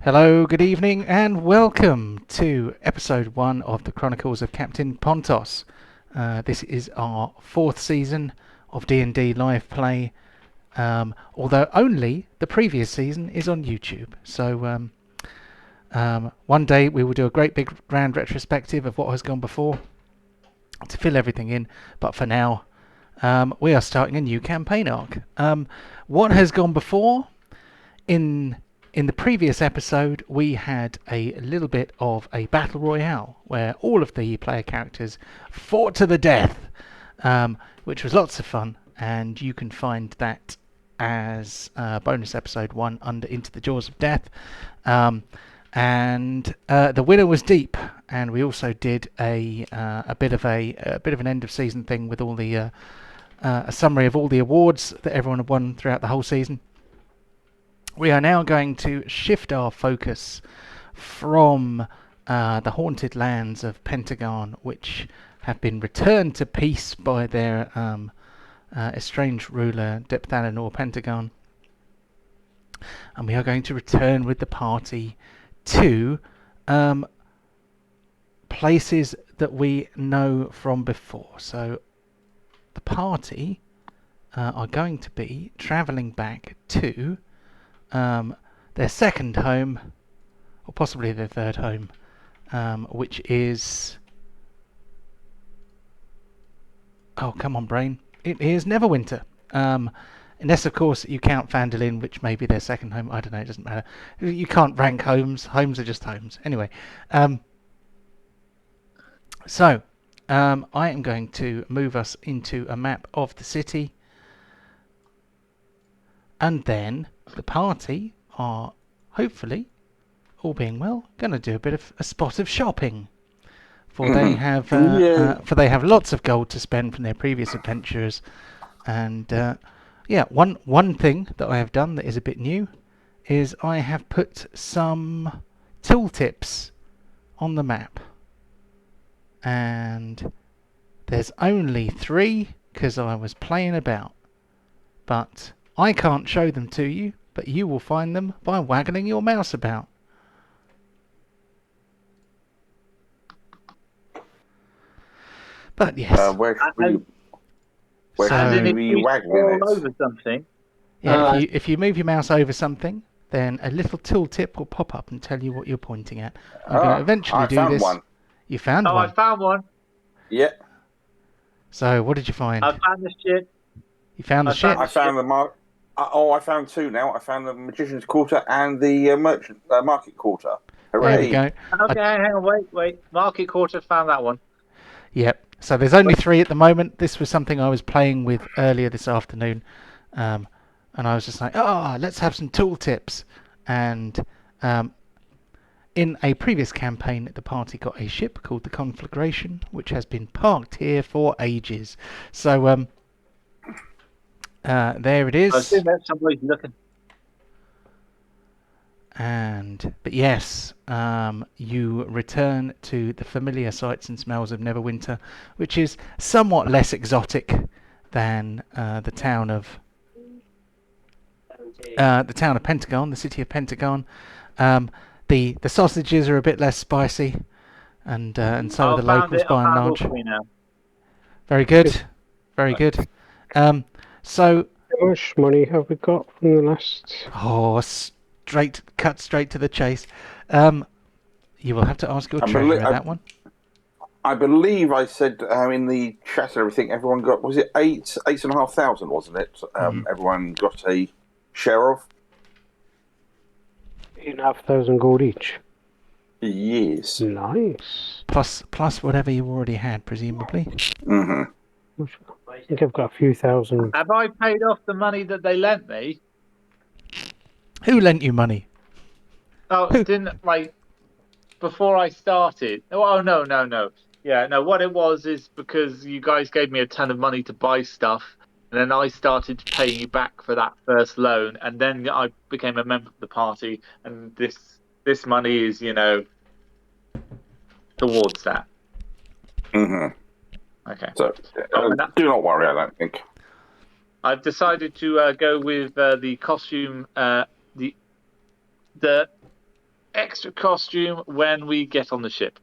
Hello, good evening, and welcome to episode 1 of the Chronicles of Captain Pontos. This is our 4th season of D&D live play, although only the previous season is on YouTube. So one day we will do a great big grand retrospective of what has gone before to fill everything in, but for now we are starting a new campaign arc. What has gone before? In the previous episode, we had a little bit of a battle royale where all of the player characters fought to the death, which was lots of fun, and you can find that as bonus episode 1 under Into the Jaws of Death. And the winner was Deep, and we also did a bit of an end of season thing with all the a summary of all the awards that everyone had won throughout the whole season. We are now going to shift our focus from the haunted lands of Pentagon, which have been returned to peace by their estranged ruler, Depthalanor Pentagon. And we are going to return with the party to places that we know from before. So the party are going to be travelling back to their second home, or possibly their third home, which is... Oh, come on, brain. It is Neverwinter. Unless, of course, you count Phandalin, which may be their second home. I don't know, it doesn't matter. You can't rank homes. Homes are just homes. Anyway, so I am going to move us into a map of the city, and then the party are, hopefully, all being well, going to do a bit of a spot of shopping. For they have lots of gold to spend from their previous adventures, and one thing that I have done that is a bit new is I have put some tooltips on the map, and there's only 3 because I was playing about, but I can't show them to you, but you will find them by waggling your mouse about. But yes. Where should we be waggling it? Over something. Yeah, if you move your mouse over something, then a little tooltip will pop up and tell you what you're pointing at. I'm going to eventually do this. One. You found one? I found one. Yeah. So, what did you find? I found the ship. You found the ship? I found the mark. I found 2 now. I found the Magician's Quarter and the Merchant Market Quarter. Hooray! There we go. Okay, hang on, wait. Market Quarter, found that one. Yep. So there's only 3 at the moment. This was something I was playing with earlier this afternoon, and I was just like, let's have some tooltips. And in a previous campaign, the party got a ship called the Conflagration, which has been parked here for ages. So there it is. I assume that somebody's looking. But yes, you return to the familiar sights and smells of Neverwinter, which is somewhat less exotic than the town of Pentagon, the city of Pentagon. The sausages are a bit less spicy, and so are the locals by and large. Very good, very good. So, how much money have we got from the last? Cut straight to the chase. You will have to ask your treasurer that one. I believe I said in the chat and everything, everyone got, was it 8,500, wasn't it? Everyone got a share of? 8,500 gold each. Yes. Nice. Plus whatever you already had, presumably. Mm-hmm. I think I've got a few thousand. Have I paid off the money that they lent me? Who lent you money? Oh, before I started. Oh, no. Yeah, no, what it was is because you guys gave me a ton of money to buy stuff, and then I started paying you back for that first loan, and then I became a member of the party, and this money is, towards that. Mm-hmm. Okay. So, do not worry, I don't think. I've decided to go with the costume, the extra costume when we get on the ship.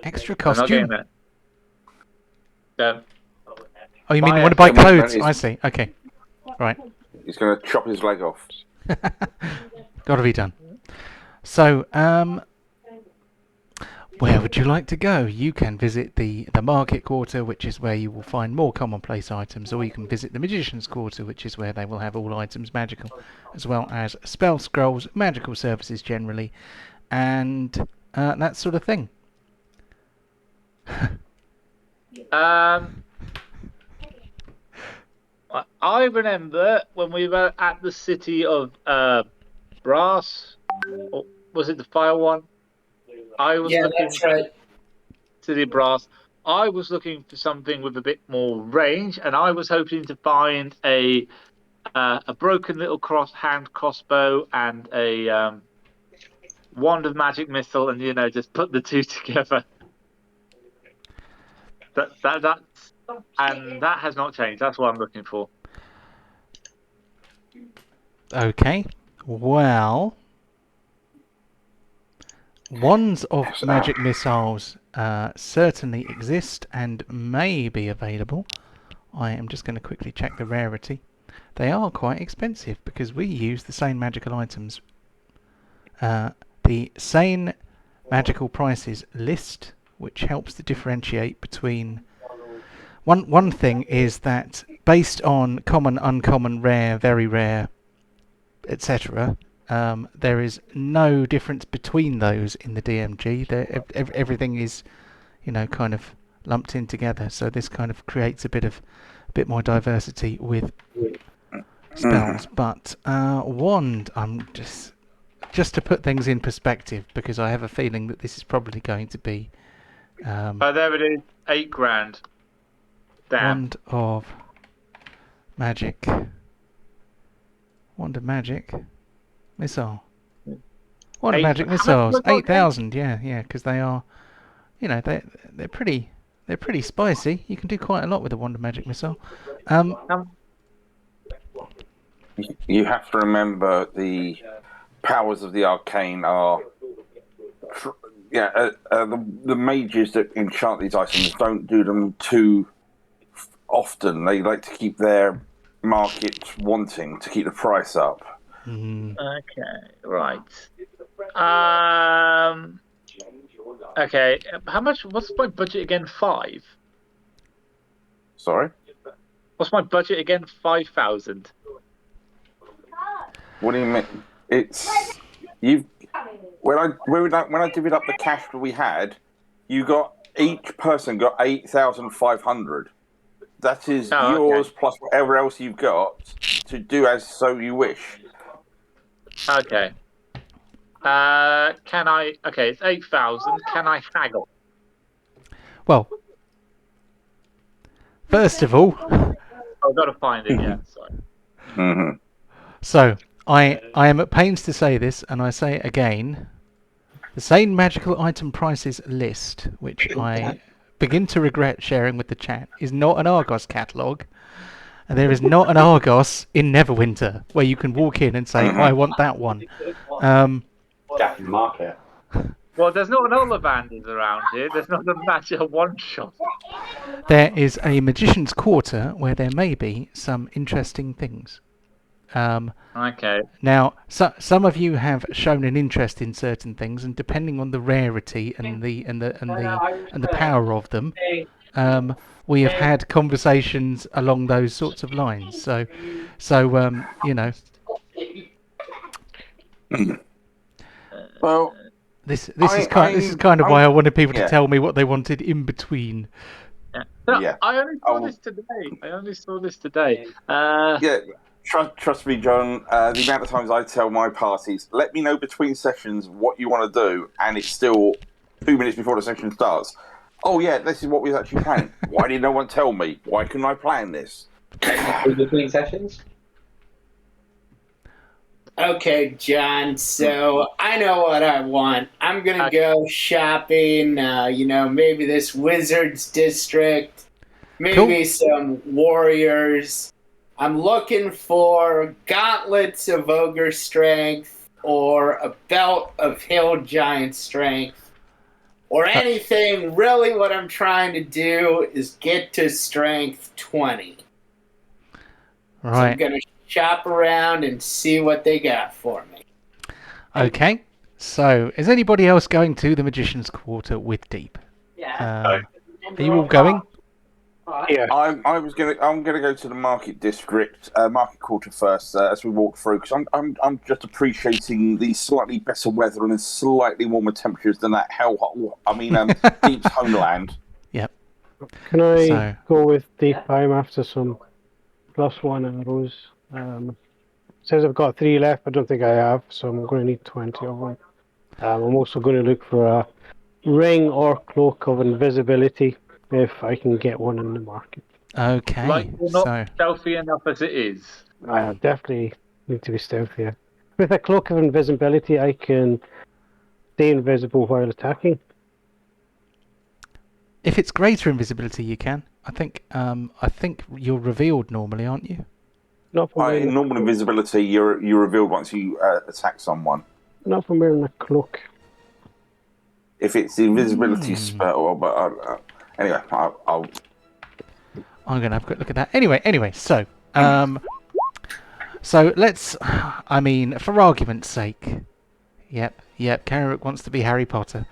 Extra I'm not getting costume? that. Oh, you mean you Buy want to buy extra- clothes? He's- I see. Okay. Right. He's going to chop his leg off. Got to be done. So, where would you like to go? You can visit the Market Quarter, which is where you will find more commonplace items, or you can visit the Magician's Quarter, which is where they will have all items magical, as well as spell scrolls, magical services generally, and that sort of thing. I remember when we were at the City of Brass, or was it the Fire one? I was looking that's right. City of Brass. I was looking for something with a bit more range, and I was hoping to find a broken little hand crossbow and a wand of magic missile, and just put the two together. That has not changed. That's what I'm looking for. Okay. Well, wands of magic missiles certainly exist and may be available. I am just going to quickly check the rarity. They are quite expensive because we use the same magical items. The same magical prices list, which helps to differentiate between... One thing is that based on common, uncommon, rare, very rare, etc., there is no difference between those in the DMG. Everything is, kind of lumped in together. So this kind of creates a bit more diversity with spells. But wand, I'm just to put things in perspective, because I have a feeling that this is probably going to be. There it is, £8,000. Damn. Wand of magic. Missile. Wand of magic missiles. 8,000. Yeah, because they are, they're pretty spicy. You can do quite a lot with a wand of magic missile. You have to remember the powers of the arcane are. The mages that enchant these items don't do them too often. They like to keep their market wanting to keep the price up. Okay, right. Okay, how much? What's my budget again? 5. Sorry? What's my budget again? 5,000. What do you mean? It's when I divvied up the cash that we had, each person got 8,500. That is yours plus whatever else you've got to do as so you wish. Okay. Can I? Okay, it's 8,000. Can I haggle? Well, first of all, I've got to find it. Yeah, sorry. Mm-hmm. So I am at pains to say this, and I say it again. The same magical item prices list, which I begin to regret sharing with the chat, is not an Argos catalogue. And there is not an Argos in Neverwinter where you can walk in and say, I want that one. Market. Well, there's not an Ollivanders around here. There's not a magic one-shot. There is a Magician's Quarter where there may be some interesting things. Okay. Now, some of you have shown an interest in certain things, and depending on the rarity and the power of them, we have had conversations along those sorts of lines. So Well, this is kind of why I wanted people to tell me what they wanted in between. No, I only saw this today. Trust me, John. The amount of times I tell my parties, let me know between sessions what you want to do, and it's still 2 minutes before the session starts. Oh yeah, this is what we actually planned. Why did no one tell me? Why couldn't I plan this? Between sessions? Okay, John, so I know what I want. I'm gonna go shopping, maybe this Wizards District, maybe some Warriors. I'm looking for Gauntlets of Ogre Strength, or a belt of hill giant strength, or anything. Really, what I'm trying to do is get to strength 20. So I'm Right. going to shop around and see what they got for me. Okay. So, is anybody else going to the Magician's Quarter with Deep? Are you all going? Yeah. I'm gonna go to the market district, market quarter first as we walk through because I'm just appreciating the slightly better weather and the slightly warmer temperatures than that hell hot. Deep's homeland. Yep. Can I So- go with Deep? I'm after some +1 arrows. Says I've got 3 left. I don't think I have, so I'm going to need 20 of them. I'm also going to look for a ring or cloak of invisibility if I can get one in the market. Okay. Like, you're not So, stealthy enough as it is. I definitely need to be stealthier. With a cloak of invisibility, I can stay invisible while attacking. if it's greater invisibility, you can. I think you're revealed normally, aren't you? Not from wearing In a normal cloak. invisibility, you're revealed once you attack someone. Not from wearing a cloak. If it's the invisibility spell, but anyway, I'll. I'm gonna have a quick look at that. Anyway. So, so let's. I mean, for argument's sake. Yep. Karuk wants to be Harry Potter.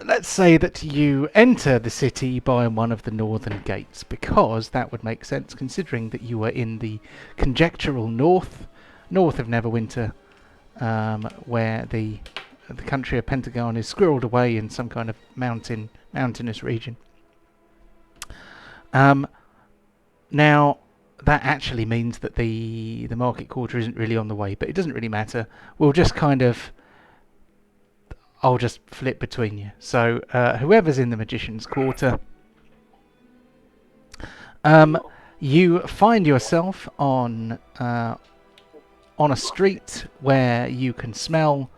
Let's say that you enter the city by one of the northern gates, because that would make sense considering that you are in the conjectural north of Neverwinter, where the country of Pentagon is squirreled away in some kind of mountainous region. Now, that actually means that the market quarter isn't really on the way, but it doesn't really matter. We'll just I'll just flip between you. So whoever's in the Magician's Quarter, you find yourself on a street where you can smell.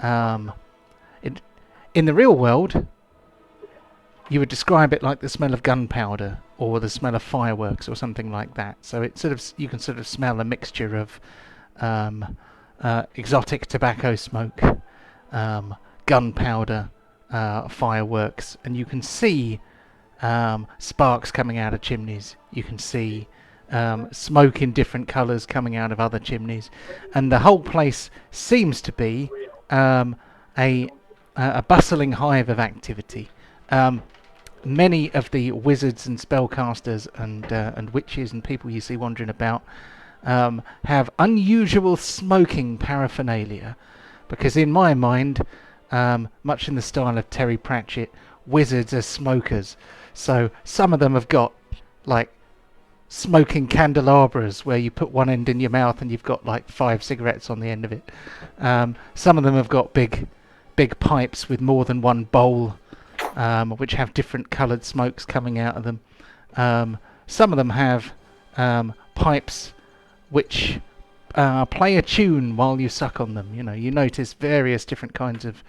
In the real world, you would describe it like the smell of gunpowder or the smell of fireworks or something like that. So it you can sort of smell a mixture of exotic tobacco smoke. Gunpowder, fireworks, and you can see sparks coming out of chimneys. You can see smoke in different colours coming out of other chimneys, and the whole place seems to be a bustling hive of activity. Many of the wizards and spellcasters and witches and people you see wandering about have unusual smoking paraphernalia, because in my mind, much in the style of Terry Pratchett, wizards are smokers. So some of them have got like smoking candelabras where you put one end in your mouth and you've got like 5 cigarettes on the end of it. Some of them have got big pipes with more than one bowl, which have different coloured smokes coming out of them. Some of them have pipes which play a tune while you suck on them. You notice various different kinds of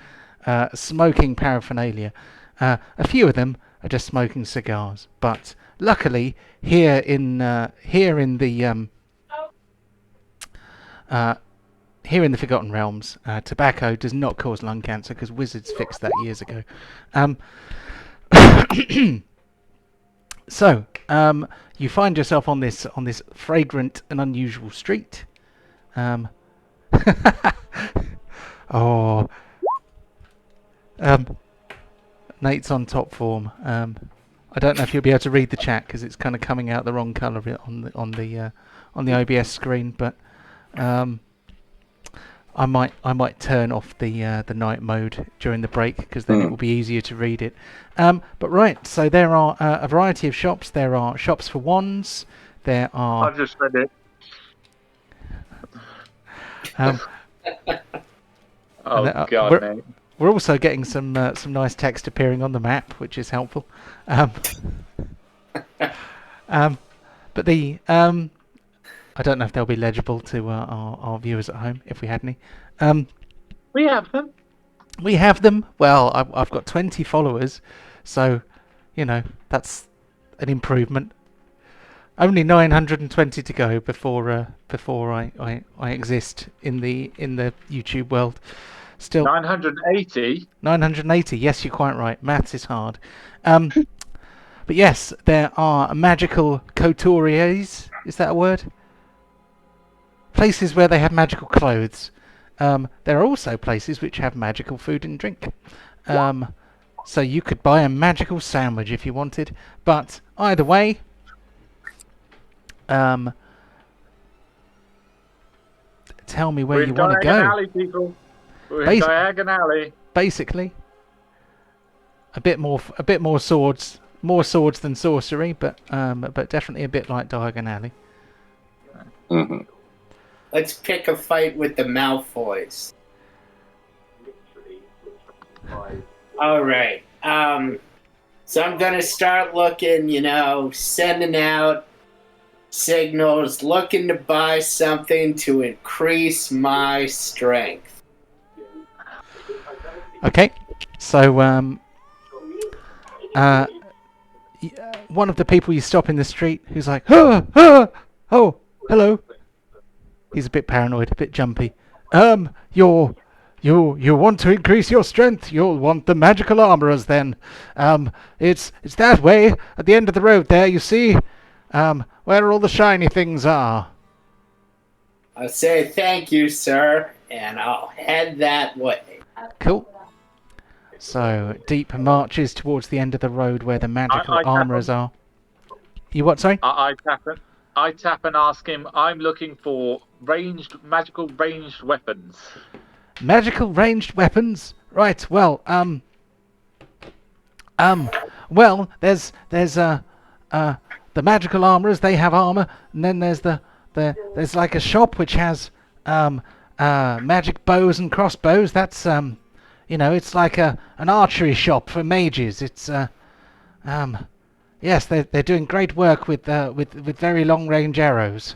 smoking paraphernalia. A few of them are just smoking cigars, but luckily here in the Forgotten Realms, tobacco does not cause lung cancer because wizards fixed that years ago. So you find yourself on this fragrant and unusual street. Nate's on top form. I don't know if you'll be able to read the chat because it's kind of coming out the wrong colour on the OBS screen, but I might turn off the night mode during the break because then it will be easier to read it. But right, so there are a variety of shops. There are shops for wands. There are. I've just read it. Oh God, mate. We're also getting some nice text appearing on the map, which is helpful. But the I don't know if they'll be legible to our viewers at home if we had any. We have them. We have them. Well, I've got 20 followers, so that's an improvement. Only 920 to go before I exist in the YouTube world. Still 980. 980. Yes, you're quite right. Maths is hard. But yes, there are magical couturiers. Is that a word? Places where they have magical clothes. There are also places which have magical food and drink. So you could buy a magical sandwich if you wanted. But either way, tell me where you want to go. Alley, people. We're in Diagon Alley. Basically, a bit more swords, more swords than sorcery, but definitely a bit like Diagon Alley. Mm-hmm. Let's pick a fight with the Malfoys. All right. So I'm gonna start looking, sending out signals, looking to buy something to increase my strength. Okay, so one of the people you stop in the street who's like, oh, hello. He's a bit paranoid, a bit jumpy. You want to increase your strength? You'll want the magical armorers then. It's that way at the end of the road there. You see, where all the shiny things are. I'll say thank you, sir, and I'll head that way. Cool. So Deep marches towards the end of the road where the magical armorers are. You what? Sorry. I tap and ask him. I'm looking for magical ranged weapons. Magical ranged weapons, right? Well, well, there's the magical armorers. They have armor, and then there's there's like a shop which has magic bows and crossbows. That's it's like an archery shop for mages. It's yes, they're doing great work with very long range arrows.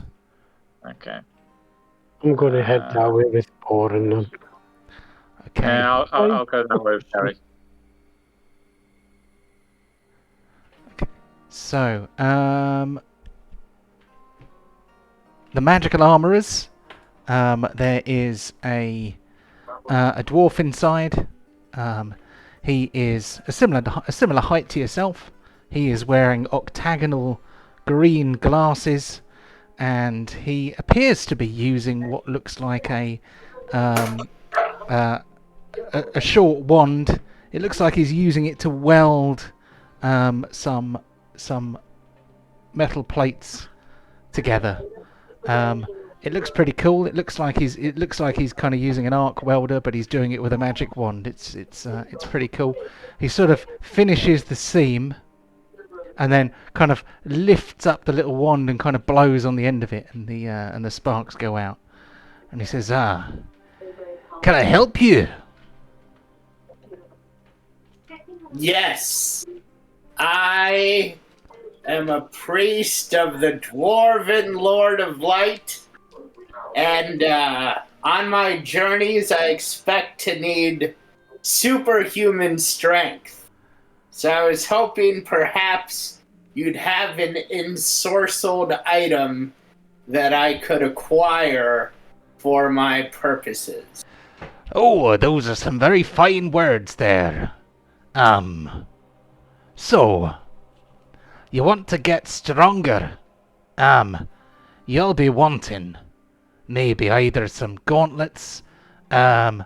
Okay. I'm going to head that way with Paul and them. Okay. Yeah, I'll go that way with Terry. Okay. So, the magical armorers. There is a dwarf inside. He is a similar height to yourself. He is wearing octagonal green glasses, and he appears to be using what looks like a short wand. It looks like he's using it to weld some metal plates together. It looks pretty cool. It looks like he's kind of using an arc welder, but he's doing it with a magic wand. It's pretty cool. He sort of finishes the seam, and then kind of lifts up the little wand and kind of blows on the end of it, and the sparks go out. And he says, can I help you? Yes, I am a priest of the Dwarven Lord of Light, and on my journeys I expect to need superhuman strength. So I was hoping perhaps you'd have an ensorcelled item that I could acquire for my purposes. Oh, those are some very fine words there. So, you want to get stronger? You'll be wanting maybe either some gauntlets, some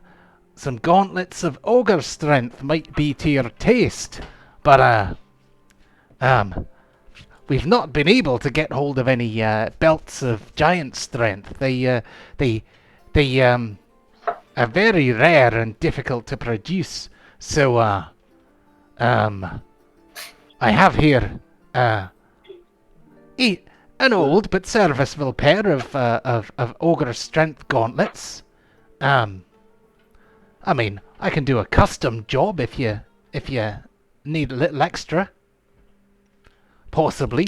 gauntlets of ogre strength might be to your taste, but we've not been able to get hold of any belts of giant strength. They are very rare and difficult to produce. So I have here an old but serviceable pair of ogre strength gauntlets. I mean, I can do a custom job if you need a little extra. Possibly.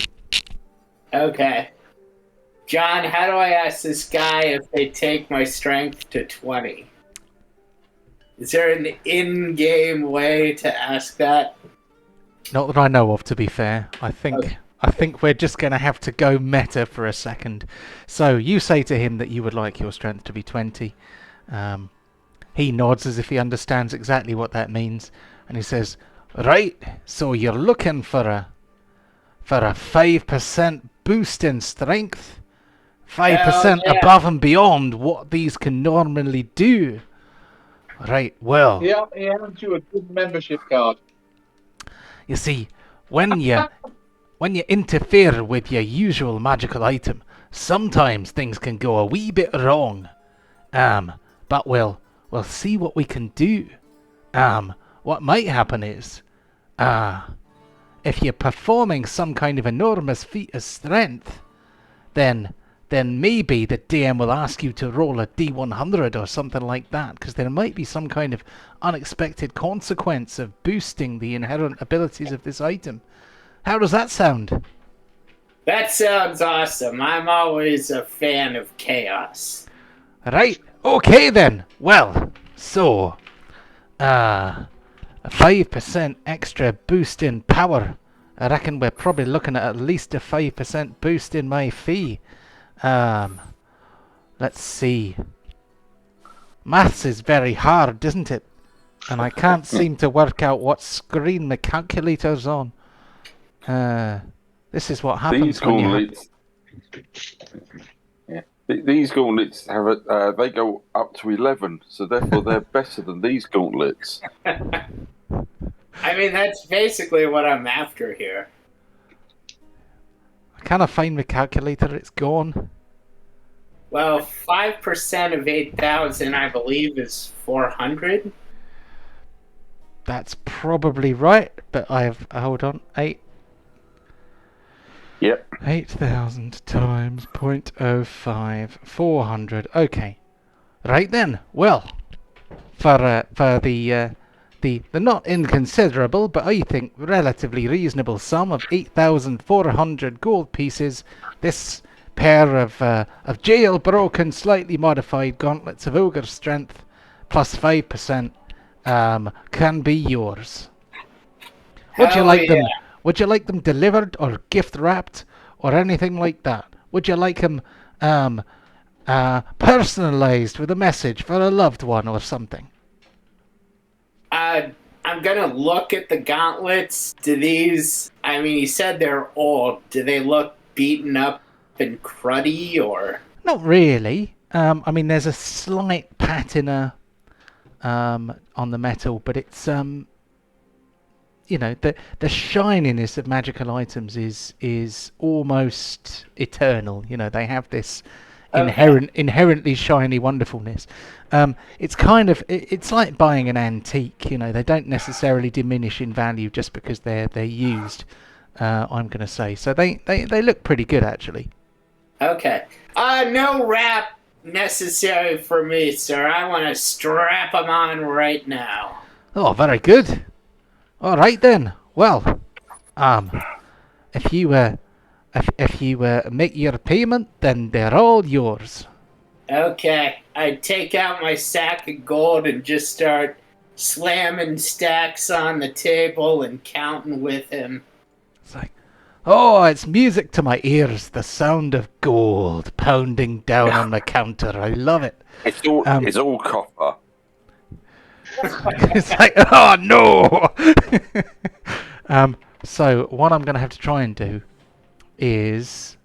Okay. John, how do I ask this guy if they take my strength to 20? Is there an in-game way to ask that? Not that I know of, to be fair. I think I think we're just going to have to go meta for a second. So you say to him that you would like your strength to be 20. He nods as if he understands exactly what that means, and he says, "Right, so you're looking for a 5% boost in strength, 5% yeah. above and beyond what these can normally do. Right, well, Yeah, he hands you a good membership card. you see, when you interfere with your usual magical item, sometimes things can go a wee bit wrong. But we'll see what we can do. What might happen is, if you're performing some kind of enormous feat of strength, then maybe the DM will ask you to roll a D100 or something like that, because there might be some kind of unexpected consequence of boosting the inherent abilities of this item. How does that sound? That sounds awesome. I'm always a fan of chaos. Right, okay then. Well, so, a 5% extra boost in power. I reckon we're probably looking at least a 5% boost in my fee. Let's see. Maths is very hard, isn't it? And I can't seem to work out what screen the calculator's on. This is what happens when you These gauntlets have they go up to 11, so therefore they're better than these gauntlets. I mean, that's basically what I'm after here. I can't find my calculator, it's gone. Well, 5% of 8,000, I believe, is 400. That's probably right, but hold on, 8,000 times 0.05, 400. Okay, right then. Well, for the not inconsiderable, but I think relatively reasonable sum of 8,400 gold pieces, this pair of jailbroken, slightly modified gauntlets of ogre strength plus 5% can be yours. Would you like them? Would you like them delivered or gift wrapped or anything like that? Would you like them personalized with a message for a loved one or something? I'm gonna look at the gauntlets. Do these? I mean, you said they're old. Do they look beaten up and cruddy, or? Not really. I mean, there's a slight patina on the metal, but it's you know, the shininess of magical items is almost eternal. You know, they have this inherently shiny wonderfulness. It's kind of it's like buying an antique. You know, they don't necessarily diminish in value just because they're used. I'm going to say so. They look pretty good actually. Okay. No wrap necessary for me, sir. I want to strap them on right now. Oh, very good. All right then. Well, if you make your payment, then they're all yours. Okay. I take out my sack of gold and just start slamming stacks on the table and counting with him. It's like, oh, it's music to my ears. The sound of gold pounding down on the counter. I love it. It's all copper. It's like, oh no! So what I'm going to have to try and do is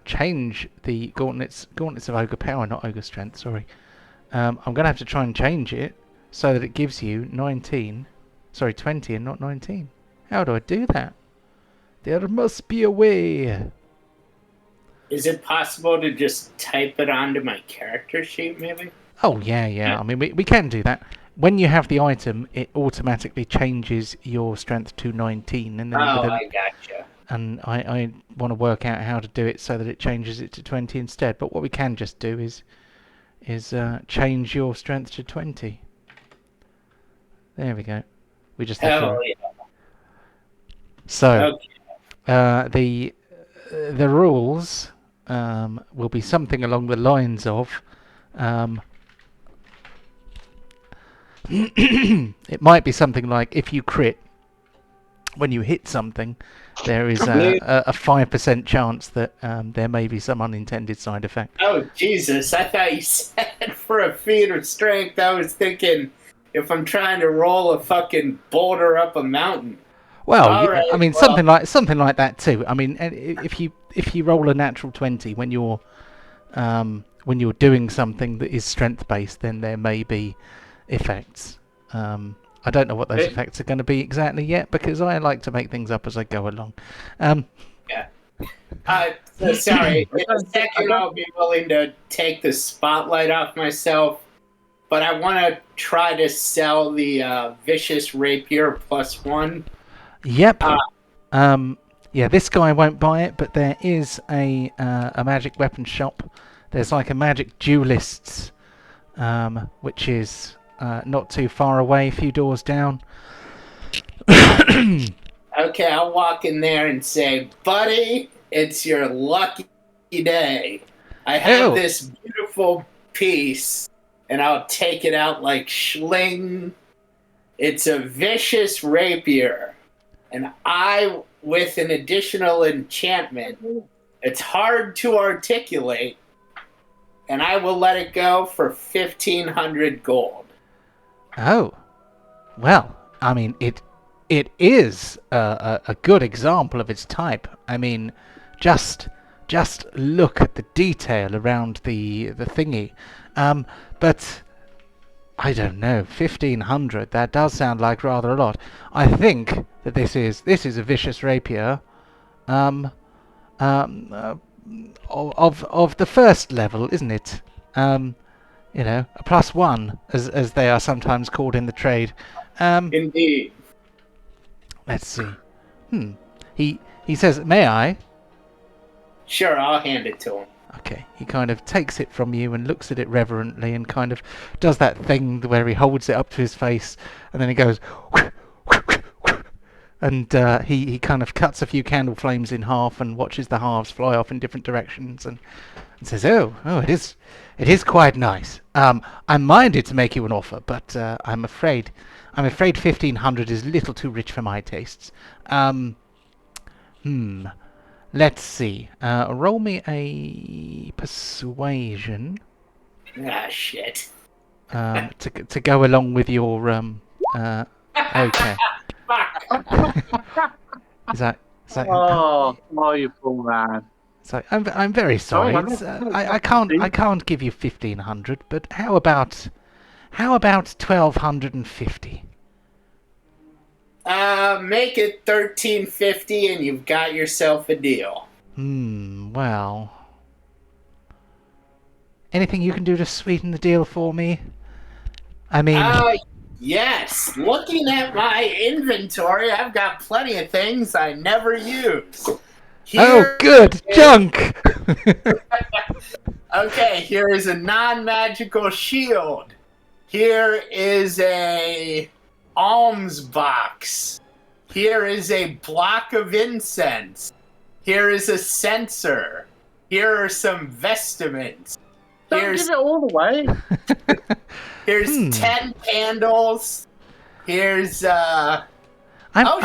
change the gauntlets of ogre power, not ogre strength. Sorry. I'm going to have to try and change it so that it gives you 20 and not 19. How do I do that? There must be a way. Is it possible to just type it onto my character sheet, maybe? Oh yeah. I mean, we can do that. When you have the item, it automatically changes your strength to 19, and then I gotcha. And I want to work out how to do it so that it changes it to 20 instead. But what we can just do is change your strength to 20. There we go. We just have to. Yeah. So Okay. the rules will be something along the lines of. It might be something like if you crit, when you hit something, there is a 5% chance that there may be some unintended side effect. Oh, Jesus. I thought you said for a feat of strength. I was thinking if I'm trying to roll a fucking boulder up a mountain. Well, All right, I mean, well. something like that too. I mean, if you roll a natural 20 when you're doing something that is strength based, then there may be effects. I don't know what those effects are going to be exactly yet, because I like to make things up as I go along. Yeah. So sorry. In a second, I'll be willing to take the spotlight off myself, but I want to try to sell the Vicious Rapier +1. Yep. Yeah, this guy won't buy it, but there is a magic weapon shop. There's like a magic duelists, which is not too far away, a few doors down. Okay, I'll walk in there and say, buddy, it's your lucky day. I have this beautiful piece, and I'll take it out like schling. It's a vicious rapier, and I, with an additional enchantment, it's hard to articulate, and I will let it go for 1,500 gold. Oh, well, I mean, it is a good example of its type. I mean, just look at the detail around the thingy. But I don't know, 1,500. That does sound like rather a lot. I think that this is a vicious rapier, of the first level, isn't it? You know, a +1, as they are sometimes called in the trade. Indeed. Let's see. He says, "May I?" Sure, I'll hand it to him. Okay. He kind of takes it from you and looks at it reverently and kind of does that thing where he holds it up to his face and then he goes, and he kind of cuts a few candle flames in half and watches the halves fly off in different directions and says, "Oh, it is quite nice. I'm minded to make you an offer, but I'm afraid 1,500 is a little too rich for my tastes. Let's see. Roll me a persuasion. Ah, shit. To go along with your okay. Is that? Oh, you poor man. So I'm very sorry. Oh, It's, I can't give you 1,500. But how about 1,250? Make it 1,350 and you've got yourself a deal. Well. Anything you can do to sweeten the deal for me? I mean... yes. Looking at my inventory, I've got plenty of things I never use. Oh, good! Junk! Okay, here is a non-magical shield. Here is a alms box. Here is a block of incense. Here is a censer. Here are some vestments. Don't give it all away. Here's 10 candles. Here's oh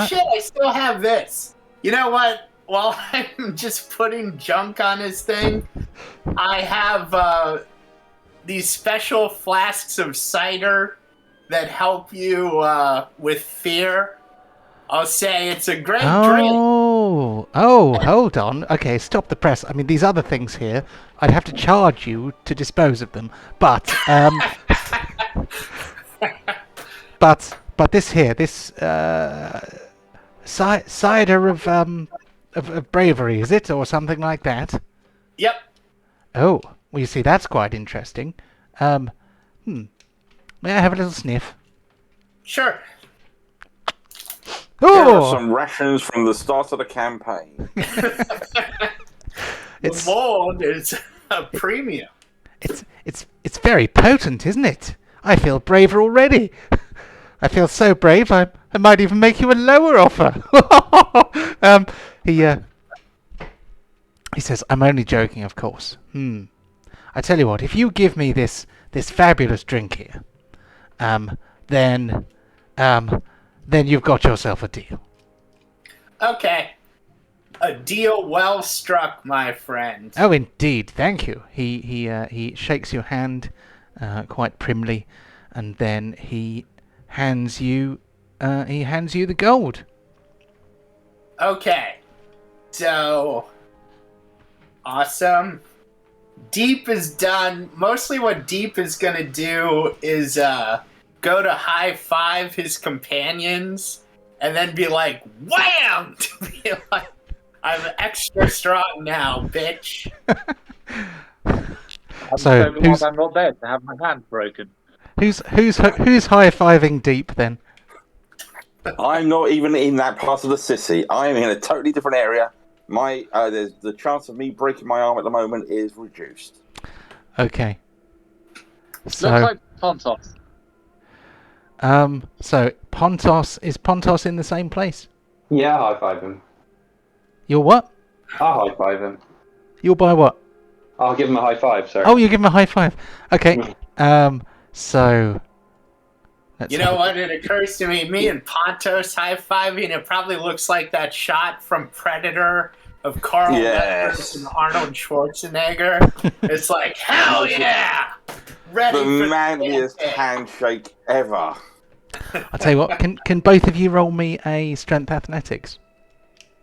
shit, I still have this. You know what? While I'm just putting junk on his thing, I have these special flasks of cider that help you with fear. I'll say it's a great drink. Oh, hold on. Okay, stop the press. I mean, these other things here, I'd have to charge you to dispose of them. But, but this here, this cider of bravery, is it, or something like that? Yep. Oh, well, you see, that's quite interesting. May I have a little sniff? Sure. There are Oh, some rations from the start of the campaign. it's The mold is a premium. it's very potent, isn't it? I feel braver already. I feel so brave, I might even make you a lower offer. He says, "I'm only joking, of course. I tell you what, if you give me this fabulous drink here, then you've got yourself a deal." Okay. A deal well struck, my friend. Oh, indeed. Thank you. He shakes your hand quite primly, and then he hands you the gold. Okay. So, awesome. Deep is done. Mostly what Deep is going to do is go to high five his companions and then be like, wham! To be like, I'm extra strong now, bitch. I'm So, so glad I'm not there to have my hand broken. Who's high-fiving Deep then? I'm not even in that part of the city. I'm in a totally different area. There's the chance of me breaking my arm at the moment is reduced. Okay. So, Looks like Pontos. so is Pontos in the same place? Yeah, I'll high five him. You're what? I'll high five him. You'll buy what? I'll give him a high five, sorry. Oh, you give him a high five. Okay. So. You know what? It occurs to me and Pontos high-fiving, it probably looks like that shot from Predator of Carl Weathers and Arnold Schwarzenegger. It's like, hell yeah! Ready The for manliest handshake ever. I'll tell you what. Can both of you roll me a strength athletics?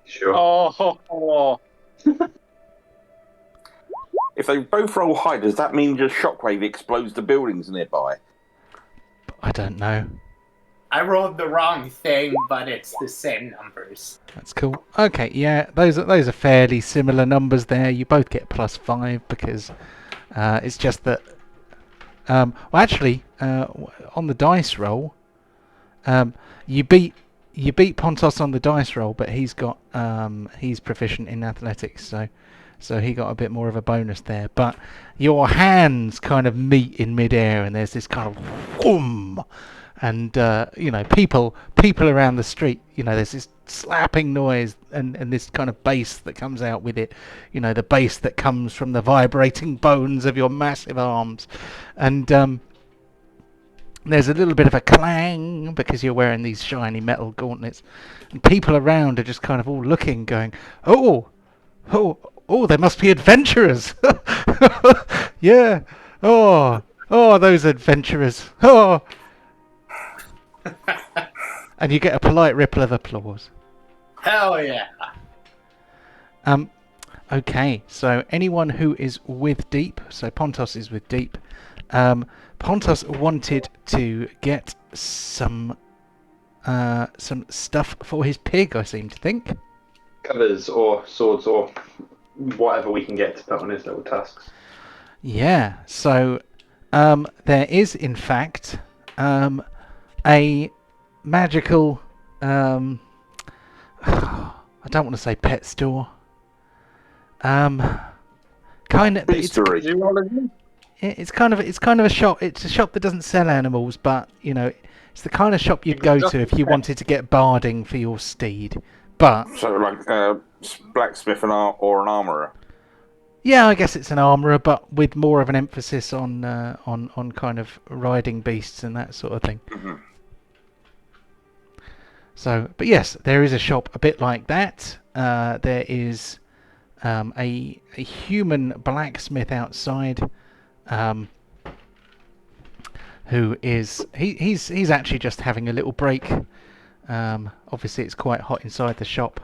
Sure. Oh. If they both roll high, does that mean just shockwave explodes the buildings nearby? I don't know. I rolled the wrong thing, but it's the same numbers. That's cool. Okay, yeah, those are fairly similar numbers there. You both get +5 because it's just that. Well, actually, on the dice roll, you beat Pontos on the dice roll, but he's proficient in athletics, so he got a bit more of a bonus there. But your hands kind of meet in midair, and there's this kind of boom, and people around the street, there's this slapping noise and this kind of bass that comes out with it, the bass that comes from the vibrating bones of your massive arms, and there's a little bit of a clang because you're wearing these shiny metal gauntlets, and people around are just kind of all looking, going, oh, they must be adventurers. Yeah. Oh, those adventurers. Oh. And you get a polite ripple of applause. Hell yeah. Okay, so anyone who is with Deep, so Pontos is with Deep. Pontos wanted to get some stuff for his pig, I seem to think. Covers or swords or whatever we can get to put on his little tusks. Yeah, so there is in fact a magical I don't want to say pet store. Kind of it's kind of a shop. It's a shop that doesn't sell animals, but it's the kind of shop you'd go to if you wanted to get barding for your steed. But So like blacksmith or an armourer. yeah, I guess it's an armourer, but with more of an emphasis on kind of riding beasts and that sort of thing. Mm-hmm. So, but yes, there is a shop a bit like that. There is a human blacksmith outside, who is he's actually just having a little break. Obviously, it's quite hot inside the shop.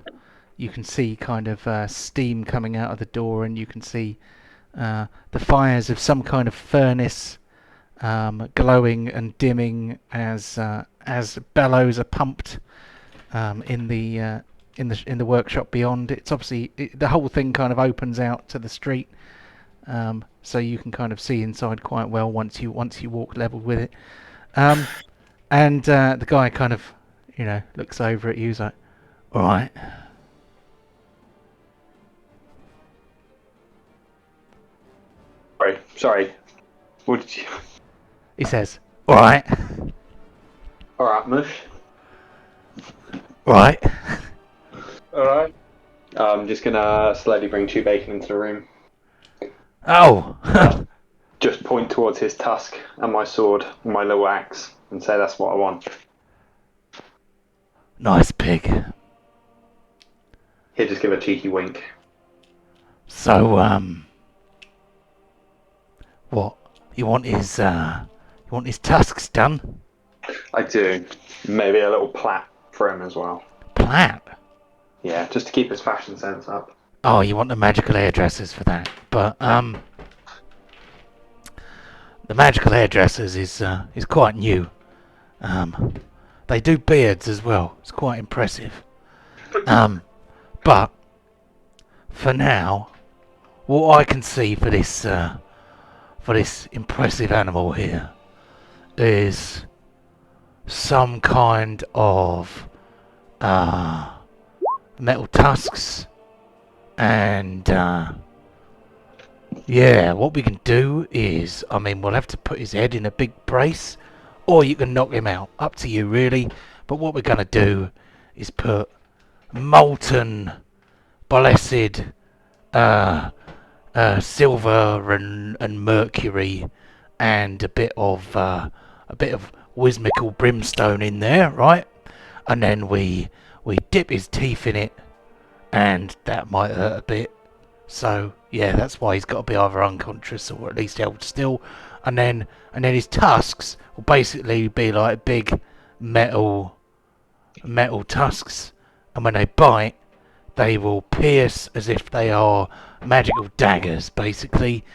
You can see kind of steam coming out of the door, and you can see the fires of some kind of furnace glowing and dimming as bellows are pumped in the workshop beyond. It's obviously the whole thing kind of opens out to the street, so you can kind of see inside quite well once you walk level with it. And the guy kind of looks over at you, he's like, "All right." Sorry. What did you... He says, "All right." All right, Mush. Right. Alright. I'm just gonna slowly bring Chew Bacon into the room. Oh. Just point towards his tusk and my sword and my little axe and say that's what I want. Nice pig. He'll just give a cheeky wink. So, what? You want his tusks done? I do. Maybe a little plait for him as well. Plait? Yeah, just to keep his fashion sense up. Oh, you want the magical hairdressers for that. But, the magical hairdressers is quite new. They do beards as well. It's quite impressive. But for now, what I can see for this impressive animal here is some kind of metal tusks, and yeah, what we can do is, I mean, we'll have to put his head in a big brace, or you can knock him out. Up to you, really. But what we're going to do is put molten, blessed silver and mercury and a bit of whimsical brimstone in there, right? And then we dip his teeth in it, and that might hurt a bit. So yeah, that's why he's got to be either unconscious or at least held still. And then his tusks will basically be like big metal tusks, and when they bite, they will pierce as if they are magical daggers. Basically,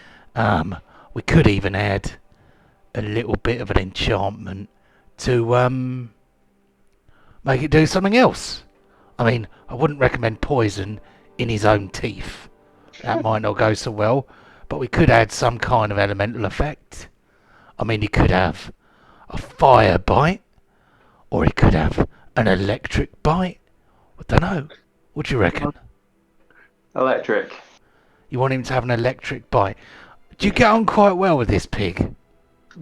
we could even add a little bit of an enchantment to make it do something else. I mean, I wouldn't recommend poison in his own teeth. That might not go so well, but we could add some kind of elemental effect. I mean, he could have a fire bite, or he could have an electric bite. I don't know. What do you reckon? Electric. You want him to have an electric bite. Do you get on quite well with this pig?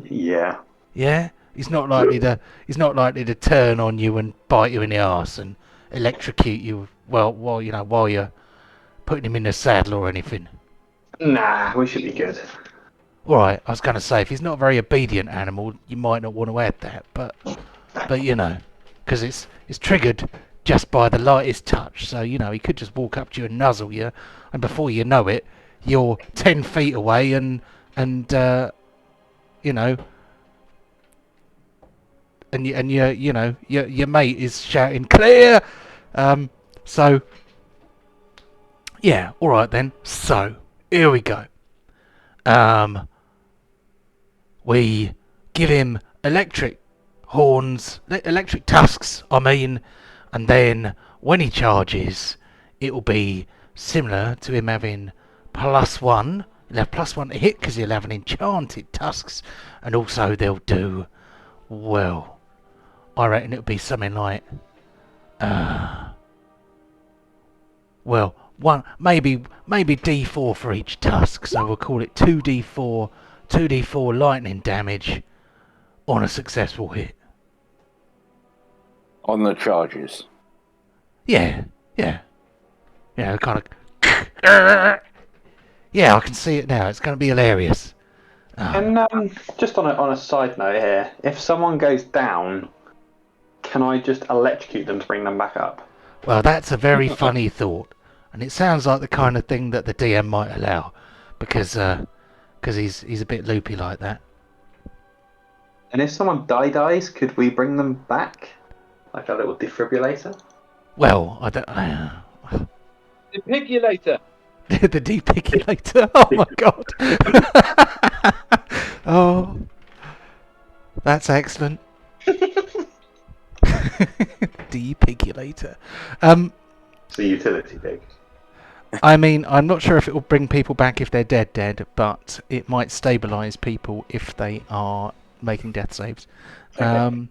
Yeah. Yeah? He's not likely to turn on you and bite you in the arse and electrocute you while you're putting him in the saddle or anything. Nah, we should be good. Alright, I was going to say, if he's not a very obedient animal, you might not want to add that, but you know, because it's triggered just by the lightest touch, so, you know, he could just walk up to you and nuzzle you, and before you know it, you're 10 feet away and you know, and your mate is shouting, "Clear!" So, yeah, alright then, so, here we go. We give him electric horns, electric tusks, I mean, and then when he charges, it will be similar to him having +1. He'll have +1 to hit because he'll have an enchanted tusks, and also they'll do, well, I reckon it'll be something like, well, maybe D4 for each tusk, so we'll call it 2d4 lightning damage on a successful hit. On the charges. Yeah, kind of. Yeah, I can see it now. It's going to be hilarious. And just on a side note here, if someone goes down, can I just electrocute them to bring them back up? Well, that's a very funny thought, and it sounds like the kind of thing that the DM might allow, because he's a bit loopy like that. And if someone dies, could we bring them back? Like a little defibrillator? Well, I don't. Depigulator. The depigulator. Oh my god. Oh, that's excellent. Depigulator. It's a utility pig. I mean, I'm not sure if it will bring people back if they're dead, but it might stabilise people if they are making death saves. Okay.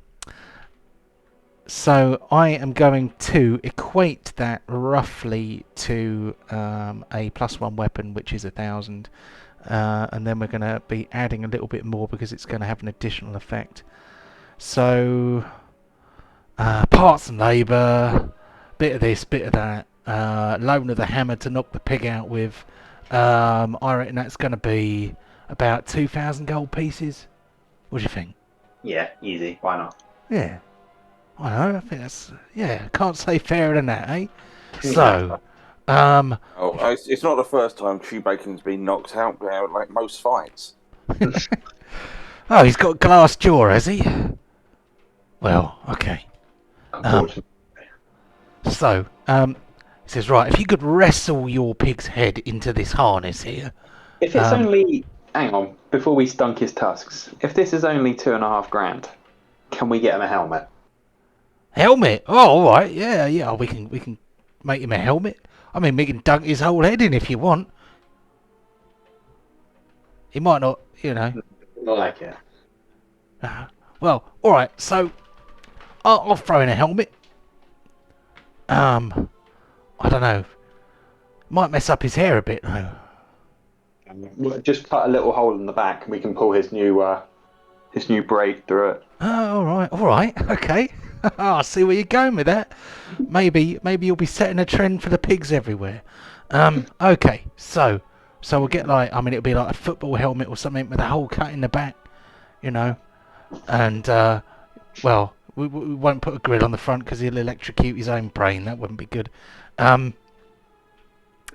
So I am going to equate that roughly to a +1 weapon, which is 1,000, and then we're going to be adding a little bit more because it's going to have an additional effect. So parts and labour, bit of this, bit of that, loan of the hammer to knock the pig out with. I reckon that's going to be about 2,000 gold pieces. What do you think? Yeah, easy. Why not? Yeah. I know, I think that's, yeah, can't say fairer than that, eh? So, It's not the first time Chewbacon's been knocked out, like most fights. Oh, he's got glass jaw, has he? Well, okay. Unfortunately. So, he says, right, if you could wrestle your pig's head into this harness here. If it's only... Hang on, before we stunk his tusks. If this is only 2.5 grand, can we get him a helmet? Helmet? Oh, all right, yeah. We can make him a helmet. I mean, we can dunk his whole head in if you want. He might not, I like it. Well, all right. So, I'll throw in a helmet. I don't know. Might mess up his hair a bit though. We'll just cut a little hole in the back, and we can pull his new braid through it. Oh, all right, okay. I see where you're going with that. Maybe you'll be setting a trend for the pigs everywhere. Okay, so we'll get it'll be like a football helmet or something with a hole cut in the back, and well, we won't put a grill on the front because he'll electrocute his own brain. That wouldn't be good.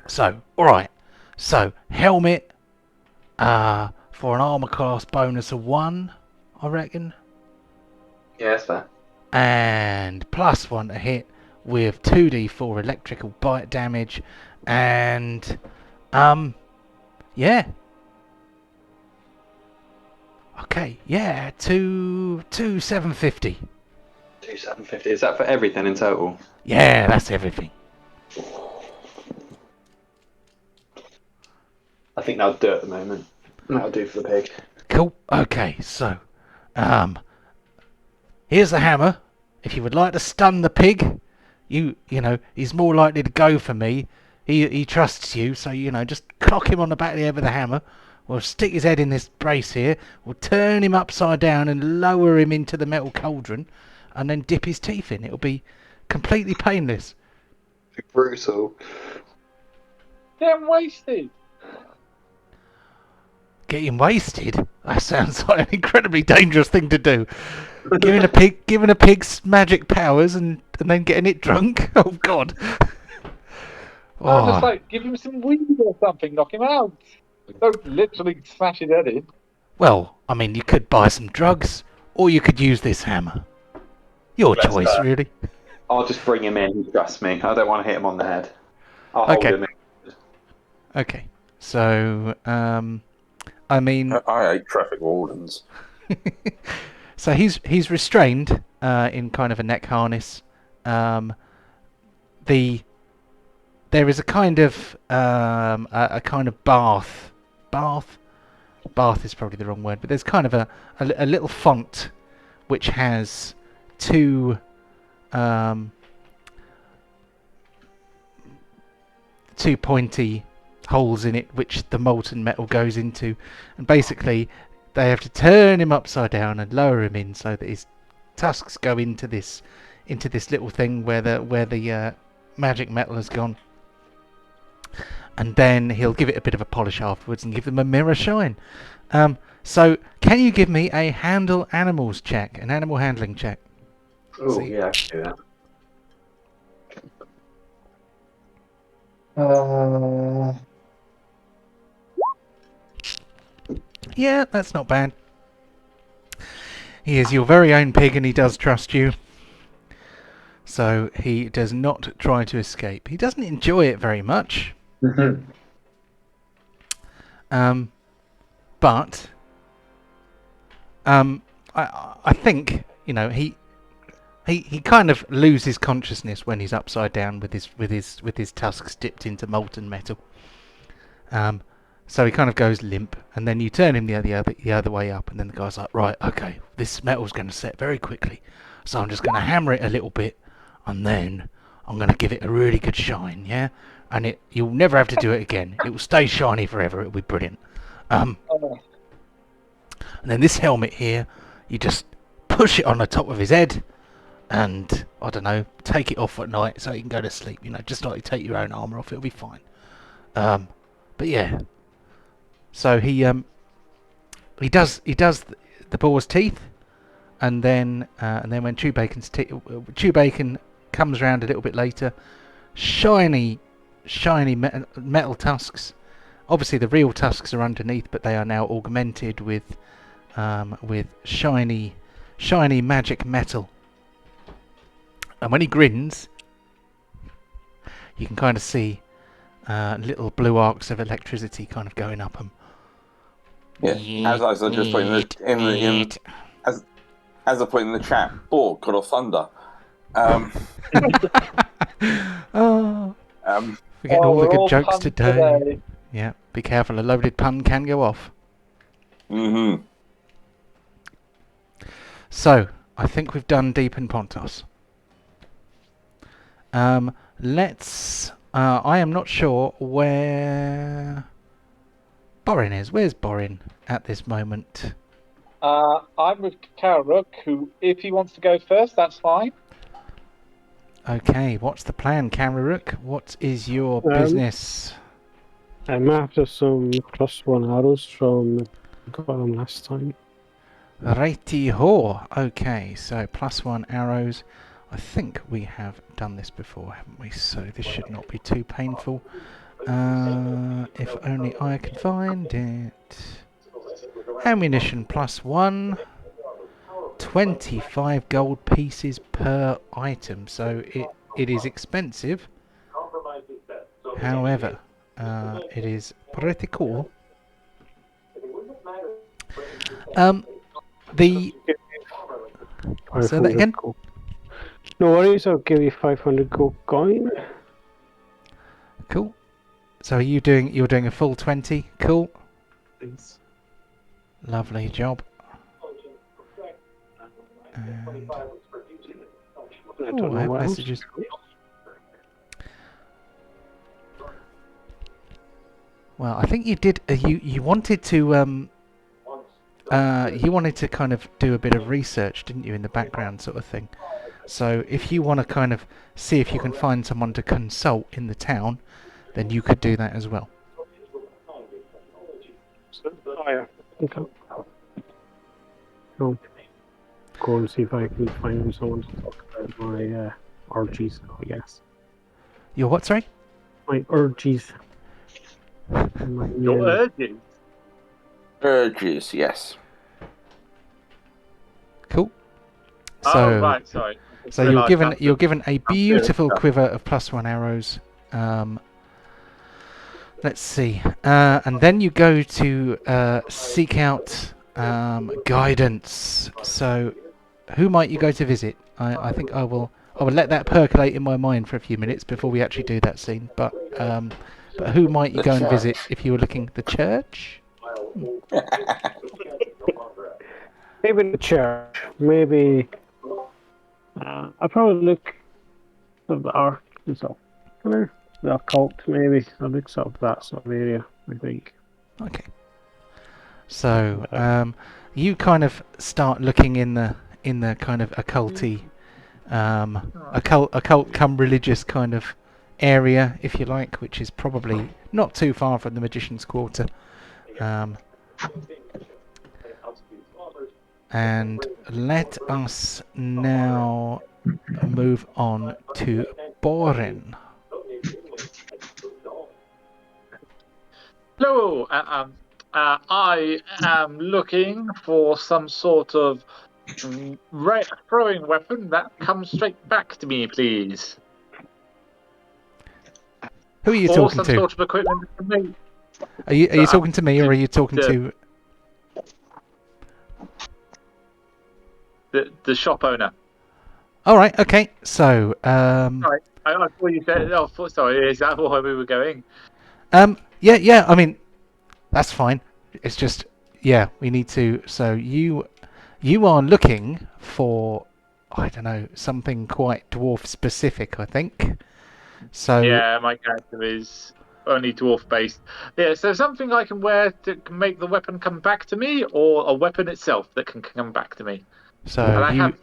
So all right, so helmet, for an armor class bonus of 1, I reckon. Yeah, that's fair. And +1 to hit with 2d4 electrical bite damage, and yeah. Okay, yeah, 750. 750. Is that for everything in total? Yeah, that's everything. I think that'll do at the moment. That'll do for the pig. Cool. Okay, so here's the hammer. If you would like to stun the pig, you know, he's more likely to go for me. He trusts you, so just clock him on the back of the head with a hammer. We'll stick his head in this brace here. We'll turn him upside down and lower him into the metal cauldron, and then dip his teeth in. It'll be completely painless. Brutal. Damn wasted. Getting wasted? That sounds like an incredibly dangerous thing to do. Giving a pig's magic powers and then getting it drunk? Oh God. Oh, just give him some weed or something, knock him out. Don't literally smash his head in. Well, I mean, you could buy some drugs, or you could use this hammer. Your choice, really. I'll just bring him in, trust me. I don't want to hit him on the head. I'll hold him in. Okay, so, I mean... I hate traffic wardens. So he's restrained in kind of a neck harness. There is a kind of bath. Bath is probably the wrong word, but there's kind of a little font which has two pointy holes in it which the molten metal goes into, and basically they have to turn him upside down and lower him in so that his tusks go into this little thing where the magic metal has gone, and then he'll give it a bit of a polish afterwards and give them a mirror shine. So can you give me a handle animals check, an animal handling check? Oh yeah, I can do that. Yeah, that's not bad. He is your very own pig and he does trust you. So he does not try to escape. He doesn't enjoy it very much. Mm-hmm. But I think, he kind of loses consciousness when he's upside down with his tusks dipped into molten metal. So he kind of goes limp, and then you turn him the other way up, and then the guy's like, right, okay, this metal's going to set very quickly, so I'm just going to hammer it a little bit, and then I'm going to give it a really good shine, yeah? And you'll never have to do it again. It will stay shiny forever. It'll be brilliant. And then this helmet here, you just push it on the top of his head, and, I don't know, take it off at night so he can go to sleep, just like you take your own armour off, it'll be fine. But yeah. So he does the boar's teeth, and then when Chewbacon comes around a little bit later, shiny shiny metal tusks. Obviously, the real tusks are underneath, but they are now augmented with shiny magic metal. And when he grins, you can kind of see little blue arcs of electricity kind of going up him. Yeah, as I was just putting as I put in the chat, God of Thunder. Oh, we're getting all the good jokes today. Yeah, be careful, a loaded pun can go off. Mm-hmm. So, I think we've done Deep in Pontos. Let's... I am not sure where Borin is. Where's Borin at this moment? I'm with Karuk, who, if he wants to go first, that's fine. Okay, what's the plan, Karuk? What is your business? I'm after some +1 arrows from got them last time. Righty-ho. Okay, so +1 arrows. I think we have done this before, haven't we? So this should not be too painful. If only I can find it. Ammunition +1. 25 gold pieces per item. So it is expensive. However, it is pretty cool. Say that again? Gold. No worries, I'll give you 500 gold coin. Cool. So you're doing a full 20. Cool. Thanks. Lovely job. And I don't know I have what else. messages. Well, I think you did. You wanted to kind of do a bit of research, didn't you, in the background sort of thing. So if you want to kind of see if you can find someone to consult in the town, then you could do that as well. Oh yeah. Okay. I'll go and see if I can find someone to talk about my orgies, I guess. Your what, sorry? My orgies. Your urges. Urges, yes. Cool. So, right, sorry. So you're given a beautiful quiver of +1 arrows. Let's see, and then you go to seek out guidance. So, who might you go to visit? I think I will let that percolate in my mind for a few minutes before we actually do that scene. But who might you go and visit if you were looking? The church? Maybe the church. Maybe. I'll probably look at the art and stuff. The occult, maybe. I'll look sort of that sort of area, I think. Okay. So you kind of start looking in the kind of occulty, occult come religious kind of area, if you like, which is probably not too far from the Magician's Quarter. And let us now move on to Borin. Hello, I am looking for some sort of throwing weapon that comes straight back to me, please. Who are you or talking some to? sort of equipment for me. Are you talking to me, or are you talking to the shop owner? All right. Okay. So. Sorry, I thought you said. Oh, sorry. Is that where we were going? Yeah. I mean, that's fine. It's just, yeah, we need to. So you are looking for, I don't know, something quite dwarf specific, I think. So. Yeah, my character is only dwarf based. Yeah, so something I can wear to make the weapon come back to me, or a weapon itself that can come back to me. So And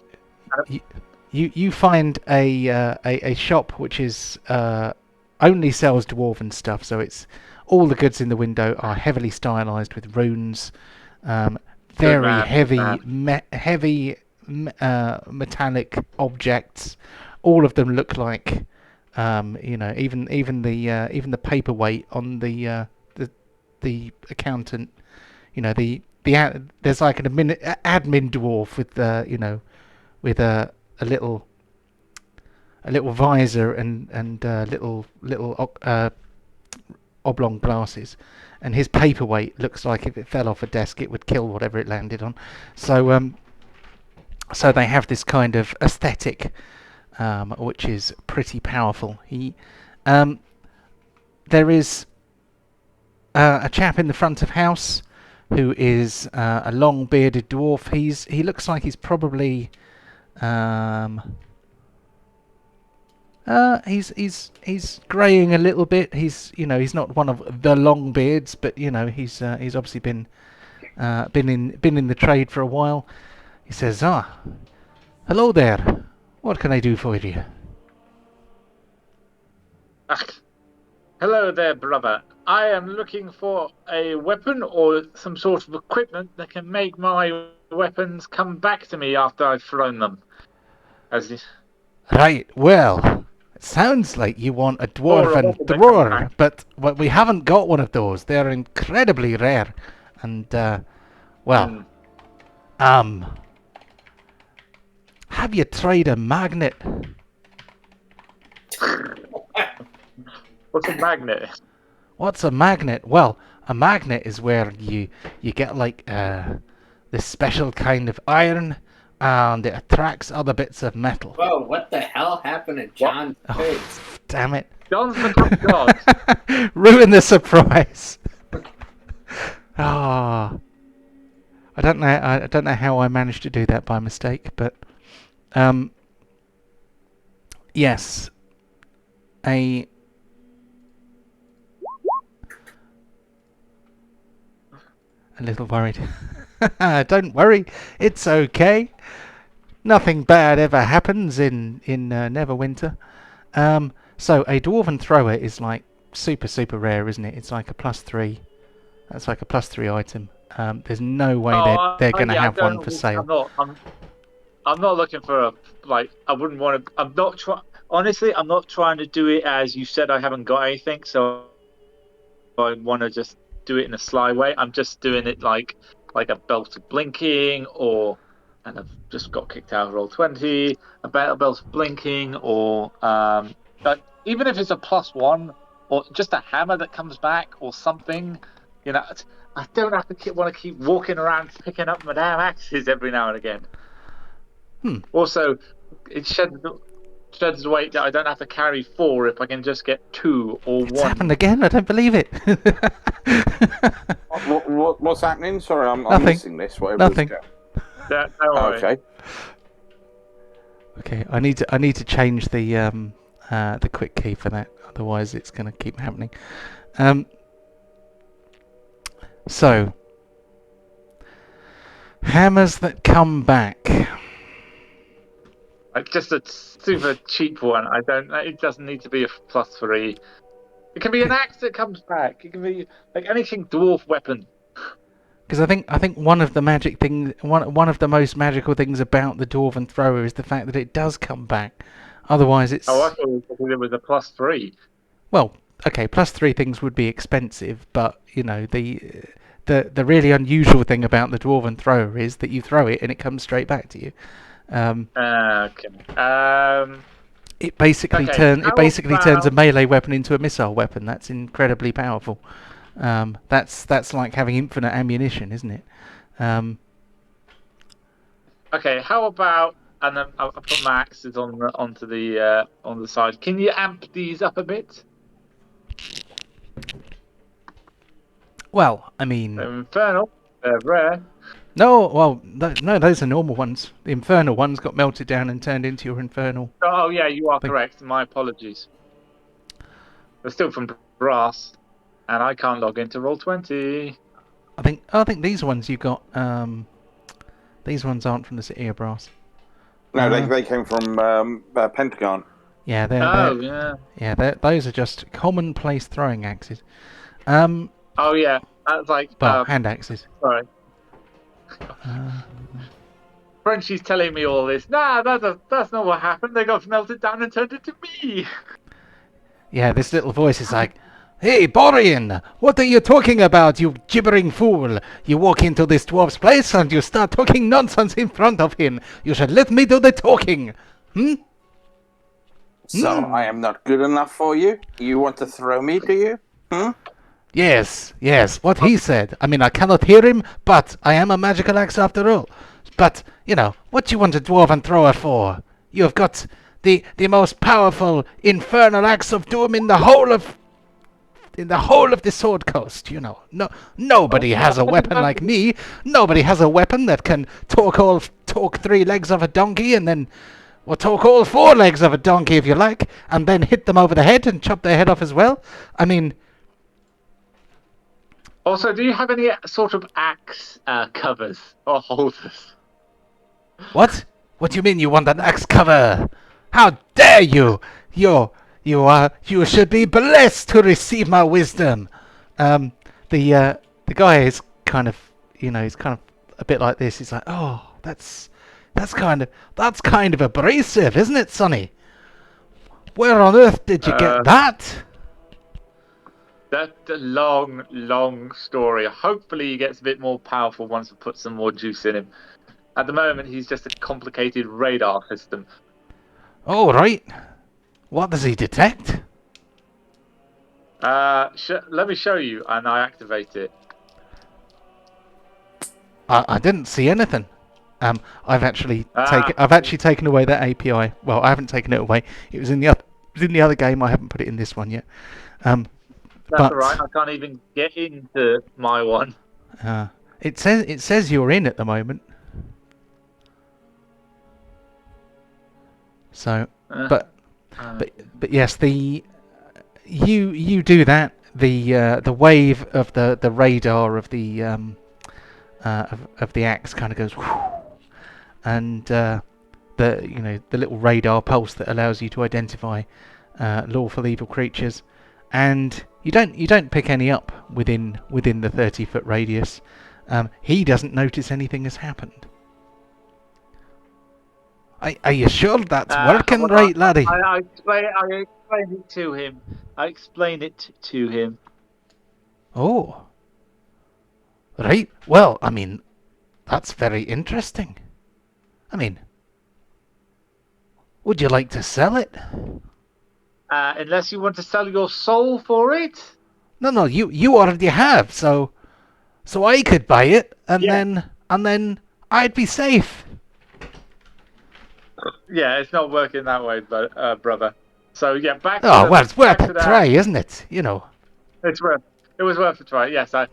you find a shop which is only sells dwarven stuff. So it's all the goods in the window are heavily stylized with runes, very heavy metallic objects. All of them look like Even the paperweight on the accountant. There's like an admin dwarf with with a little visor and little oblong glasses, and his paperweight looks like if it fell off a desk it would kill whatever it landed on. So they have this kind of aesthetic, which is pretty powerful. There is a chap in the front of house who is a long bearded dwarf. He looks like he's probably he's greying a little bit. He's not one of the long beards, but he's obviously been in the trade for a while. He says, hello there. What can I do for you? Hello there, brother. I am looking for a weapon or some sort of equipment that can make my weapons come back to me after I've thrown them. Right, well, it sounds like you want a dwarven drawer, but we haven't got one of those. They're incredibly rare. And, have you tried a magnet? What's a magnet? What's a magnet? Well, a magnet is where you get like this special kind of iron, and it attracts other bits of metal. Whoa, what the hell happened to John's pigs? Damn it. John's become God. Ruin the surprise. I don't know how I managed to do that by mistake, but yes. A little worried. Don't worry, it's okay. Nothing bad ever happens in Neverwinter. So a dwarven thrower is like super rare, isn't it? It's like a +3. That's like a +3 item. There's no way they're going to have one for sale. I'm not looking for I wouldn't want to. Honestly, I'm not trying to do it as you said. I haven't got anything, so I want to just do it in a sly way. I'm just doing it like a belt of blinking, and I've just got kicked out of Roll20. A belt of blinking, or but even if it's a +1, or just a hammer that comes back, or something, I don't have to want to keep walking around picking up my damn axes every now and again. Also, it sheds weight that I don't have to carry 4 if I can just get 2 or 1. It's happened again? I don't believe it. What's happening? Sorry, I'm missing this. Nothing. Don't worry. Okay. Okay, I need to change the quick key for that. Otherwise, it's going to keep happening. So, hammers that come back. Like just a super cheap one. It doesn't need to be a +3. It can be an axe that comes back. It can be like anything dwarf weapon. Because I think one of the magic things, one of the most magical things about the dwarven thrower is the fact that it does come back. Otherwise, it's. Oh, I thought it was a +3. Well, okay, +3 things would be expensive, but the really unusual thing about the dwarven thrower is that you throw it and it comes straight back to you. Okay. It basically turns a melee weapon into a missile weapon. That's incredibly powerful. That's like having infinite ammunition, isn't it? Okay, how about, and then I'll put my axes onto the side. Can you amp these up a bit? Well, I mean, They're infernal. They're rare. no. Well, no, those are normal ones. The infernal ones got melted down and turned into your infernal. Oh yeah, you are correct. My apologies. They're still from brass, and I can't log into Roll20. I think these ones you got. These ones aren't from the City of Brass. No, they came from Pentagon. Yeah, those are just commonplace throwing axes. Oh yeah, that's like hand axes. Sorry. Frenchie's telling me all this. Nah, that's not what happened. They got melted down and turned into me. Yeah, this little voice is like, "Hey, Borean, what are you talking about, you gibbering fool? You walk into this dwarf's place and you start talking nonsense in front of him. You should let me do the talking. Hmm? So I am not good enough for you? You want to throw me, do you? Hmm? Yes, what he said. I mean, I cannot hear him, but I am a magical axe after all. But, what do you want a dwarven thrower for? You have got the most powerful infernal axe of doom in the whole of the Sword Coast, No, nobody has a weapon like me. Nobody has a weapon that can talk 3 legs of a donkey and then, or talk all 4 legs of a donkey if you like, and then hit them over the head and chop their head off as well. I mean, Also, do you have any sort of axe covers or holders? what? What do you mean you want an axe cover? How dare you? You should be blessed to receive my wisdom. The guy is kind of, he's kind of a bit like this. He's like, oh, that's kind of abrasive, isn't it, Sonny? Where on earth did you get that? That's a long, long story. Hopefully he gets a bit more powerful once we put some more juice in him. At the moment, he's just a complicated radar system. Oh, right. What does he detect? Let me show you, and I activate it. I didn't see anything. I've actually taken away that API. Well, I haven't taken it away. It was in the other game. I haven't put it in this one yet. That's alright. I can't even get into my one. It says you're in at the moment. So, but yes, you do that. The wave of the radar of the axe kind of goes, whoosh, and the little radar pulse that allows you to identify lawful evil creatures, and you don't pick any up within the 30-foot radius. He doesn't notice anything has happened. Are you sure that's working right, laddie? I explain it to him. I explain it to him. Oh. Right. Well, I mean, that's very interesting. I mean, would you like to sell it? Unless you want to sell your soul for it? No, you already have, so I could buy it, and then I'd be safe. Yeah, it's not working that way, but brother. So yeah, back. Oh, well, it's worth a try, isn't it? It was worth a try. Yes, I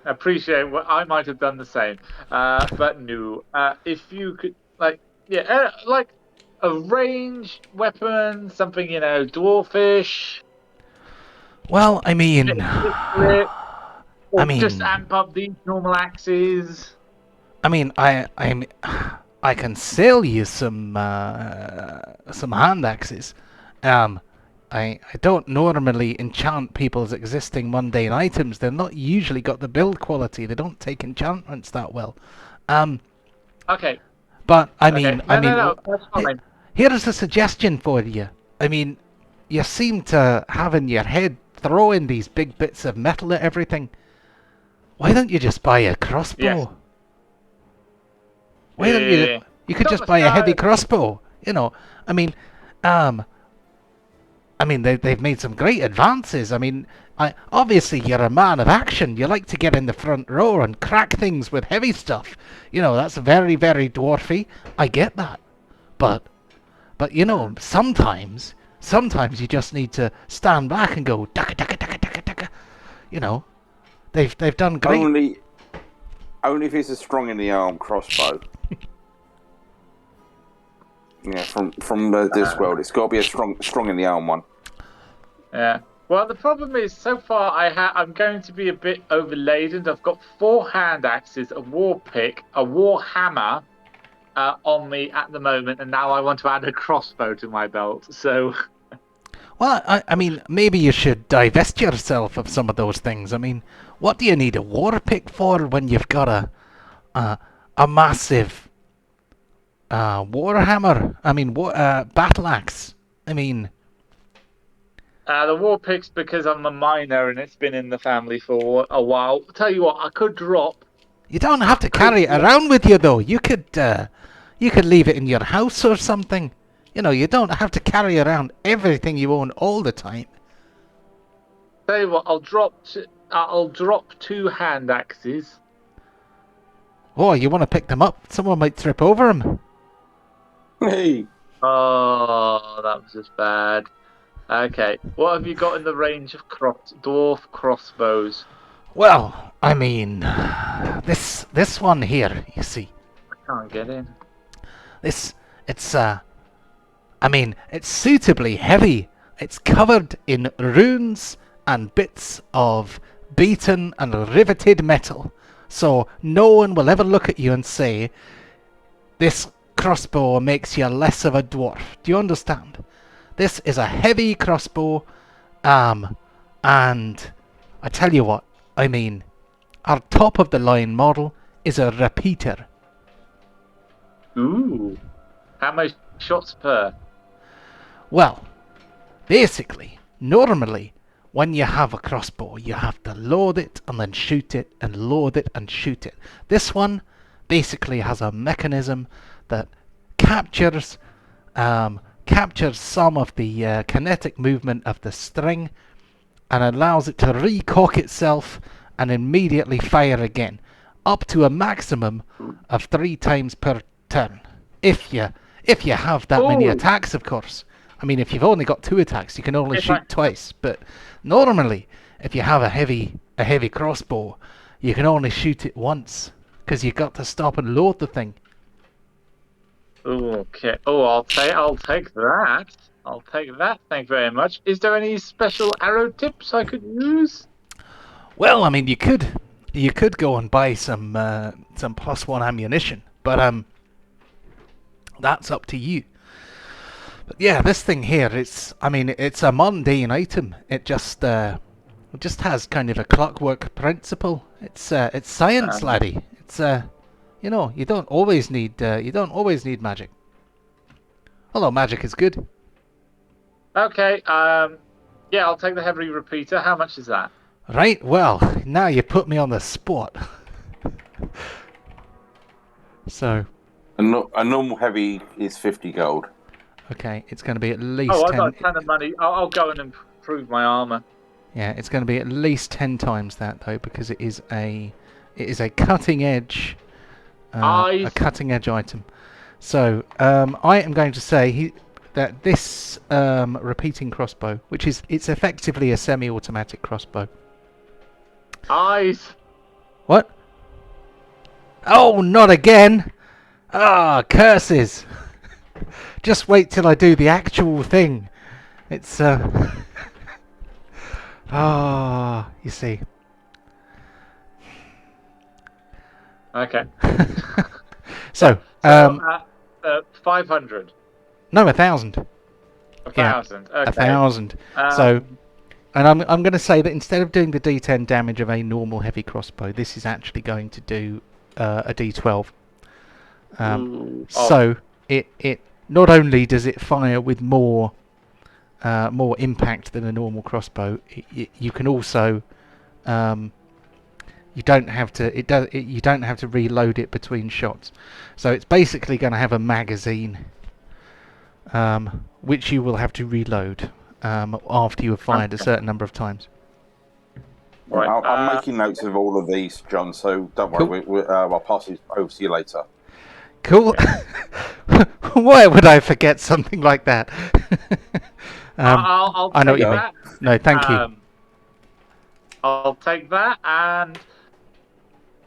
appreciate what I might have done the same. But no. If you could, like a ranged weapon, something dwarfish. Well, I mean, just amp up these normal axes. I mean, I can sell you some hand axes. I don't normally enchant people's existing mundane items. They're not usually got the build quality. They don't take enchantments that well. Okay. But I mean, no, that's fine. Here's a suggestion for you. I mean, you seem to have in your head throwing these big bits of metal at everything. Why don't you just buy a crossbow? Yes. Why don't you could just buy a heavy crossbow? I mean, they've made some great advances. I mean, obviously you're a man of action. You like to get in the front row and crack things with heavy stuff. That's very, very dwarfy. I get that, but sometimes you just need to stand back and go daka daka daka daka daka. They've done great. Only if it's a strong in the arm crossbow. Yeah, from this world, it's got to be a strong in the arm one. Yeah. Well, the problem is, so far I'm going to be a bit overladen. I've got 4 hand axes, a war pick, a war hammer on me at the moment, and now I want to add a crossbow to my belt. So. Well, I mean, maybe you should divest yourself of some of those things. I mean, what do you need a war pick for when you've got a massive warhammer? I mean, battle axe. I mean, The war pick's because I'm a minor and it's been in the family for a while. Tell you what, I could drop. You don't have to carry it around with you, though. You could leave it in your house or something. You know, you don't have to carry around everything you own all the time. Tell you what, I'll drop 2 hand axes. Oh, you want to pick them up? Someone might trip over them. Hey. Oh, that was just bad. Okay, what have you got in the range of dwarf crossbows? Well, I mean, this one here, you see. I can't get in. It's suitably heavy. It's covered in runes and bits of beaten and riveted metal. So no one will ever look at you and say, this crossbow makes you less of a dwarf. Do you understand? This is a heavy crossbow, and I tell you what, I mean, our top of the line model is a repeater. Ooh. How many shots per? Well, basically, normally, when you have a crossbow, you have to load it and then shoot it and load it and shoot it. This one basically has a mechanism that captures some of the kinetic movement of the string and allows it to recock itself and immediately fire again, up to a maximum of 3 times per turn. If you have that many attacks, of course. I mean, if you've only got 2 attacks, you can only shoot twice. But normally, if you have a heavy crossbow, you can only shoot it once because you've got to stop and load the thing. Okay. Oh, I'll take that. I'll take that. Thank you very much. Is there any special arrow tips I could use? Well, I mean, you could go and buy some +1 ammunition, but that's up to you. But yeah, this thing here, it's a mundane item. It just has kind of a clockwork principle. It's science, laddie. It's you know, you don't always need magic. Although magic is good. Okay. Yeah, I'll take the heavy repeater. How much is that? Right. Well, now you put me on the spot. So. A normal heavy is 50 gold. Okay, it's going to be at least 10... I've got a ton of money. I'll go and improve my armor. Yeah, it's going to be at least 10 times that, though, because it is a cutting edge... a cutting edge item. So, I am going to say that this repeating crossbow, it's effectively a semi-automatic crossbow. Eyes! What? Oh, not again! Ah, curses! Just wait till I do the actual thing. It's you see. Okay. So 500. No, 1,000. 1,000. Yeah, okay. 1,000. So, and I'm going to say that instead of doing the D10 damage of a normal heavy crossbow, this is actually going to do a D12. So it not only does it fire with more impact than a normal crossbow, you can also you don't have to reload it between shots. So it's basically going to have a magazine which you will have to reload after you have fired a certain number of times. Right. I'm making notes of all of these, John, so don't worry. Cool. I'll pass these over to you later. Cool. Why would I forget something like that? I'll I know what take you mean. that. No, thank you. I'll take that. And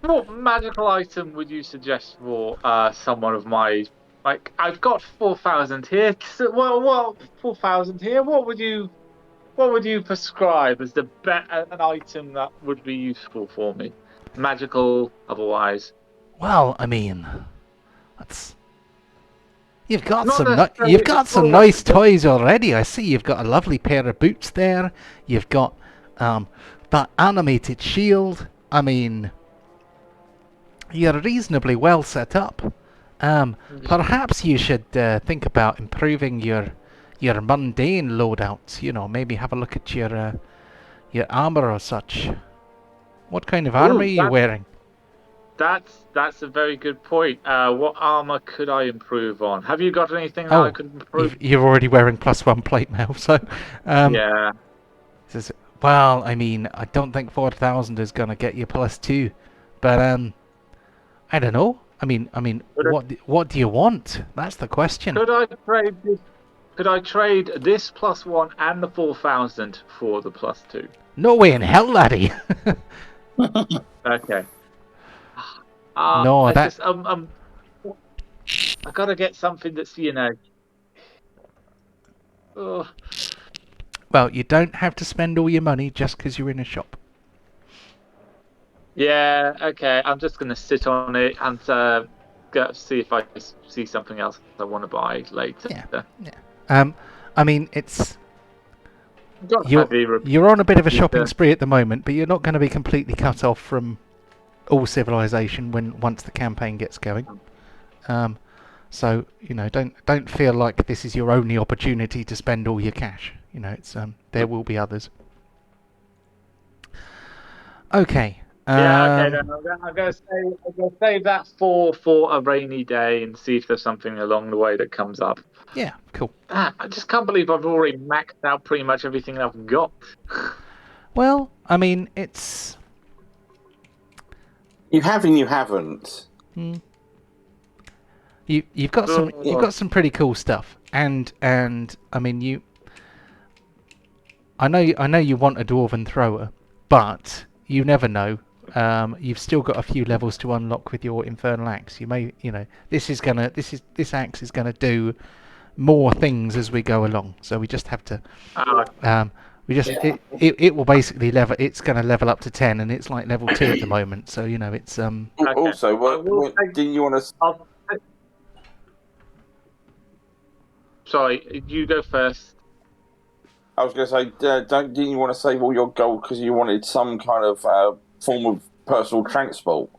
what magical item would you suggest for someone of my... Like, I've got 4,000 here. Well, 4,000 here. What would you prescribe as an item that would be useful for me? Magical, otherwise. Well, I mean... You've got some nice toys already. I see you've got a lovely pair of boots there. You've got that animated shield. I mean, you're reasonably well set up. Perhaps you should think about improving your your mundane loadouts. You know, maybe have a look at your armor or such. What kind of armor are you wearing? That's a very good point. What armor could I improve on? Have you got anything that I could improve? You're already wearing +1 plate mail, so Yeah. Says, well, I mean, I don't think 4,000 is gonna get you +2, but I don't know. I mean, what do you want? That's the question. Could I trade this +1 and the 4,000 for the +2? No way in hell, laddie. Okay. No, I that. just, I gotta get something that's, Oh. Well, you don't have to spend all your money just because you're in a shop. Yeah, okay. I'm just gonna sit on it and go see if I see something else I want to buy later. Yeah. I mean, it's Got you're on a bit of a shopping spree at the moment, but you're not going to be completely cut off from all civilization once the campaign gets going. So don't feel like this is your only opportunity to spend all your cash. You know, it's there will be others. Okay. Yeah, okay. Then I'm gonna save that for a rainy day and see if there's something along the way that comes up. Yeah, cool. I just can't believe I've already maxed out pretty much everything I've got. Well, I mean, it's you have and you haven't. You've got some pretty cool stuff, and I mean I know you want a dwarven thrower, but you never know. You've still got a few levels to unlock with your infernal axe. You may, this axe is gonna do more things as we go along. So we just have to, it will basically it's gonna level up to 10, and it's like level 2 at the moment. So it's Okay. Also, what didn't you want to? Sorry, you go first. I was going to say, didn't you want to save all your gold because you wanted some kind of form of personal transport?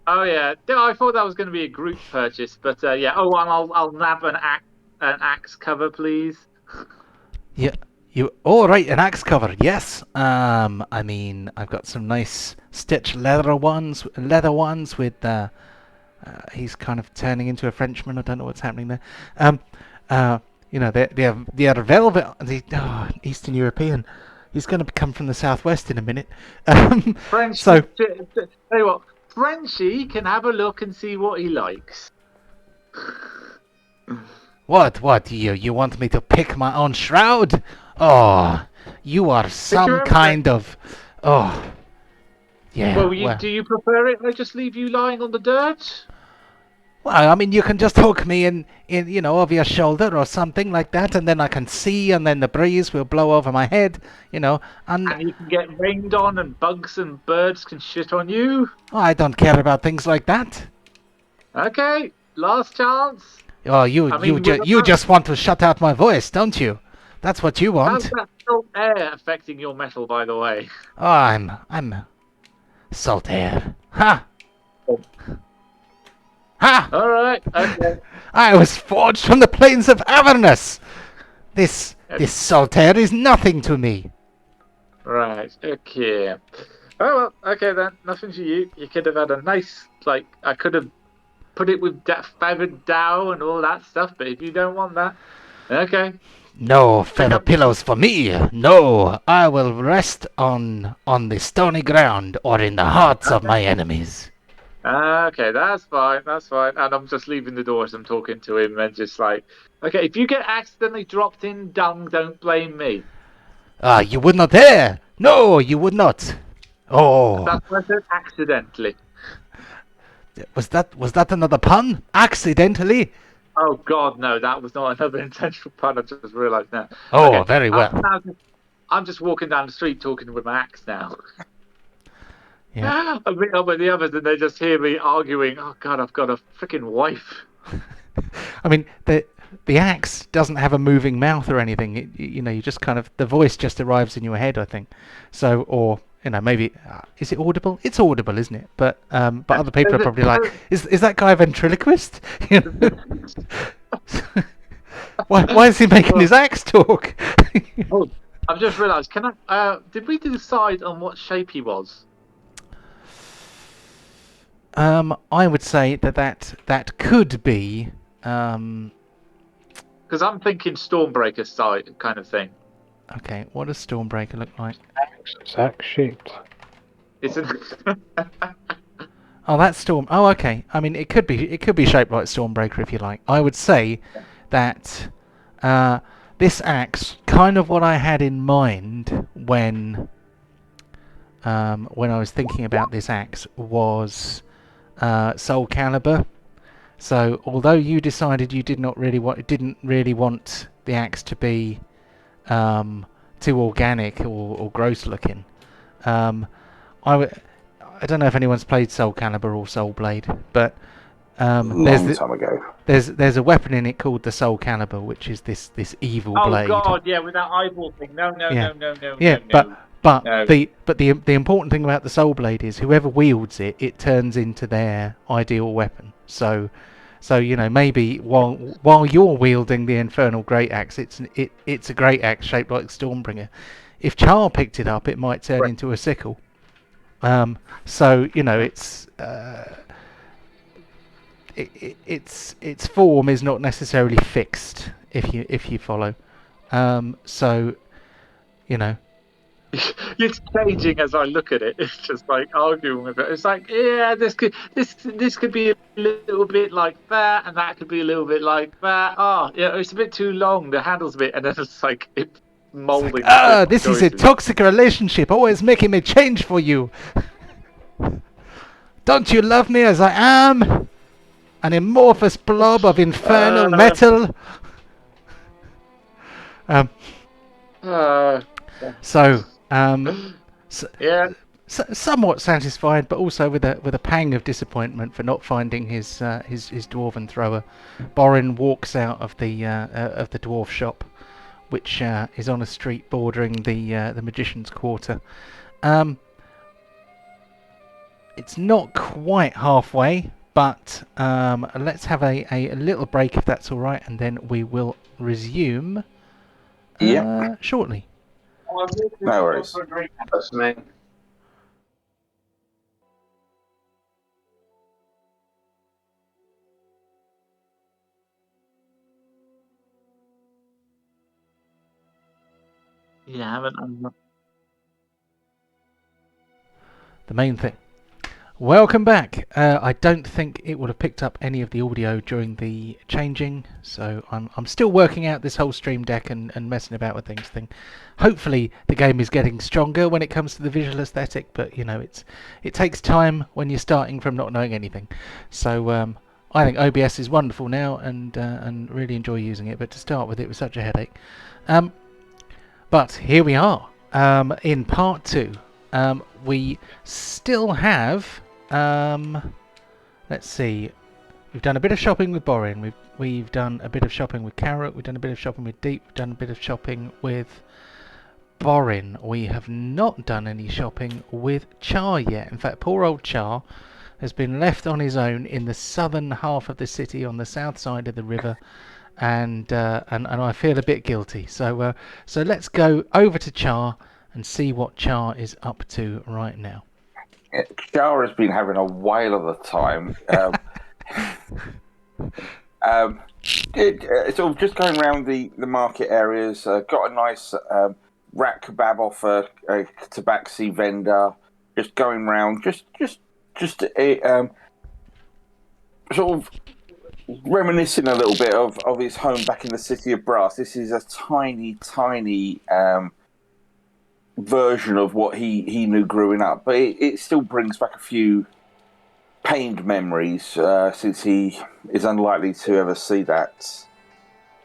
Oh yeah, I thought that was going to be a group purchase, but yeah. Oh, and I'll nab an axe cover, please. Yeah, an axe cover. Yes. I mean, I've got some nice stitched leather ones with. He's kind of turning into a Frenchman. I don't know what's happening there. They are velvet. Eastern European. He's going to come from the southwest in a minute. French. So, tell you what, Frenchie can have a look and see what he likes. What? You want me to pick my own shroud? Oh, you are some kind of. Oh, yeah. Well, do you prefer it? I just leave you lying on the dirt. Well, I mean, you can just hook me in over your shoulder or something like that, and then I can see, and then the breeze will blow over my head, and you can get rained on, and bugs and birds can shit on you. I don't care about things like that. Okay, last chance. Oh, you just want to shut out my voice, don't you? That's what you want. How's that salt air affecting your metal, by the way? Oh, I'm salt air. Ha! Oh. Ha! All right. Okay. I was forged from the plains of Avernus. This salt air is nothing to me. Right. Okay. Oh well. Okay then. Nothing for you. You could have had a nice I could have put it with feathered dough and all that stuff. But if you don't want that, okay. No feather pillows for me. No, I will rest on the stony ground or in the hearts of my enemies. Okay, that's fine. And I'm just leaving the door as I'm talking to him, and just okay, if you get accidentally dropped in dung, don't blame me. You would not dare. No, you would not. Oh. That's what I said, accidentally. Was that another pun? Accidentally? Oh God, no, that was not another intentional pun. I just realised now. Oh, okay, very well. I'm just walking down the street talking with my axe now. Yeah. I meet up with the others and they just hear me arguing. Oh God, I've got a freaking wife. I mean, the axe doesn't have a moving mouth or anything. You just kind of the voice just arrives in your head, I think. So, or maybe is it audible? It's audible, isn't it? But other people are probably like, is that guy a ventriloquist? Why is he making his axe talk? Oh, I've just realised. Can I? Did we decide on what shape he was? I would say that could be. Because I'm thinking Stormbreaker side kind of thing. Okay, what does Stormbreaker look like? It's axe shaped. It's an. Oh, that's Storm. Oh, okay. I mean, it could be shaped like Stormbreaker if you like. I would say that this axe, kind of what I had in mind when I was thinking about this axe, was Soul Calibur. So, although you decided you didn't really want the axe to be too organic or gross looking, I don't know if anyone's played Soul Calibur or Soul Blade, but Long time ago. there's a weapon in it called the Soul Calibur, which is this evil blade. Oh God, yeah, with that eyeball thing. No. Yeah, No. but No. the important thing about the Soul Blade is whoever wields it, it turns into their ideal weapon. So maybe while you're wielding the Infernal Great Axe, it's a great axe shaped like Stormbringer. If Char picked it up, it might turn into a sickle. So its form is not necessarily fixed if you follow. So It's changing as I look at it. It's just like arguing with it. It's like, yeah, this could be a little bit like that, and that could be a little bit like that. Oh, yeah, it's a bit too long. The handle's a bit, and then it's like it's molding. This is a toxic relationship, always making me change for you. Don't you love me as I am? An amorphous blob of infernal metal. Yeah. Somewhat satisfied, but also with a pang of disappointment for not finding his dwarven thrower. Borin walks out of the dwarf shop, which is on a street bordering the magician's quarter. It's not quite halfway, but let's have a little break if that's all right, and then we will resume shortly. No worries. That's me. Yeah, haven't. The main thing. Welcome back. I don't think it would have picked up any of the audio during the changing, so I'm still working out this whole stream deck and messing about with things. Hopefully the game is getting stronger when it comes to the visual aesthetic, but it takes time when you're starting from not knowing anything. So I think OBS is wonderful now and really enjoy using it, but to start with it was such a headache. But here we are in part 2. We still have. Let's see. We've done a bit of shopping with Borin. We've done a bit of shopping with Carrot. We've done a bit of shopping with Deep. We've done a bit of shopping with Borin. We have not done any shopping with Char yet. In fact, poor old Char has been left on his own in the southern half of the city, on the south side of the river, and I feel a bit guilty. So let's go over to Char and see what Char is up to right now. Char has been having a whale of a time. Sort of just going around the market areas. Got a nice rat kebab off a tabaxi vendor. Just going around, just sort of reminiscing a little bit of his home back in the city of Brass. This is a tiny version of what he knew growing up, but it still brings back a few pained memories, since he is unlikely to ever see that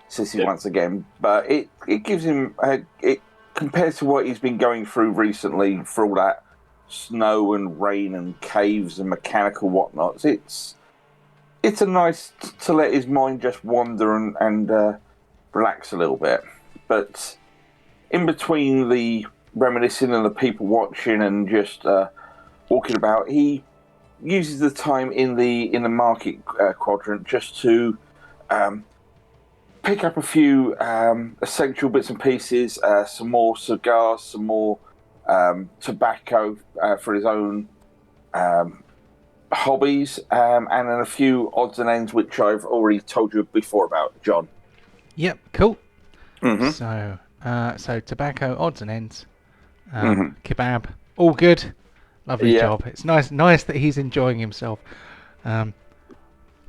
city once again. But it gives him it compared to what he's been going through recently, for all that snow and rain and caves and mechanical whatnots. It's a nice to let his mind just wander and relax a little bit. But in between the reminiscing and the people watching and just walking about, he uses the time in the market quadrant just to pick up a few essential bits and pieces, some more cigars, some more tobacco for his own hobbies, and then a few odds and ends which I've already told you before about, John. Yep, cool. Mm-hmm. So tobacco, odds and ends, kebab, all good. Lovely job. It's nice that he's enjoying himself.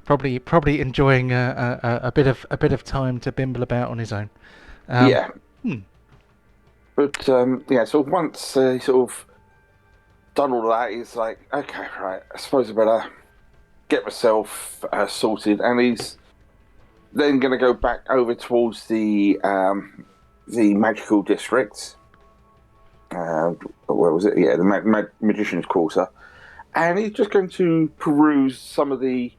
Probably enjoying a bit of time to bimble about on his own. But so once he sort of done all that, he's like, okay, right, I suppose I better get myself sorted, and he's then going to go back over towards the magical district. Where was it? Yeah, the magician's quarter, and he's just going to peruse some of the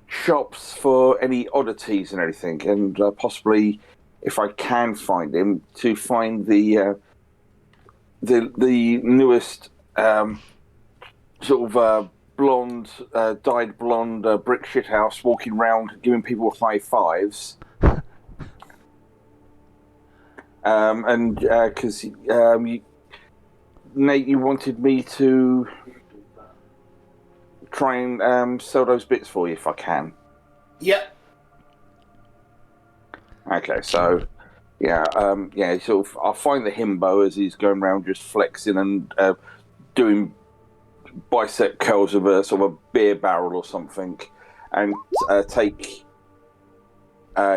shops for any oddities and everything, and possibly, if I can find him, to find the newest sort of blonde, dyed blonde brick shithouse walking around giving people high fives. And because Nate, you wanted me to try and sell those bits for you if I can. Yep. Okay, so sort of I'll find the himbo as he's going around just flexing and doing bicep curls of a sort of a beer barrel or something, and take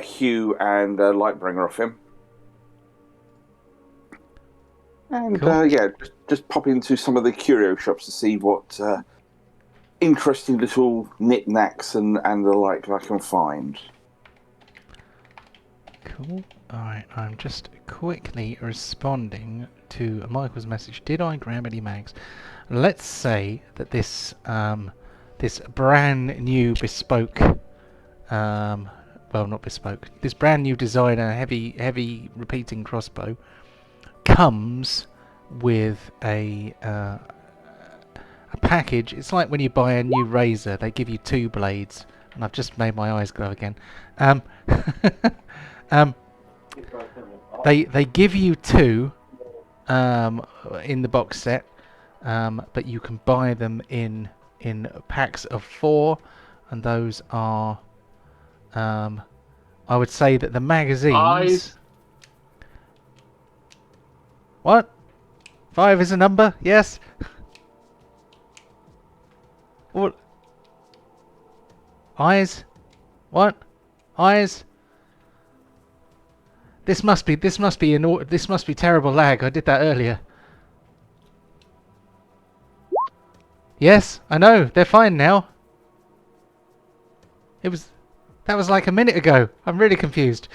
Hugh and Lightbringer off him. And cool. Just pop into some of the curio shops to see what interesting little knickknacks and the like I can find. Cool. Alright, I'm just quickly responding to Michael's message. Did I grab any mags? Let's say that this this brand new bespoke not bespoke, this brand new designer heavy repeating crossbow comes with a package. It's like when you buy a new razor, they give you 2 blades, and I've just made my eyes glow again. They give you 2 in the box set, but you can buy them in packs of 4, and those are I would say that the magazines. What? 5 is a number? Yes. What? Eyes? What? Eyes? This must be terrible lag. I did that earlier. Yes, I know. They're fine now. That was like a minute ago. I'm really confused.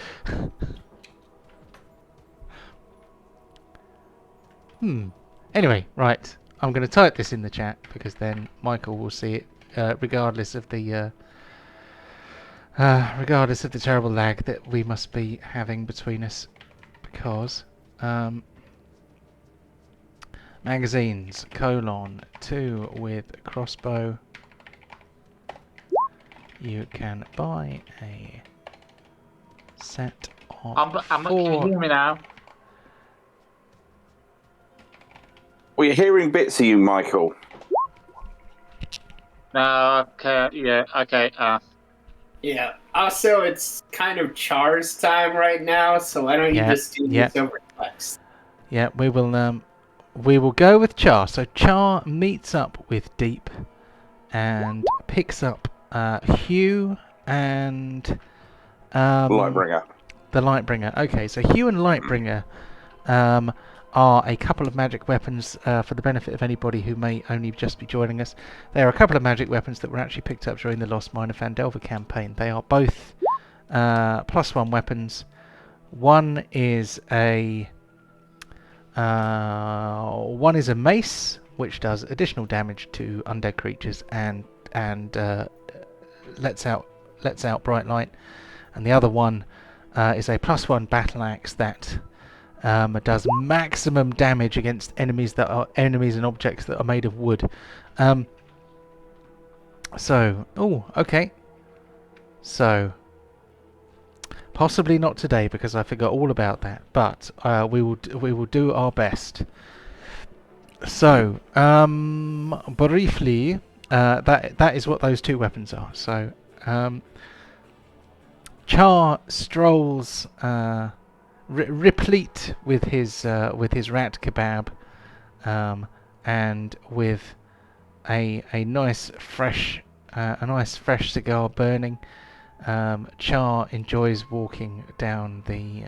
Anyway, right. I'm going to type this in the chat because then Michael will see it, regardless of the terrible lag that we must be having between us. Because magazines : 2 with crossbow. You can buy a set of I'm 4. Can you hear me now? We're hearing bits of you, Michael. No, okay, yeah, okay. Yeah. Also, it's kind of Char's time right now, so why don't you just do this over text? Yeah, we will go with Char. So Char meets up with Deep and picks up Hugh and Lightbringer. The Lightbringer. Okay, so Hugh and Lightbringer are a couple of magic weapons for the benefit of anybody who may only just be joining us. They are a couple of magic weapons that were actually picked up during the Lost Mine of Phandelver campaign. They are both +1 weapons. One is a mace, which does additional damage to undead creatures and lets out bright light, and the other one is a +1 battle axe that does maximum damage against enemies and objects that are made of wood. Okay. So Possibly not today because I forgot all about that. But we will do our best. So, briefly, that is what those two weapons are. So, Char strolls, replete with his rat kebab, and with a nice fresh cigar burning. Char enjoys walking down the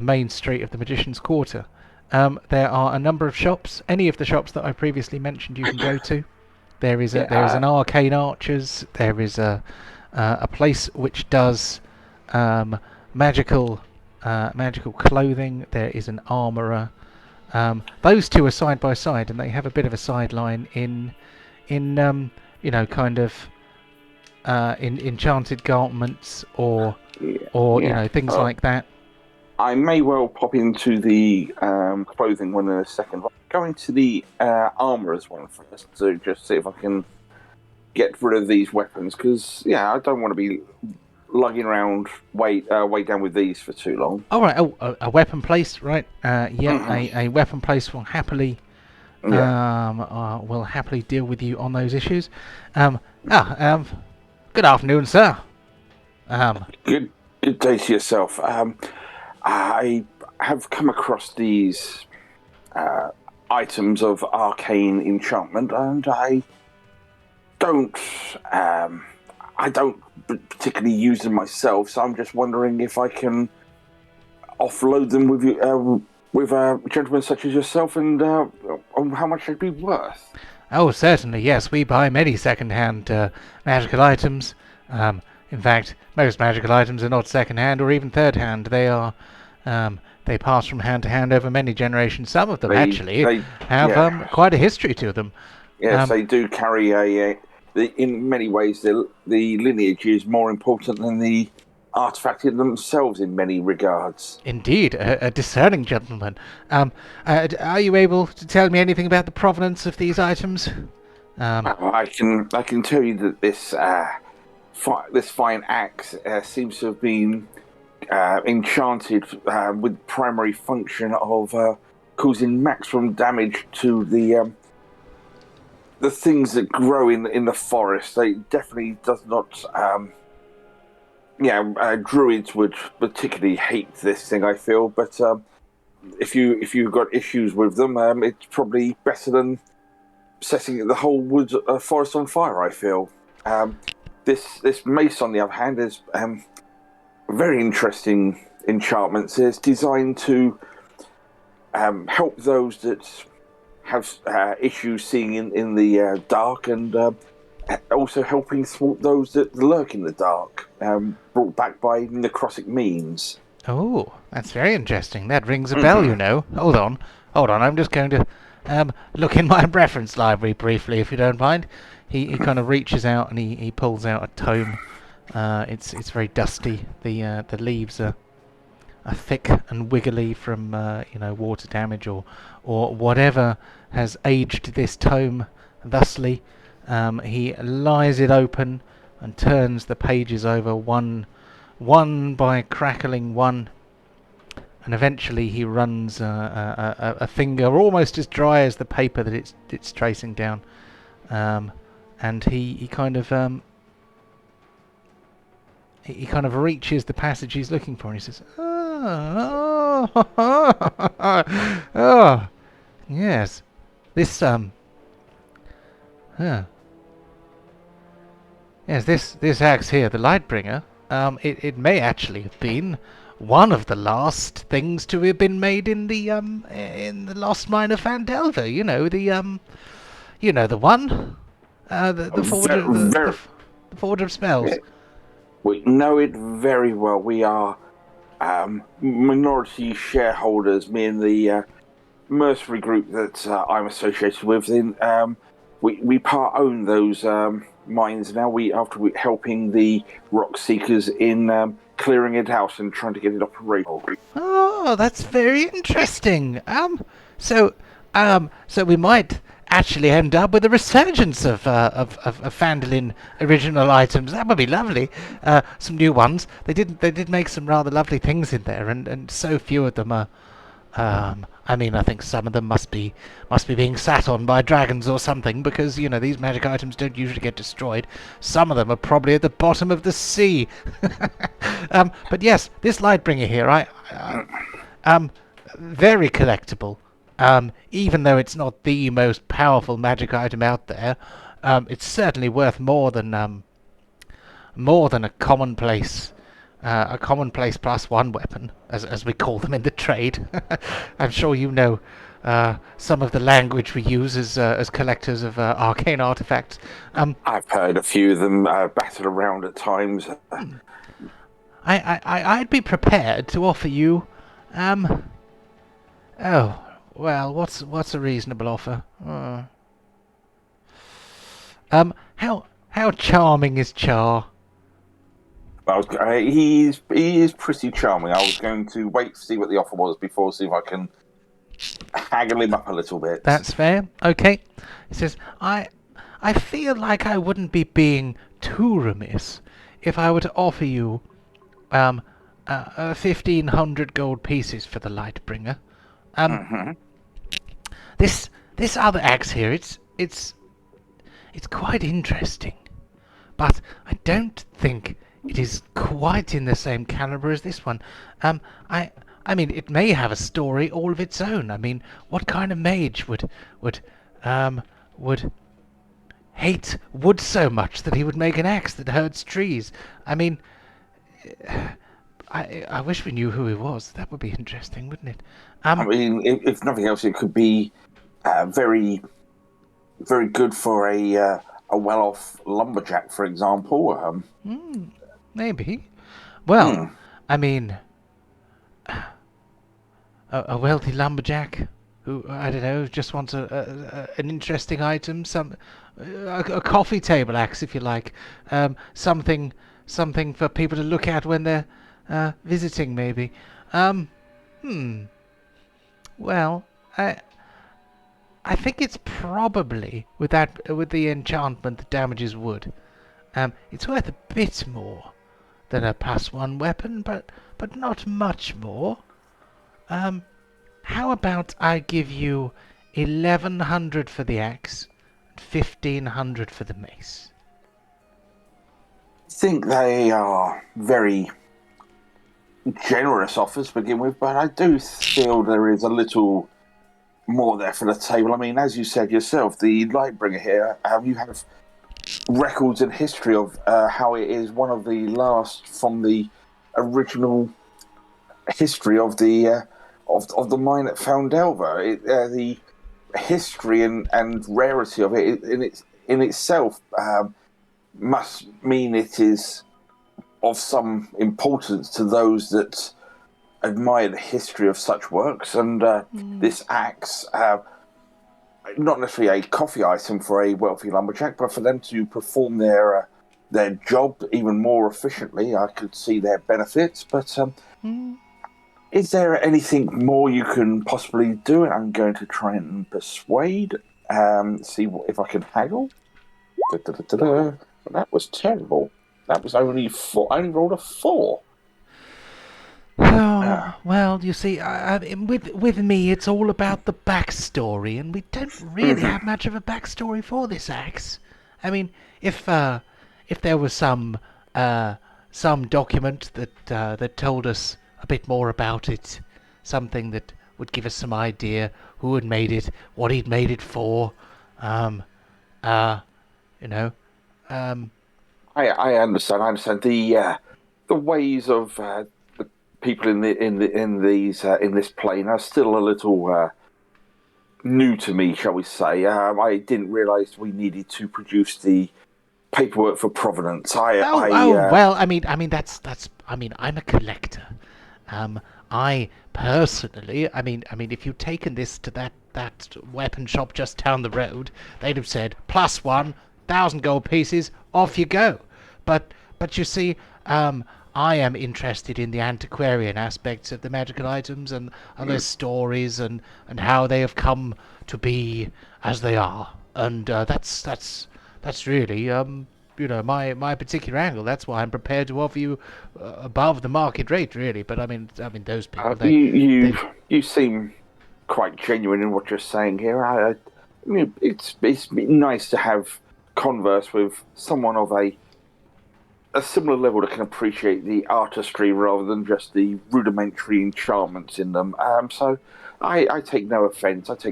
main street of the Magician's Quarter. There are a number of shops. Any of the shops that I previously mentioned you can go to. There is an Arcane Archers. There is a place which does magical clothing. There is an armourer. Those two are side by side, and they have a bit of a sideline in kind of in enchanted garments or things like that. I may well pop into the clothing one in a second. Go into the armourer's one first to just see if I can get rid of these weapons, because I don't want to be lugging around way down with these for too long. All right. A weapon place, right? A weapon place will happily deal with you on those issues. Good afternoon, sir. Good day to yourself. I have come across these items of arcane enchantment, and I don't particularly use them myself. So I'm just wondering if I can offload them with you, with a gentleman such as yourself, and on how much they'd be worth. Oh, certainly, yes. We buy many second-hand magical items. In fact, most magical items are not second-hand or even third-hand. They are, they pass from hand to hand over many generations. Some of them they have quite a history to them. Yes, they do carry in many ways, the lineage is more important than the artifact in themselves in many regards. Indeed, a discerning gentleman. Are you able to tell me anything about the provenance of these items? I can tell you that this fine axe seems to have been enchanted with primary function of causing maximum damage to the things that grow in the forest. They definitely does not. Druids would particularly hate this thing, I feel. But if you've got issues with them, it's probably better than setting the whole forest on fire, I feel. This mace, on the other hand, is very interesting enchantments. It's designed to help those that have issues seeing in the dark, and also helping thwart those that lurk in the dark, brought back by necrotic means. Oh, that's very interesting. That rings a bell, you know. Hold on. I'm just going to look in my reference library briefly, if you don't mind. He kind of reaches out and he pulls out a tome. It's very dusty. The leaves are thick and wiggly from water damage or whatever has aged this tome thusly. He lies it open and turns the pages over one by crackling one, and eventually he runs a finger almost as dry as the paper that it's tracing down, and he kind of reaches the passage he's looking for, and he says, "Oh, yes, this Yes, this axe here, the Lightbringer, it may actually have been one of the last things to have been made in the Lost Mine of Phandelver. You know the one, the Forge of Spells. We know it very well. We are minority shareholders. Me and the mercenary group that I'm associated with. We part own those mines now. After helping the rock seekers in clearing it out and trying to get it operational. Oh, that's very interesting. So we might actually end up with a resurgence of Phandalin original items. That would be lovely. Some new ones. They did make some rather lovely things in there, and so few of them are. I mean, I think some of them must be being sat on by dragons or something, because these magic items don't usually get destroyed. Some of them are probably at the bottom of the sea. But yes, this Lightbringer here, very collectible. Even though it's not the most powerful magic item out there, it's certainly worth more than a commonplace. A commonplace +1 weapon, as we call them in the trade. I'm sure you know some of the language we use as collectors of arcane artifacts. I've heard a few of them battered around at times. I'd be prepared to offer you. Oh well, what's a reasonable offer? How charming is Char? He is pretty charming. I was going to wait to see what the offer was before, see if I can haggle him up a little bit. That's fair. Okay. He says, I feel like I wouldn't be being too remiss if I were to offer you 1,500 gold pieces for the Lightbringer. This other axe here, it's quite interesting, but I don't think it is quite in the same caliber as this one. I mean, it may have a story all of its own. I mean, what kind of mage would hate wood so much that he would make an axe that hurts trees? I mean, I wish we knew who he was. That would be interesting, wouldn't it? I mean, if nothing else, it could be very, very good for a well-off lumberjack, for example. Maybe. Well, I mean, a wealthy lumberjack who, I don't know, just wants an interesting item, a coffee table axe, if you like, something for people to look at when they're visiting, maybe. Well, I think it's probably with the enchantment that damages wood. It's worth a bit more than a +1 weapon, but not much more. How about I give you 1,100 for the axe and 1,500 for the mace? I think they are very generous offers to begin with, but I do feel there is a little more there for the table. I mean, as you said yourself, the Lightbringer here, you have records and history of how it is one of the last from the original history of the mine at Foundelver. The history and rarity of it in itself must mean it is of some importance to those that admire the history of such works. And this axe, not necessarily a coffee item for a wealthy lumberjack, but for them to perform their job even more efficiently, I could see their benefits. But is there anything more you can possibly do? I'm going to try and persuade, see if I can haggle. That was terrible. That was only 4. I only rolled a 4. Oh, well, you see, with me, it's all about the backstory, and we don't really have much of a backstory for this axe. I mean, if there was some document that told us a bit more about it, something that would give us some idea who had made it, what he'd made it for, I understand. I understand the ways of the people in this plane are still a little new to me, shall we say? I didn't realise we needed to produce the paperwork for provenance. Well, I mean, that's. I mean, I'm a collector. I personally, I mean, if you'd taken this to that weapon shop just down the road, they'd have said +1, 1,000 gold pieces, off you go. But you see, I am interested in the antiquarian aspects of the magical items and their stories and how they have come to be as they are. And that's really my particular angle. That's why I'm prepared to offer you above the market rate, really. But I mean those people. You seem quite genuine in what you're saying here. I mean, it's nice to have converse with someone of a similar level that can appreciate the artistry rather than just the rudimentary enchantments in them. So I take no offence. But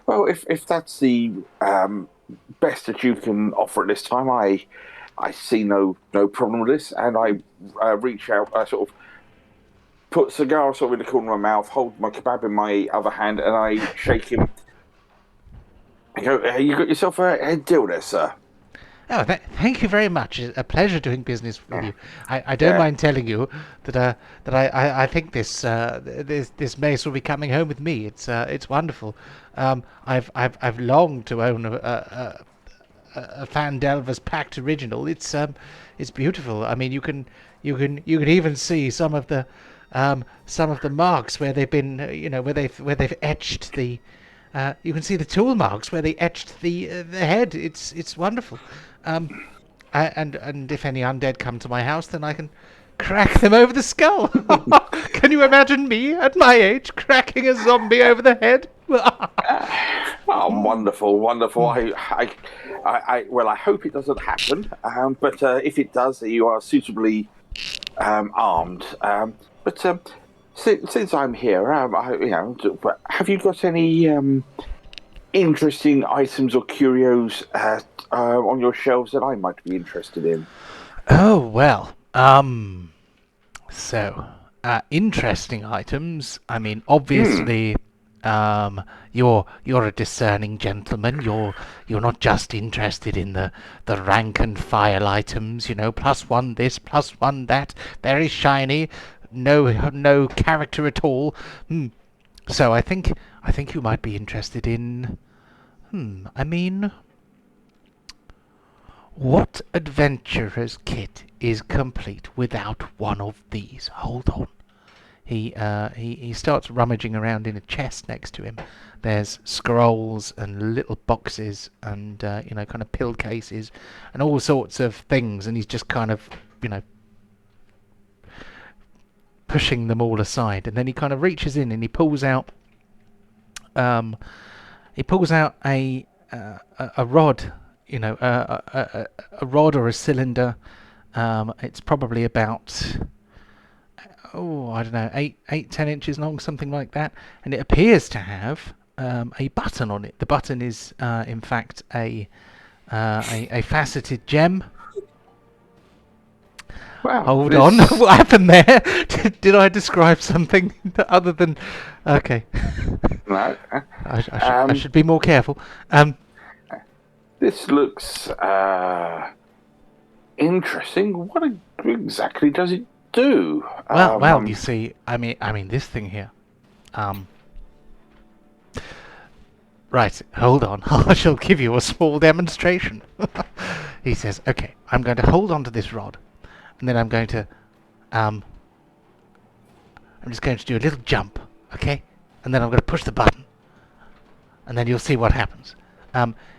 well, if that's the best that you can offer at this time, I see no problem with this, and I reach out. I sort of put cigar sort of in the corner of my mouth, hold my kebab in my other hand, and I shake him. I go, "You got yourself a deal there, sir." Oh, thank you very much. It's a pleasure doing business with you. I don't mind telling you that I think this mace will be coming home with me. It's wonderful. I've longed to own a Fandelver's Pact original. It's beautiful. I mean, you can even see some of the marks where they've been where they've etched the. You can see the tool marks where they etched the head. It's wonderful. And if any undead come to my house, then I can crack them over the skull. Can you imagine me at my age cracking a zombie over the head? Oh, wonderful! I hope it doesn't happen. But if it does, you are suitably armed. Since I'm here, have you got any interesting items or curios on your shelves that I might be interested in? Oh well, interesting items. I mean, obviously, you're a discerning gentleman. You're not just interested in the rank and file items. +1 this, +1 that, very shiny. No character at all. So I think you might be interested in. I mean, what adventurer's kit is complete without one of these? Hold on. He starts rummaging around in a chest next to him. There's scrolls and little boxes and kind of pill cases and all sorts of things, and he's just kind of pushing them all aside, and then he kind of reaches in and he pulls out a rod, a rod or a cylinder. It's probably about I don't know, 10 inches long, something like that, and it appears to have a button on it. The button is in fact a faceted gem. Wow, hold on. What happened there? Did I describe something other than... Okay. No. I should be more careful. This looks interesting. What exactly does it do? Well, you see, I mean this thing here. Right, hold on. I shall give you a small demonstration. He says, okay, I'm going to hold on to this rod. And then I'm going to, I'm just going to do a little jump, okay? And then I'm going to push the button. And then you'll see what happens.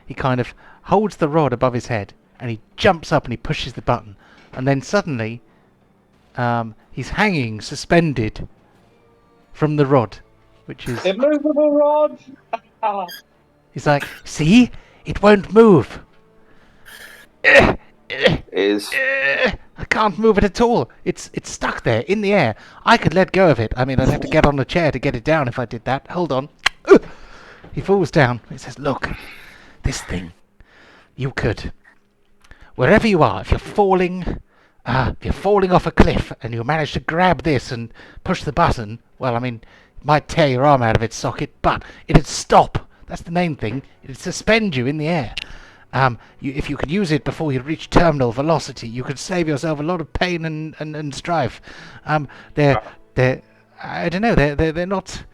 He kind of holds the rod above his head, and he jumps up and he pushes the button. And then suddenly, he's hanging, suspended from the rod, which is... Immovable rod! He's like, see? It won't move. I can't move it at all. It's stuck there in the air. I could let go of it. I mean, I'd have to get on a chair to get it down if I did that. Hold on. He falls down. He says, look, this thing, you could, wherever you are, if you're falling off a cliff and you manage to grab this and push the button, well, I mean, it might tear your arm out of its socket, but it'd stop. That's the main thing. It'd suspend you in the air. If you could use it before you reach terminal velocity, you could save yourself a lot of pain and strife. They're I don't know. They're not.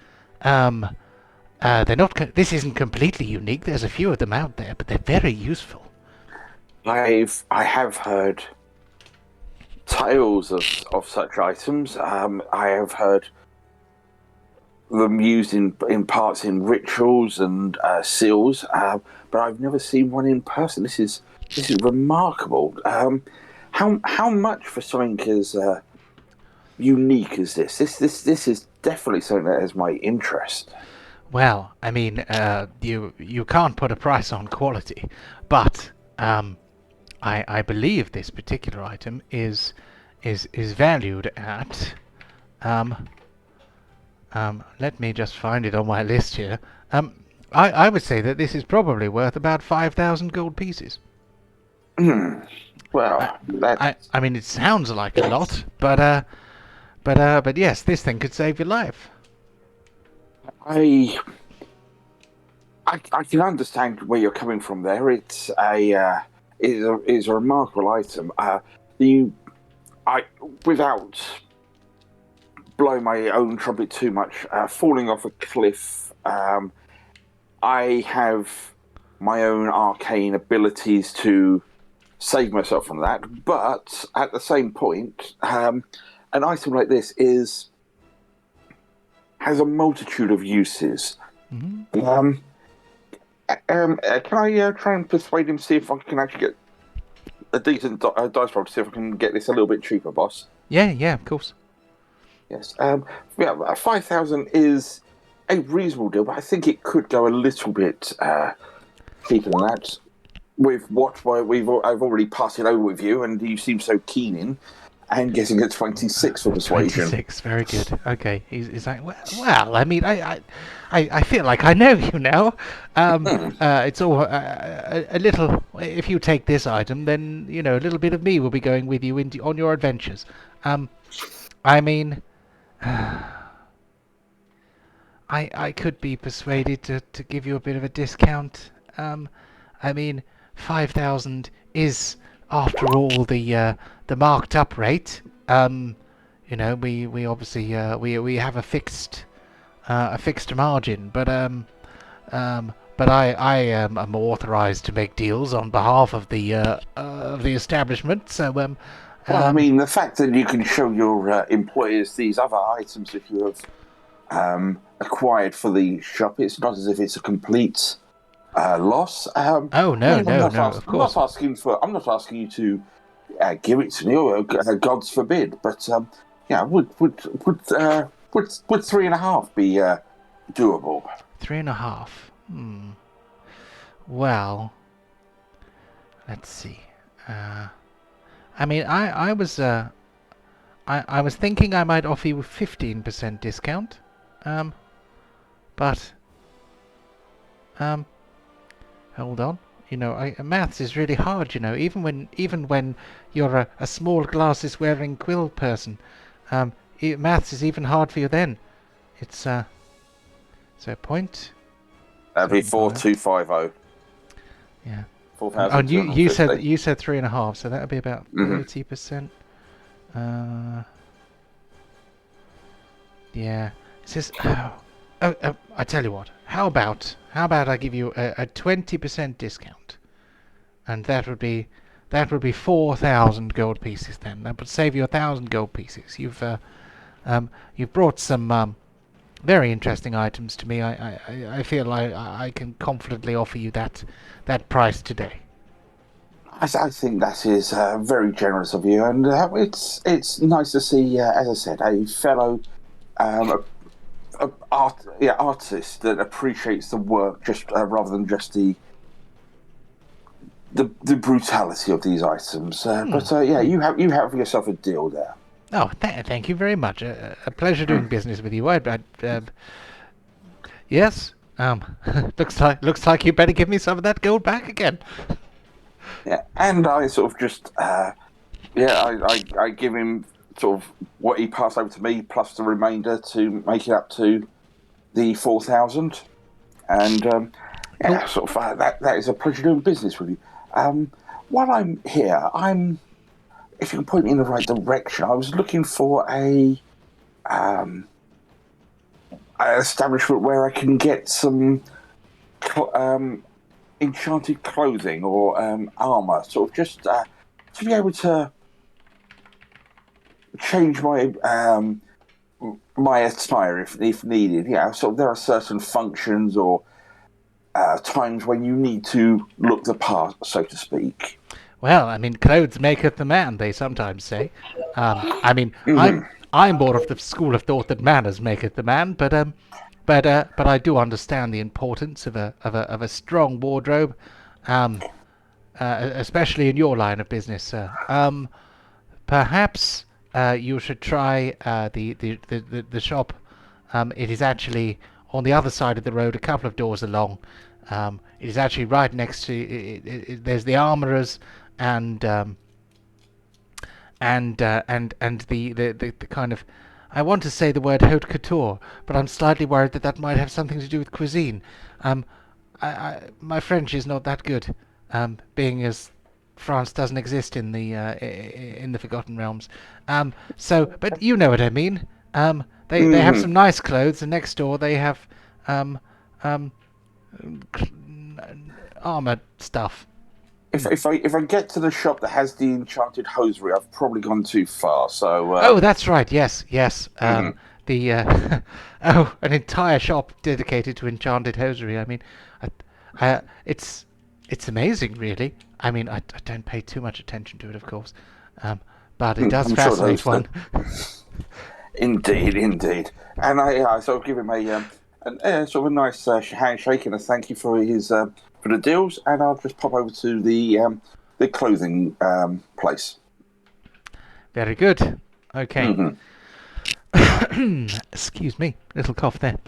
This isn't completely unique. There's a few of them out there, but they're very useful. I have heard tales of such items. I have heard them used in parts in rituals and seals, but I've never seen one in person. This is remarkable. How much for something as unique as this? This is definitely something that has my interest. Well, I mean, you can't put a price on quality, but I believe this particular item is valued at let me just find it on my list here. I would say that this is probably worth about 5,000 gold pieces. Well, I mean, it sounds like a lot, but yes, this thing could save your life. I can understand where you're coming from there. It's a remarkable item. Without blowing my own trumpet too much, falling off a cliff. I have my own arcane abilities to save myself from that, but at the same point, an item like this has a multitude of uses. Mm-hmm. Can I try and persuade him to see if I can actually get a decent dice roll to see if I can get this a little bit cheaper, boss? Yeah, of course. Yes. 5,000 is a reasonable deal, but I think it could go a little bit cheaper than that. With what I've already passed it over with you, and you seem so keen in, and getting a 26 for persuasion. 26, very good. Okay, he's like, well, I mean, I feel like I know you now. It's all a little. If you take this item, then a little bit of me will be going with you on your adventures. I mean, I could be persuaded to give you a bit of a discount. I mean, 5,000 is, after all, the marked up rate. We obviously we have a fixed margin, but I am authorized to make deals on behalf of the establishment. So well, I mean, the fact that you can show your employers these other items that you have acquired for the shop, it's not as if it's a complete loss. No, of course. I'm not asking you to give it to me, or God's forbid. But would 3.5 be doable? 3.5. Well, let's see. I mean, I was thinking I might offer you a 15% discount. But hold on. Maths is really hard. Even when you're a small glasses wearing quill person, maths is even hard for you. Then it's so point. That'd be 4,250. Yeah. 4,000. And you said 3.5, so that would be about 30%. Yeah. It says. I tell you what. How about I give you a 20% discount, and that would be 4,000 gold pieces. Then that would save you 1,000 gold pieces. You've brought some very interesting items to me. I feel I can confidently offer you that price today. I think that is very generous of you, and it's nice to see, as I said, a fellow artist that appreciates the work just rather than just the brutality of these items. But you have yourself a deal there. Oh, thank you very much. A pleasure doing business with you. Yes. Looks like you better give me some of that gold back again. Yeah, and I sort of just I give him sort of what he passed over to me plus the remainder to make it up to the 4,000. And sort of that is a pleasure doing business with you. While I'm here, if you can point me in the right direction, I was looking for an establishment where I can get some enchanted clothing or armor, sort of just to be able to change my attire if needed. Yeah, so there are certain functions or times when you need to look the part, so to speak. Well, I mean, clothes maketh the man, they sometimes say. I mean, Mhm. I'm more of the school of thought that manners maketh the man, but I do understand the importance of a strong wardrobe, especially in your line of business, sir. Perhaps you should try the shop. It is actually on the other side of the road, a couple of doors along. It is actually right next to. There's the armourers and the kind of. I want to say the word haute couture, but I'm slightly worried that might have something to do with cuisine. Um, my French is not that good, being as France doesn't exist in the Forgotten Realms. But you know what I mean. They have some nice clothes, and next door they have um, um, armor stuff. If I get to the shop that has the enchanted hosiery, I've probably gone too far. So Oh, that's right. Yes, yes. The an entire shop dedicated to enchanted hosiery. I mean, it's amazing, really. I mean, I don't pay too much attention to it, of course, but it does I'm sure fascinate one. Indeed, indeed. And I sort of give him sort of a nice handshake and a thank you for his for the deals, and I'll just pop over to the clothing place. Very good. Okay. Mm-hmm. Excuse me, little cough there.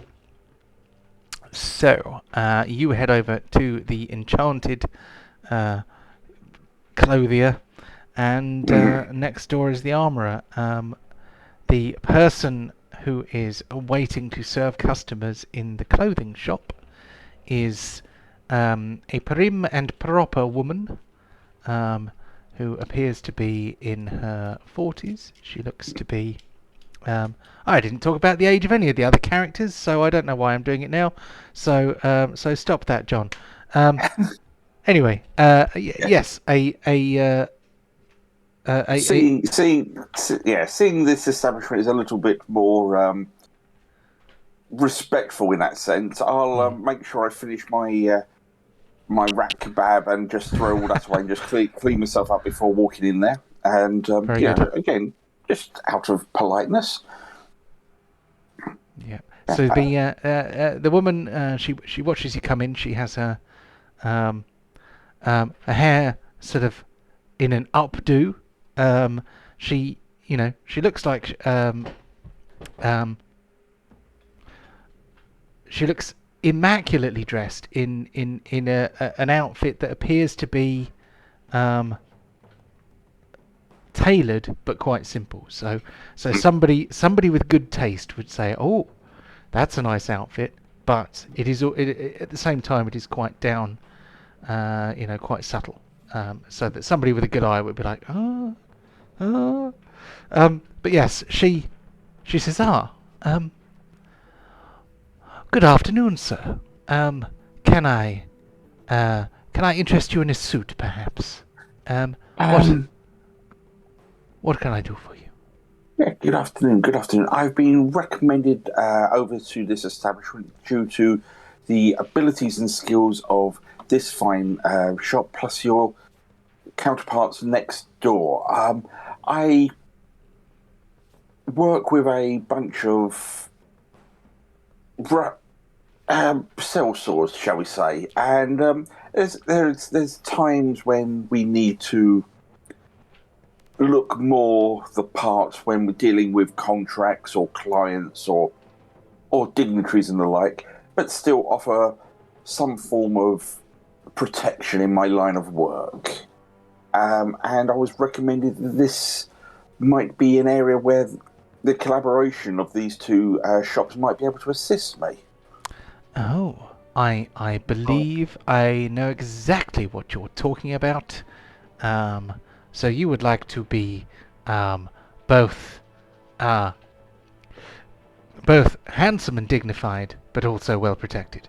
So, you head over to the enchanted clothier, and next door is the armourer. The person who is waiting to serve customers in the clothing shop is a prim and proper woman who appears to be in her 40s. She looks to be... I didn't talk about the age of any of the other characters, so I don't know why I'm doing it now. So stop that, John. Anyway, yes, Seeing this establishment is a little bit more respectful in that sense. I'll make sure I finish my my rat kebab and just throw all that away and just clean myself up before walking in there. And Very good. again, just out of politeness. Yeah. So the woman she watches you come in. She has her hair sort of in an updo. She looks like she looks immaculately dressed in an outfit that appears to be tailored but quite simple. So somebody with good taste would say, "Oh, that's a nice outfit," but it is at the same time it is quite down, quite subtle. So that somebody with a good eye would be like, "Oh." But yes, she says, good afternoon, sir. Can I interest you in a suit, perhaps? What can I do for you? Yeah, good afternoon. Good afternoon. I've been recommended over to this establishment due to the abilities and skills of this fine shop, plus your counterparts next door. I work with a bunch of sellswords, shall we say, and there's times when we need to look more the part when we're dealing with contracts or clients or dignitaries and the like, but still offer some form of protection in my line of work. And I was recommended that this might be an area where the collaboration of these two shops might be able to assist me. Oh, I believe I know exactly what you're talking about. So you would like to be both handsome and dignified, but also well protected.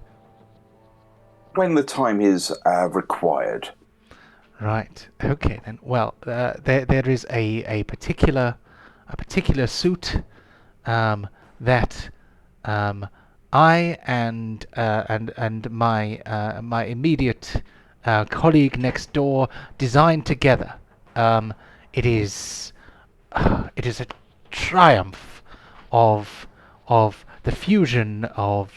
When the time is required. Right. Okay then. Well, there is a particular particular suit that I and my immediate colleague next door designed together. It is a triumph of the fusion of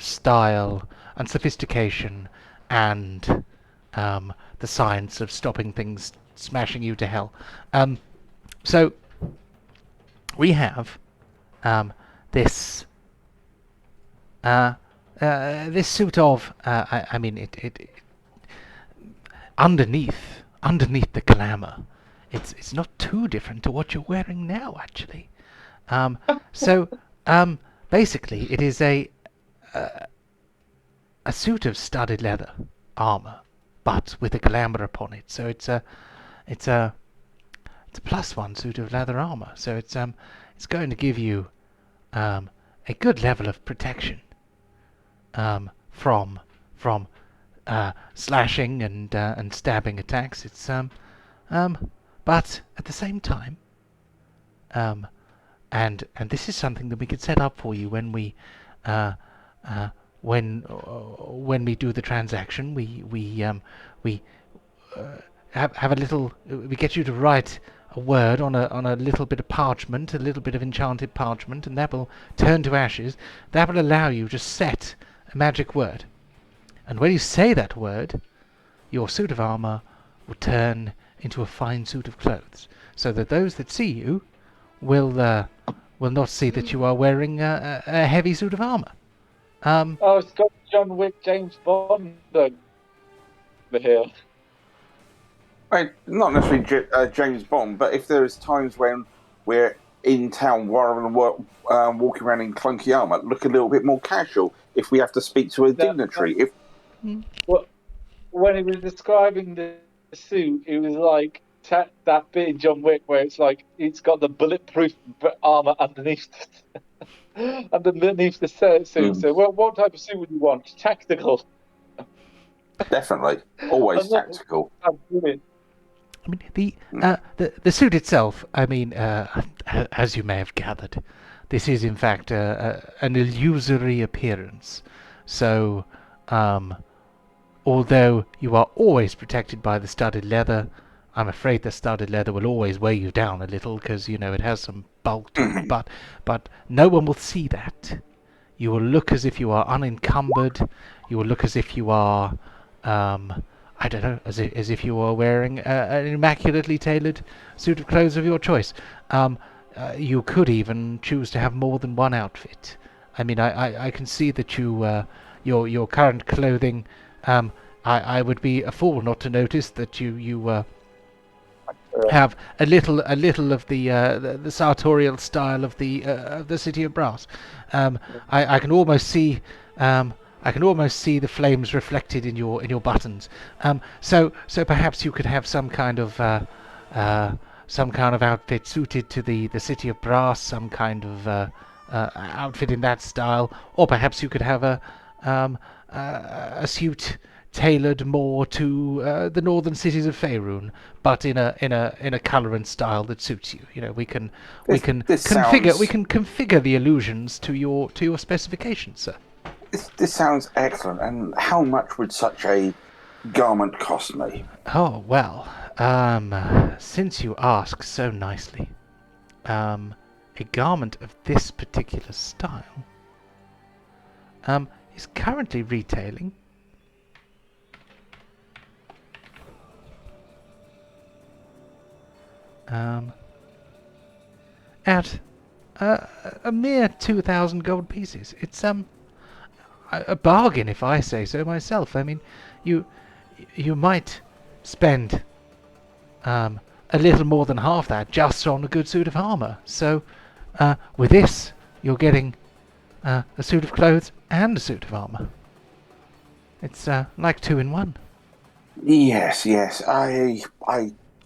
style and sophistication and the science of stopping things smashing you to hell. So we have this this suit of I mean it underneath the glamour, it's not too different to what you're wearing now, actually. So basically, it is a suit of studded leather armor, but with a glamour upon it. So it's a +1 suit of leather armor. So it's going to give you a good level of protection from slashing and stabbing attacks. It's but at the same time, and this is something that we could set up for you when we when we do the transaction. We have a little. We get you to write a word on a little bit of parchment, a little bit of enchanted parchment, and that will turn to ashes. That will allow you to set a magic word, and when you say that word, your suit of armor will turn into a fine suit of clothes, so that those that see you will not see that you are wearing a heavy suit of armor. It's got John Wick, James Bond over here. Right, not necessarily James Bond, but if there is times when we're in town rather than walking around in clunky armor, look a little bit more casual. If we have to speak to a dignitary, Well, when he was describing the suit, it was like that bit in John Wick where it's like it's got the bulletproof armor underneath underneath the suit. So, what type of suit would you want? Tactical. Definitely, always tactical. Brilliant. I mean, the suit itself, I mean, as you may have gathered, this is in fact an illusory appearance. So, although you are always protected by the studded leather, I'm afraid the studded leather will always weigh you down a little because, you know, it has some bulk to it. But no one will see that. You will look as if you are unencumbered. You will look as if you are... I don't know, as if you are wearing an immaculately tailored suit of clothes of your choice. You could even choose to have more than one outfit. I mean, I can see that your current clothing. I would be a fool not to notice that you have a little of the sartorial style of the City of Brass. I can almost see. I can almost see the flames reflected in your buttons. So perhaps you could have some kind of outfit suited to the City of Brass, some kind of outfit in that style, or perhaps you could have a suit tailored more to the northern cities of Faerun, but in a colour and style that suits you. You know, we can configure the illusions to your specifications, sir. This sounds excellent. And how much would such a garment cost me? Oh, well, since you ask so nicely, a garment of this particular style is currently retailing at a mere 2,000 gold pieces. It's a bargain, if I say so myself. I mean, you might spend a little more than half that just on a good suit of armor. So with this, you're getting a suit of clothes and a suit of armor. It's like 2 in 1. Yes, I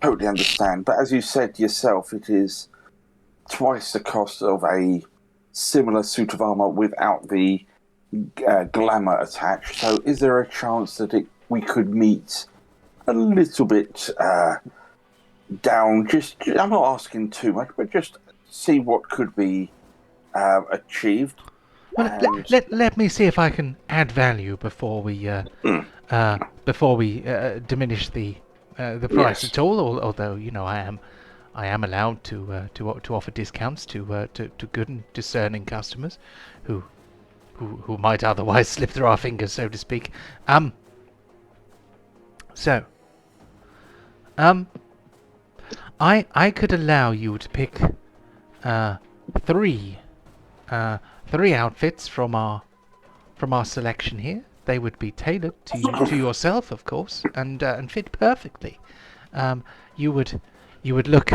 totally understand. But as you said yourself, it is twice the cost of a similar suit of armor without the glamour attached. So is there a chance that we could meet a little bit down? I'm not asking too much, but just see what could be achieved. Well, let me see if I can add value before we diminish the price Yes. at all. Although I am allowed to offer discounts to good and discerning customers who might otherwise slip through our fingers, so to speak. I could allow you to pick three outfits from our selection here. They would be tailored to yourself, of course, and fit perfectly. You would look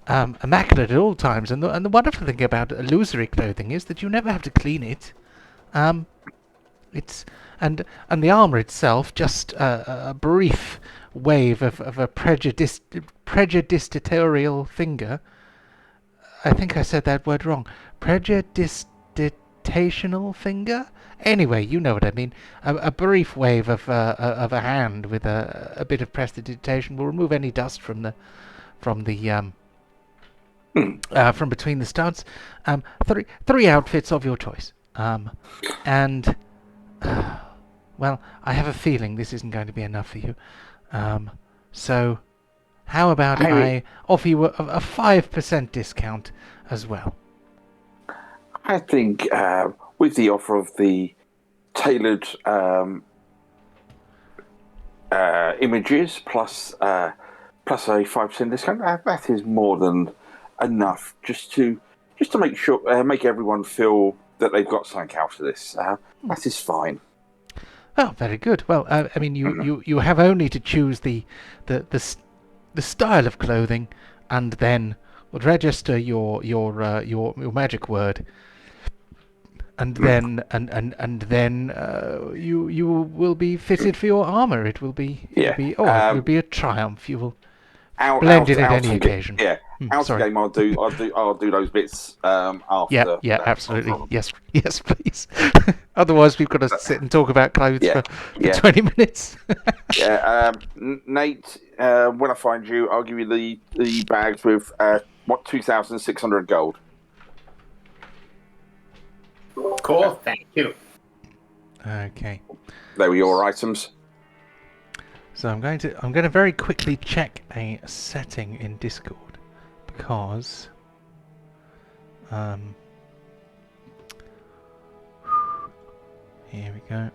immaculate at all times, and the wonderful thing about illusory clothing is that you never have to clean it. It's and the armor itself, just a brief wave of a prejudicitorial finger. I think I said that word wrong. Prejudicitational finger. Anyway, you know what I mean. A brief wave of a hand with a bit of prestidigitation will remove any dust from between the studs. Three outfits of your choice. And well, I have a feeling this isn't going to be enough for you. So how about I offer you a 5% discount as well? I think with the offer of the tailored images plus a 5% discount, that is more than enough just to make sure make everyone feel that they've got something out of this. That is fine. Oh, very good. Well, I mean, you have only to choose the style of clothing, and then register your magic word, and then you will be fitted for your armor. It will be it will be a triumph. You will blend it at any occasion. Out of game, I'll do those bits after. Yeah, absolutely. Yes, please. Otherwise, we've got to sit and talk about clothes for 20 minutes. Nate, when I find you, I'll give you the bags with 2,600 gold. Cool, thank you. Okay. They were your items. So I'm going to very quickly check a setting in Discord because here we go.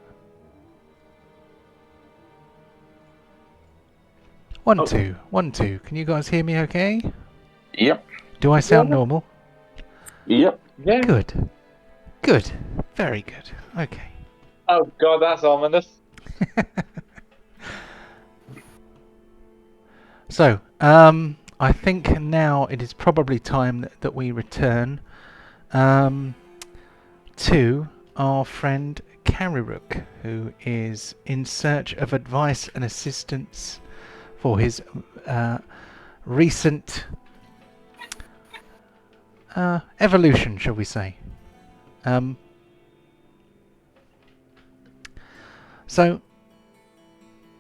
1 2 1 2. Can you guys hear me okay? Yep. Do I sound normal? Yep. Yeah. Good. Very good. Okay. Oh god, that's ominous. So, I think now it is probably time that we return to our friend Carryrook, who is in search of advice and assistance for his recent evolution, shall we say. So,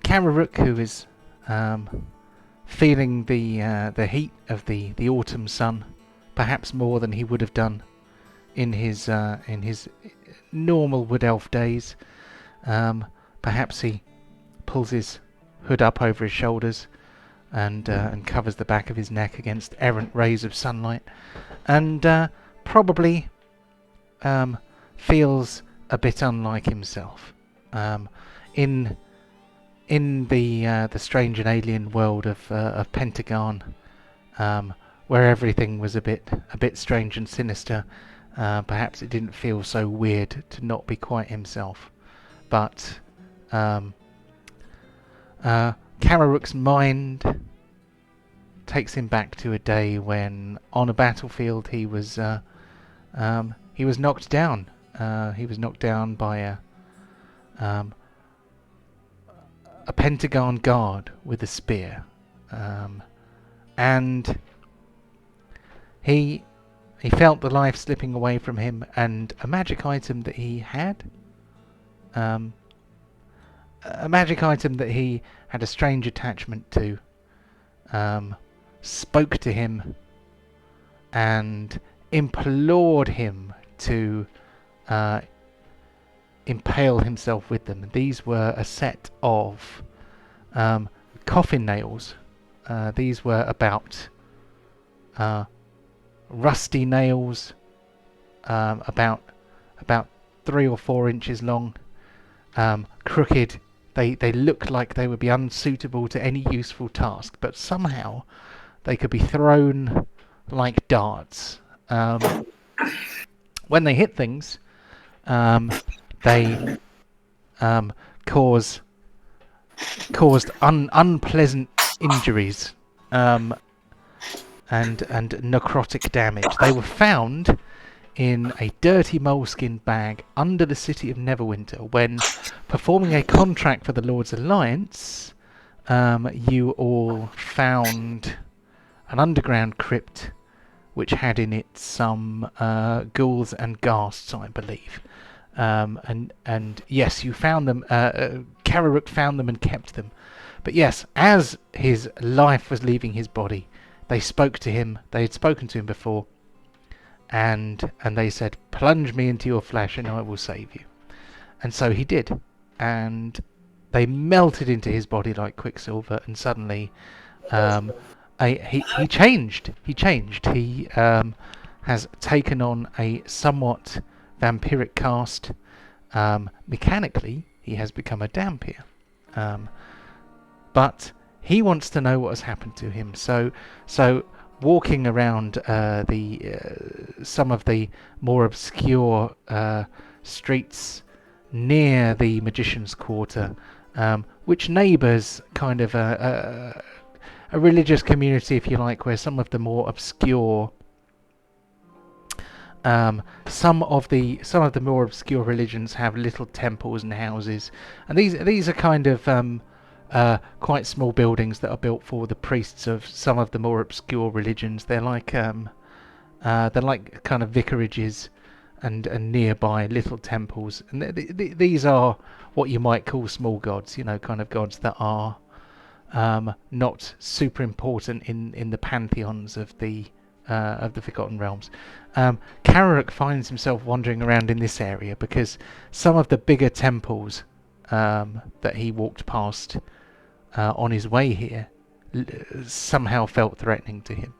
Carryrook, who is feeling the heat of the autumn sun, perhaps more than he would have done in his normal wood elf days. Perhaps he pulls his hood up over his shoulders and covers the back of his neck against errant rays of sunlight, and probably feels a bit unlike himself. In the strange and alien world of Pentagon, where everything was a bit strange and sinister, perhaps it didn't feel so weird to not be quite himself. But Carryrook's mind takes him back to a day when, on a battlefield, he was knocked down. He was knocked down by a Pentagon guard with a spear, and he felt the life slipping away from him, and a magic item that he had, a magic item that he had a strange attachment to, spoke to him and implored him to impale himself with them. These were a set of coffin nails. These were about rusty nails, about 3 or 4 inches long, crooked. They looked like they would be unsuitable to any useful task, but somehow they could be thrown like darts. When they hit things, they caused unpleasant injuries and necrotic damage. They were found in a dirty moleskin bag under the city of Neverwinter when performing a contract for the Lord's Alliance. You all found an underground crypt which had in it some ghouls and ghasts, I believe. And yes, you found them. Kararuk found them and kept them. But yes, as his life was leaving his body, they spoke to him. They had spoken to him before, and they said, "Plunge me into your flesh, and I will save you." And so he did, and they melted into his body like quicksilver, and suddenly, he changed. He changed. He has taken on a somewhat vampiric cast. Mechanically, he has become a Dampier. But he wants to know what has happened to him. So walking around some of the more obscure streets near the Magician's Quarter, which neighbours kind of a religious community, if you like, where some of the more obscure some of the more obscure religions have little temples and houses, and these are kind of quite small buildings that are built for the priests of some of the more obscure religions. They're like kind of vicarages and nearby little temples, and these are what you might call small gods. You know, kind of gods that are not super important in the pantheons of the Forgotten Realms. Kararuk finds himself wandering around in this area because some of the bigger temples that he walked past on his way here somehow felt threatening to him.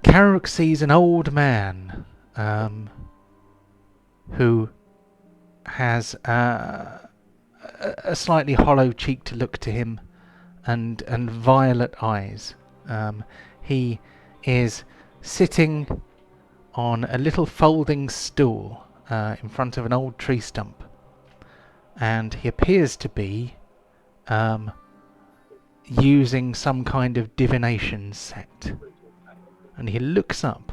Kararuk sees an old man who has a slightly hollow-cheeked look to him and violet eyes. He is sitting on a little folding stool in front of an old tree stump, and he appears to be using some kind of divination set. And he looks up,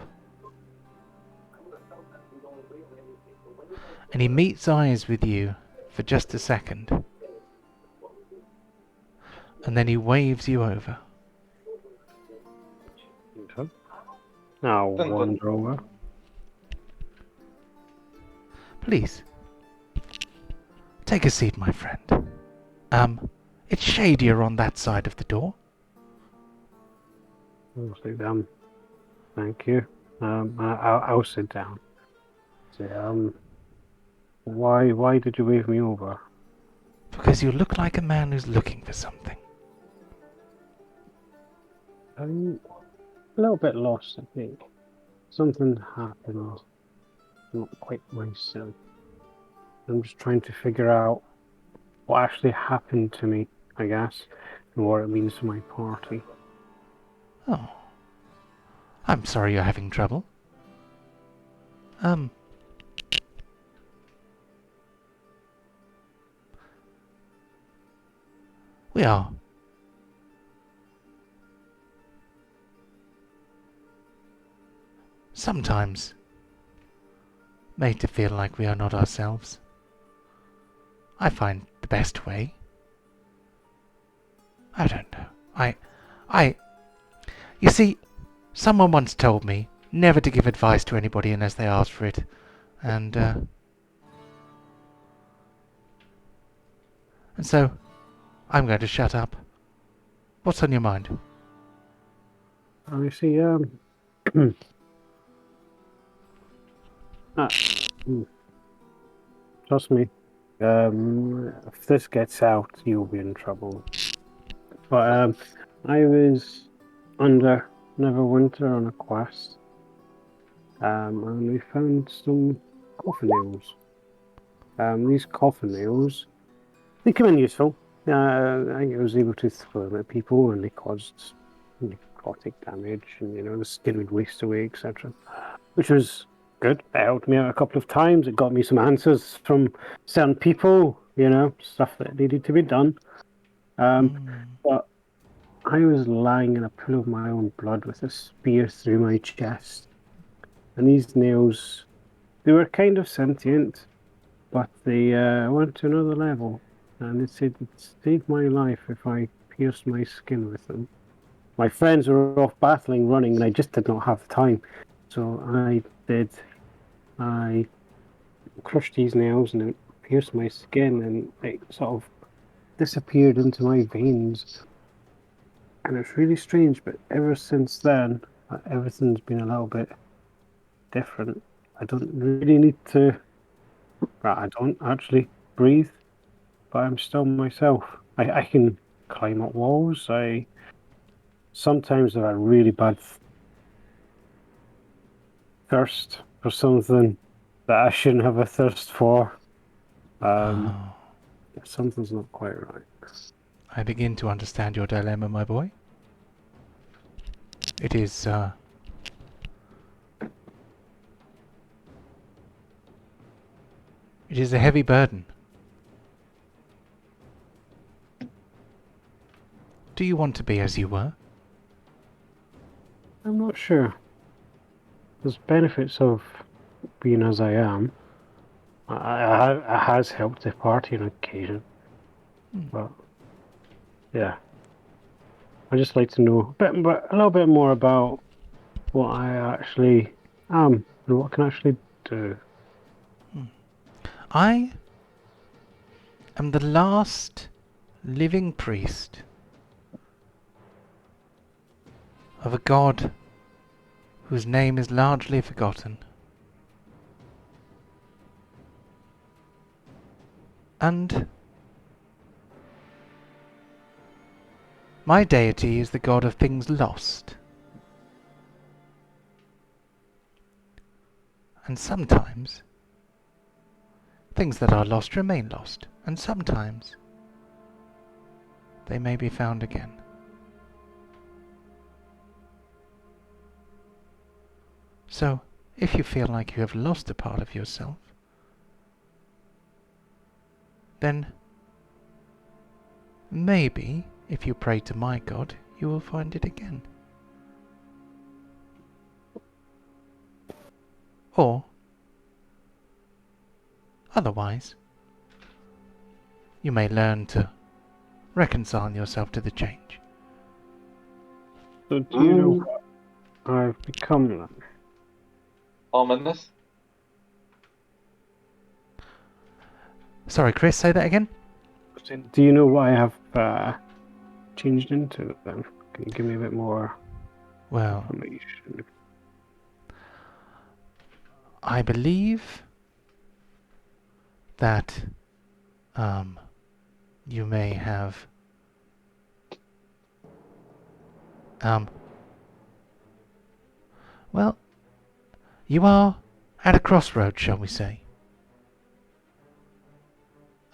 and he meets eyes with you for just a second, and then he waves you over. Now wander over. Please, take a seat, my friend. It's shadier on that side of the door. I'll sit down. Thank you. I'll sit down. So, why did you wave me over? Because you look like a man who's looking for something. I'm a little bit lost, I think. Something happened. Not quite myself. I'm just trying to figure out what actually happened to me, I guess, and what it means to my party. Oh. I'm sorry you're having trouble. We are sometimes made to feel like we are not ourselves. I find the best way. I don't know. You see, someone once told me never to give advice to anybody unless they ask for it. And so, I'm going to shut up. What's on your mind? I see. Ah, trust me. If this gets out, you'll be in trouble. But I was under Neverwinter on a quest, and we found some coffin nails. These coffin nails, they come in useful. I was able to throw them at people, and they caused necrotic damage, and the skin would waste away, etc. Which was good. It helped me out a couple of times. It got me some answers from certain people, stuff that needed to be done. But I was lying in a pool of my own blood with a spear through my chest. And these nails, they were kind of sentient, but they went to another level. And it said it'd save my life if I pierced my skin with them. My friends were off battling, running, and I just did not have the time. So I crushed these nails and it pierced my skin and it sort of disappeared into my veins. And it's really strange, but ever since then, everything's been a little bit different. I don't really need to... I don't actually breathe, but I'm still myself. I can climb up walls. Sometimes have a really bad thirst for something that I shouldn't have a thirst for. Something's not quite right. I begin to understand your dilemma, my boy. It is, it is a heavy burden. Do you want to be as you were? I'm not sure. There's benefits of being as I am. It has helped the party on occasion. But, yeah. I'd just like to know a little bit more about what I actually am and what I can actually do. I am the last living priest of a god whose name is largely forgotten. And my deity is the god of things lost. And sometimes things that are lost remain lost, and sometimes they may be found again. So, if you feel like you have lost a part of yourself, then maybe if you pray to my God, you will find it again. Or, otherwise, you may learn to reconcile yourself to the change. So do you know what I've become then? Ominous. Sorry, Chris, say that again? Do you know what I have changed into then? Can you give me a bit more information? I believe that you may have well, you are at a crossroads, shall we say.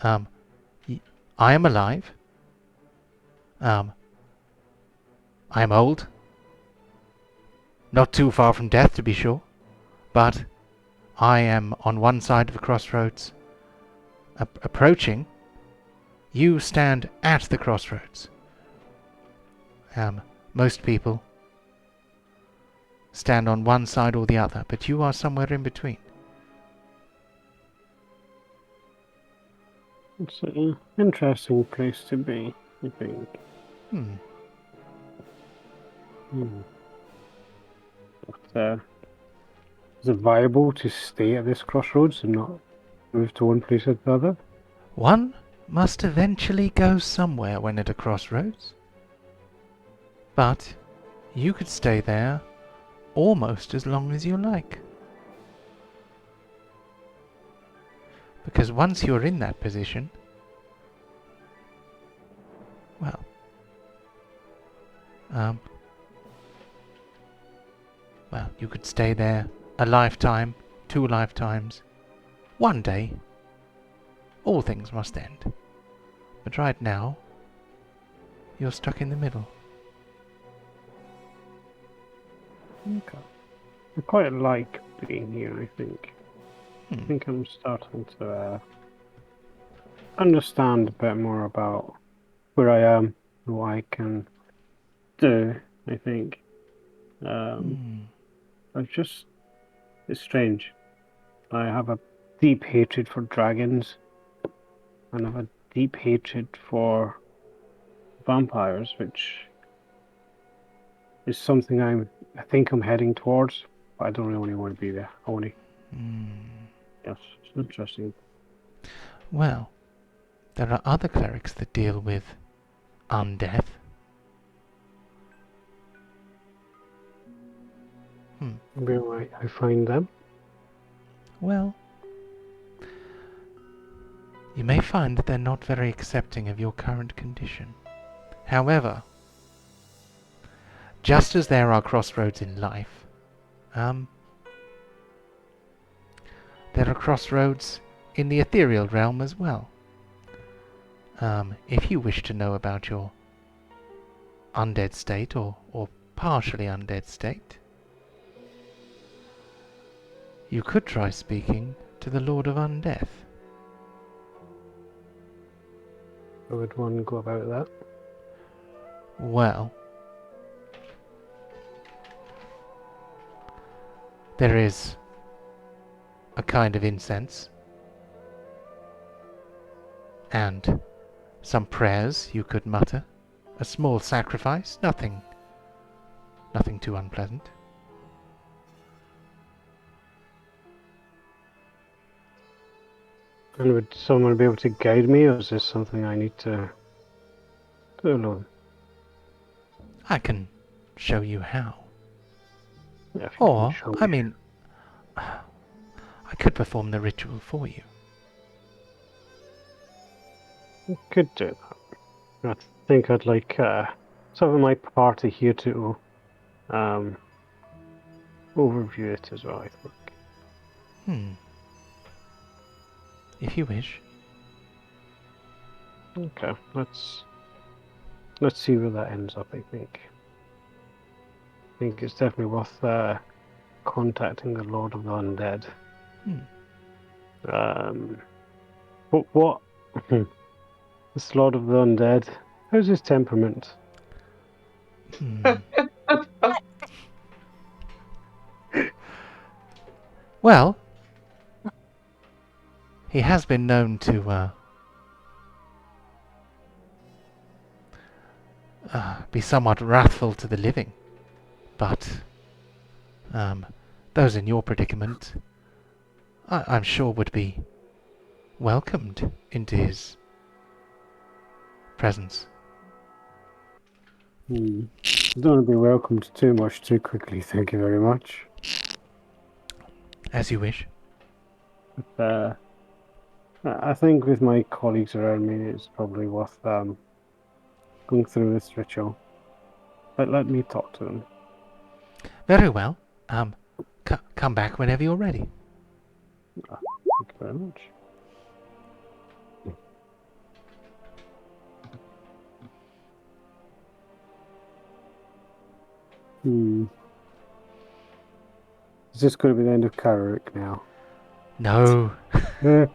I am alive. I am old. Not too far from death, to be sure. But I am on one side of the crossroads, approaching. You stand at the crossroads. Most people stand on one side or the other, but you are somewhere in between. It's an interesting place to be, I think. But, is it viable to stay at this crossroads and not move to one place or the other? One must eventually go somewhere when at a crossroads. But you could stay there almost as long as you like. Because once you're in that position, well, you could stay there a lifetime, 2 lifetimes, 1 day. All things must end. But right now, you're stuck in the middle. Okay. I quite like being here, I think. I Hmm. think I'm starting to understand a bit more about where I am and what I can do, I think. It's strange. I have a deep hatred for dragons, and I have a deep hatred for vampires, which is something I think I'm heading towards, but I don't really want to be there. I want to. Yes, it's interesting. Well, there are other clerics that deal with undeath. Where might I find them? Well, you may find that they're not very accepting of your current condition. However, just as there are crossroads in life, there are crossroads in the ethereal realm as well. If you wish to know about your undead state or partially undead state, you could try speaking to the Lord of Undeath. How would one go about that? Well, there is a kind of incense and some prayers you could mutter, a small sacrifice, nothing too unpleasant. And would someone be able to guide me, or is this something I need to do alone? I can show you how. Yeah, if you Or, can show me. I mean, I could perform the ritual for you. I could do that. I think I'd like some of my party here to overview it as well, I think. If you wish. Okay, let's see where that ends up, I think. I think it's definitely worth contacting the Lord of the Undead. But what? This Lord of the Undead, how's his temperament? Well, he has been known to be somewhat wrathful to the living, but those in your predicament, I'm sure would be welcomed into his presence. I don't want to be welcomed too much too quickly, thank you very much. As you wish. But, I think with my colleagues around me, it's probably worth going through this ritual. But let me talk to them. Very well. Come back whenever you're ready. Thank you very much. Is this going to be the end of Carrick now? No. Good.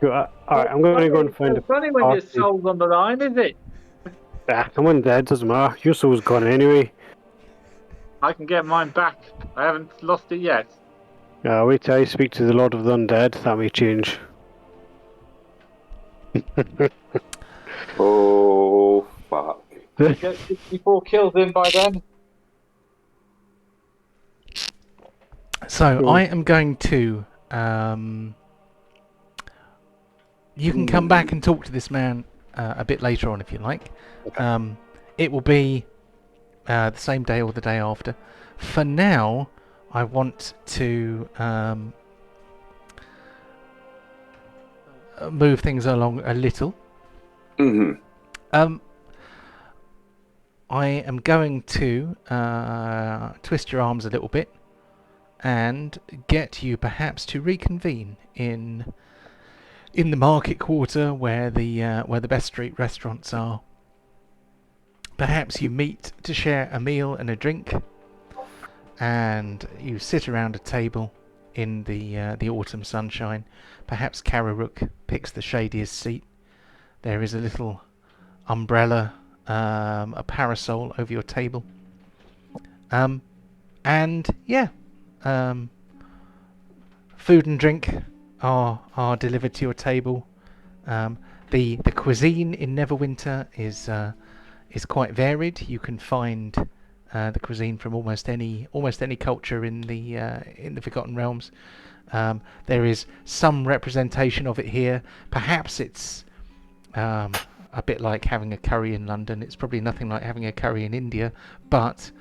Alright, I'm going to go and find a funny when your party. soul's on the line, is it? Come on, Dad, doesn't matter. Your soul's gone anyway. I can get mine back. I haven't lost it yet. Wait till I speak to the Lord of the Undead. That may change. Oh, fuck. Get 64 kills in by then. So Cool. I am going to. You can come back and talk to this man a bit later on if you like. Okay. It will be the same day or the day after. For now, I want to move things along a little. Mm-hmm. I am going to twist your arms a little bit and get you perhaps to reconvene in the market quarter where the best street restaurants are. Perhaps you meet to share a meal and a drink, and you sit around a table in the autumn sunshine. Perhaps Kararook picks the shadiest seat. There is a little umbrella, a parasol over your table, and yeah, food and drink are delivered to your table. The cuisine in Neverwinter is quite varied. You can find the cuisine from almost any culture in the Forgotten Realms. There is some representation of it here. Perhaps it's a bit like having a curry in London. It's probably nothing like having a curry in India, but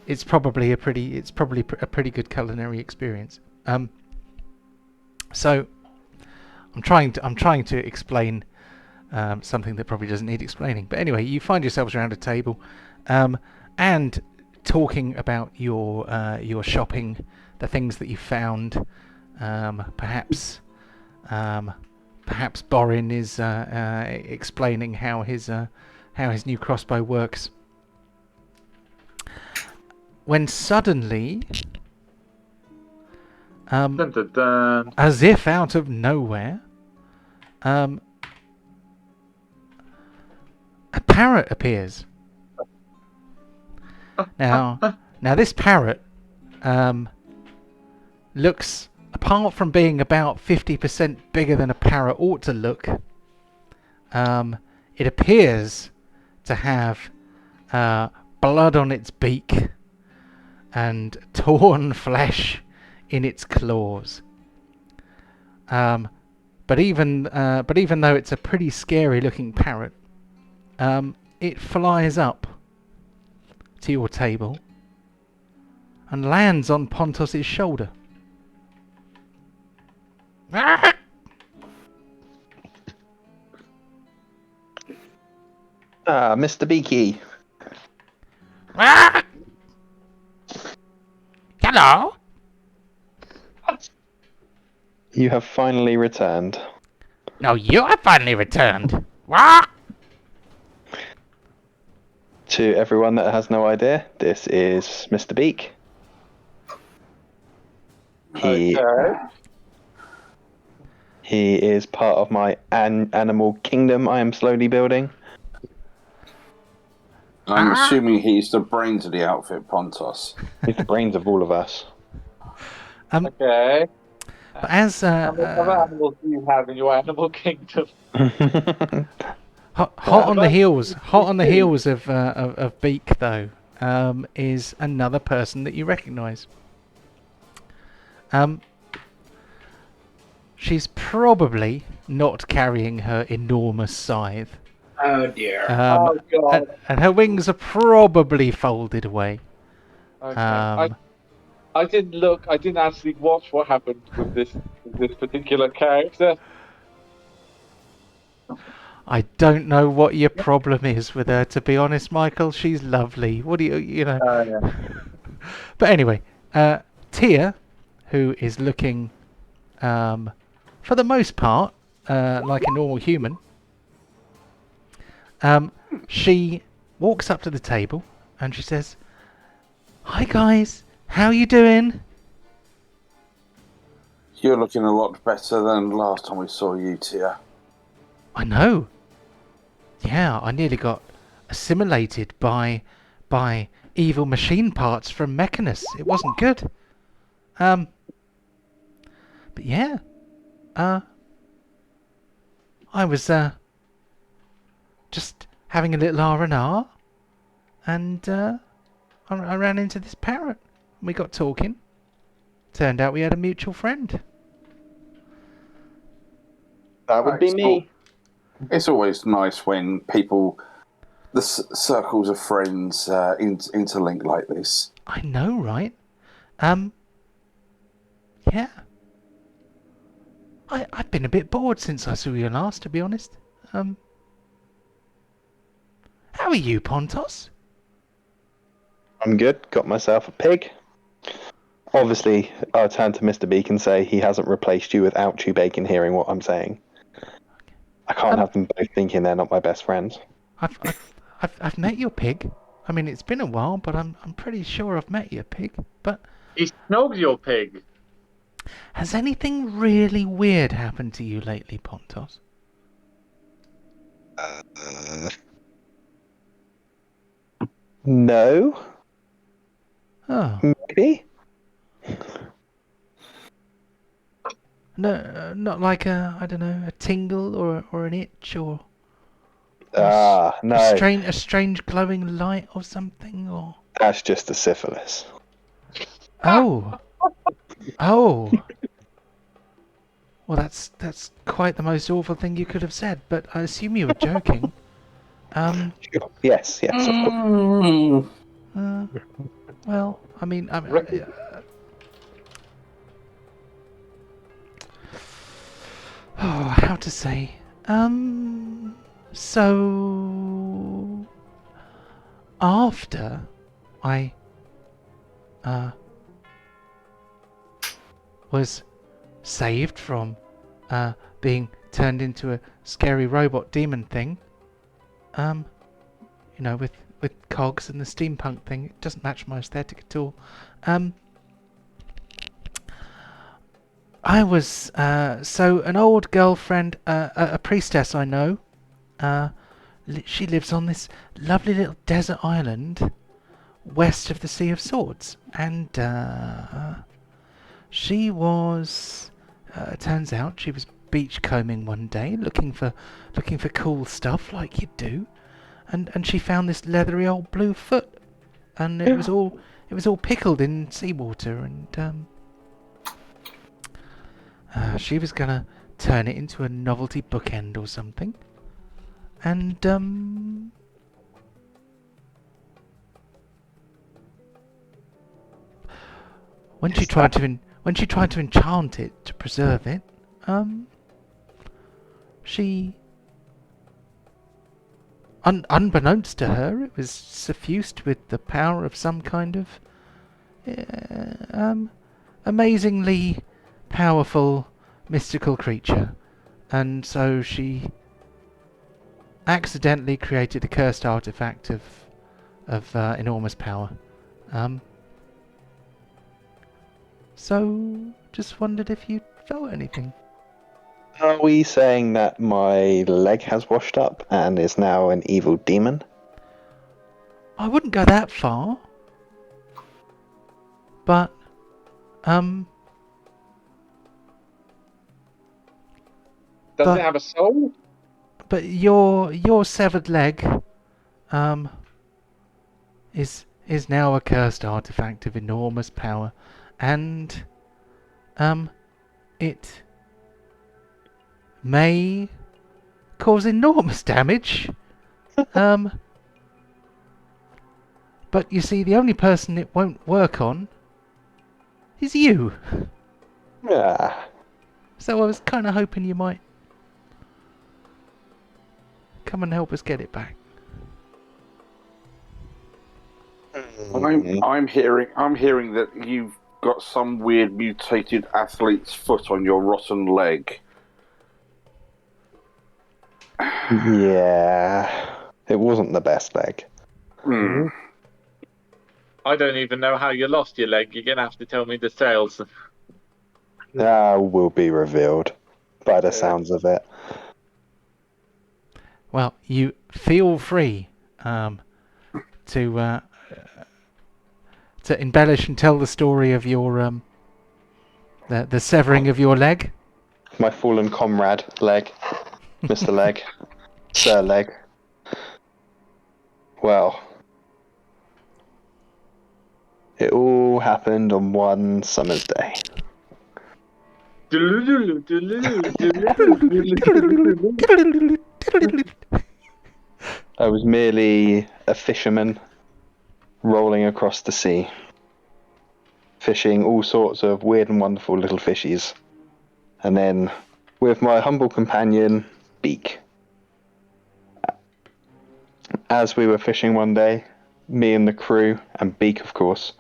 it's probably a pretty good culinary experience. So I'm trying to explain something that probably doesn't need explaining. But anyway, you find yourselves around a table and talking about your shopping, the things that you found. Perhaps Borin is explaining how his new crossbow works. When suddenly, Dun, dun, dun. as if out of nowhere, a parrot appears. Now this parrot looks, apart from being about 50% bigger than a parrot ought to look, it appears to have blood on its beak and torn flesh in its claws. But even though it's a pretty scary looking parrot, it flies up to your table and lands on Pontos' shoulder. Mr. Beaky. Hello. You have finally returned. No, you have finally returned. What? To everyone that has idea, this is Mr. Beak. He is part of my animal kingdom I am slowly building. I'm assuming he's the brains of the outfit, Pontos. He's the brains of all of us. Okay. But as How many other animals do you have in your animal kingdom? hot on the heels of Beak though, is another person that you recognise. She's probably not carrying her enormous scythe. Oh dear. Oh god. And her wings are probably folded away. Okay. I didn't actually watch what happened with this particular character. I don't know what your problem is with her, to be honest, Michael. She's lovely. What do you know? Yeah. But anyway, Tia, who is looking, for the most part, like a normal human, she walks up to the table and she says, "Hi guys, how you doing?" You're looking a lot better than last time we saw you, Tia. I know. Yeah, I nearly got assimilated by evil machine parts from Mechanus. It wasn't good. But yeah. I was just having a little R&R, and I ran into this parrot. We got talking. Turned out we had a mutual friend. That would be me. It's always nice when people the circles of friends interlink like this. I know, right? Yeah. I've been a bit bored since I saw you last, to be honest. How are you, Pontos? I'm good. Got myself a pig. Obviously, I'll turn to Mr. Beak and say he hasn't replaced you without you Bacon hearing what I'm saying. I can't have them both thinking they're not my best friends. I've met your pig. I mean, it's been a while, but I'm pretty sure I've met your pig. But He snogged your pig. has anything really weird happened to you lately, Pontos? No. Oh. Maybe? No, not like I don't know, a tingle or an itch or No. a strange glowing light or something or. That's just a syphilis. Oh. Oh. Well, that's quite the most awful thing you could have said. But I assume you were joking. Sure. Yes, of course. Well, I mean, how to say? So after I was saved from being turned into a scary robot demon thing, with cogs and the steampunk thing, it doesn't match my aesthetic at all. I was so an old girlfriend, a priestess I know. She lives on this lovely little desert island west of the Sea of Swords, and she was. Turns out she was beachcombing one day, looking for cool stuff like you do, and she found this leathery old blue foot, and it was all pickled in seawater, and she was gonna turn it into a novelty bookend or something, and when she tried to enchant it to preserve it, she, unbeknownst to her, it was suffused with the power of some kind of amazingly powerful mystical creature, and so she accidentally created a cursed artifact of enormous power. So just wondered if you felt anything. Are we saying that my leg has washed up and is now an evil demon? I wouldn't go that far, but Does it have a soul? But your severed leg is now a cursed artifact of enormous power, and it may cause enormous damage. But you see, the only person it won't work on is you. Yeah. So I was kind of hoping you might come and help us get it back. I'm hearing that you've got some weird mutated athlete's foot on your rotten leg. Yeah. It wasn't the best leg. Mm. I don't even know how you lost your leg. You're going to have to tell me the tales. Will be revealed by the sounds of it. Well, you feel free to embellish and tell the story of your the severing of your leg. My fallen comrade, Leg. Mr. Leg. Sir Leg. Well, it all happened on one summer's day. I was merely a fisherman rolling across the sea, fishing all sorts of weird and wonderful little fishies. And then, with my humble companion, Beak. As we were fishing one day, me and the crew, and Beak of course,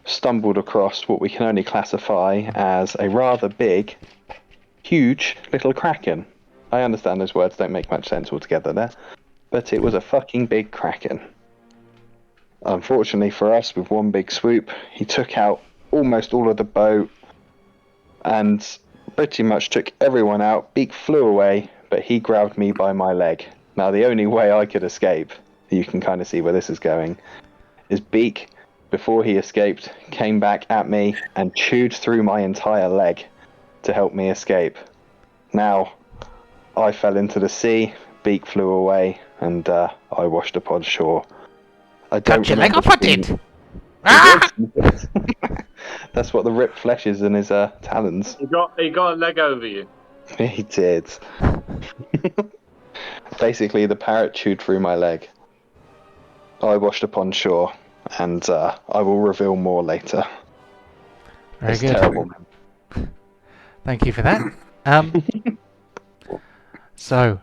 stumbled across what we can only classify as a rather big, huge little kraken. I understand those words don't make much sense altogether there, but it was a fucking big kraken. Unfortunately for us, with one big swoop, he took out almost all of the boat and pretty much took everyone out. Beak flew away, but he grabbed me by my leg. Now, the only way I could escape, you can kind of see where this is going, is Beak, before he escaped, came back at me and chewed through my entire leg to help me escape. Now, I fell into the sea, Beak flew away, and I washed upon shore. I don't Cut your leg off, I did! That's what the ripped flesh is in his talons. He got a leg over you. He did. Basically, the parrot chewed through my leg. I washed upon shore, and I will reveal more later. Very It's good. terrible. Thank you for that. So,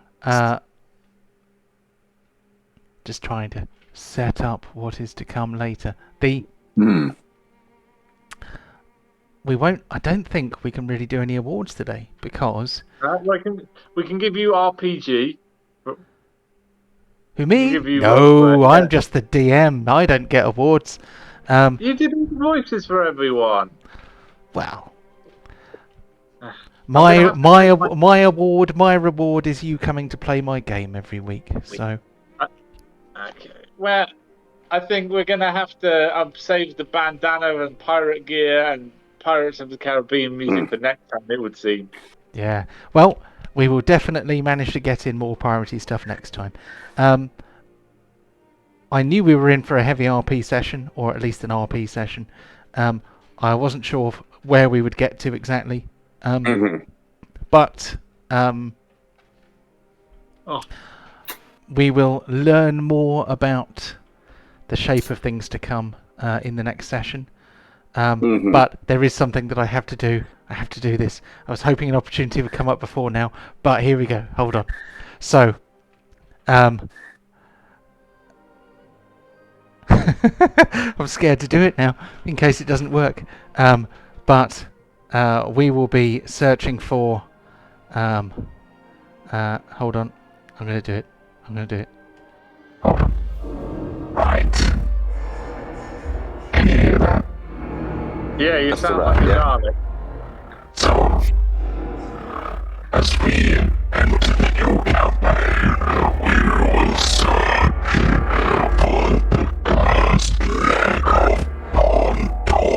just trying to set up what is to come later. We won't. I don't think we can really do any awards today because We can give you RPG. who me? Give you No, one, I'm yeah. just the DM. I don't get awards. You did voices for everyone. Well, gonna have my reward is you coming to play my game every week. So Okay. Well, I think we're gonna have to save the bandana and pirate gear and Pirates of the Caribbean music for next time. It would seem. yeah. Well, we will definitely manage to get in more piratey stuff next time. I knew we were in for a heavy RP session, or at least an RP session. I wasn't sure where we would get to exactly. But we will learn more about the shape of things to come in the next session. But there is something that I have to do. I have to do this. I was hoping an opportunity would come up before now, but here we go. Hold on. So, I'm scared to do it now in case it doesn't work. But we will be searching for. Hold on. I'm going to do it. Right. Can you hear that? Yeah, you That's sound right, like a yeah. Dalek. So, as we enter the new campaign, we will search for the last leg of Pontos.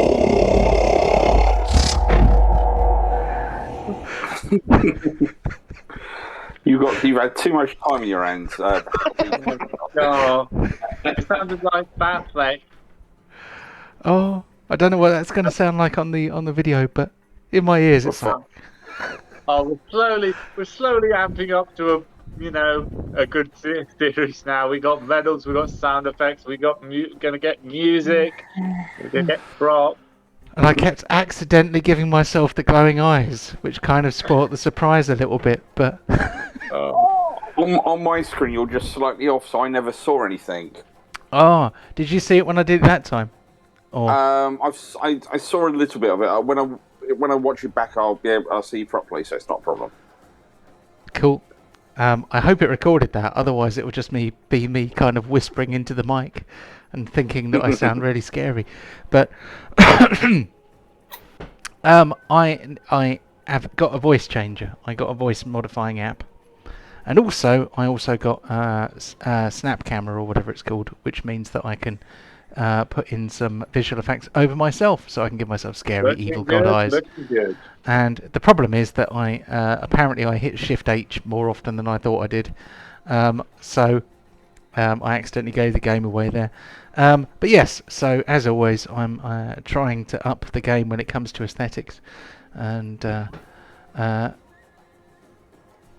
You've had too much time in your hands. Oh, it sounded like Batfleck. Oh, I don't know what that's going to sound like on the video, but in my ears it's like. Oh, we're slowly amping up to a good series now. We got medals, we got sound effects, we got gonna get music, we're gonna get props. And I kept accidentally giving myself the glowing eyes, which kind of spoilt the surprise a little bit, but. On my screen, you're just slightly off, so I never saw anything. Oh, did you see it when I did it that time? Or... I saw a little bit of it. When I watch it back, I'll see you properly, so it's not a problem. Cool. I hope it recorded that. Otherwise, it would just be me kind of whispering into the mic and thinking that I sound really scary. But I have got a voice changer. I got a voice modifying app, and I also got Snap Camera or whatever it's called, which means that I can put in some visual effects over myself, so I can give myself scary evil god eyes. Good. And the problem is that I apparently I hit Shift H more often than I thought I did, so I accidentally gave the game away there. But yes, so as always, I'm trying to up the game when it comes to aesthetics, and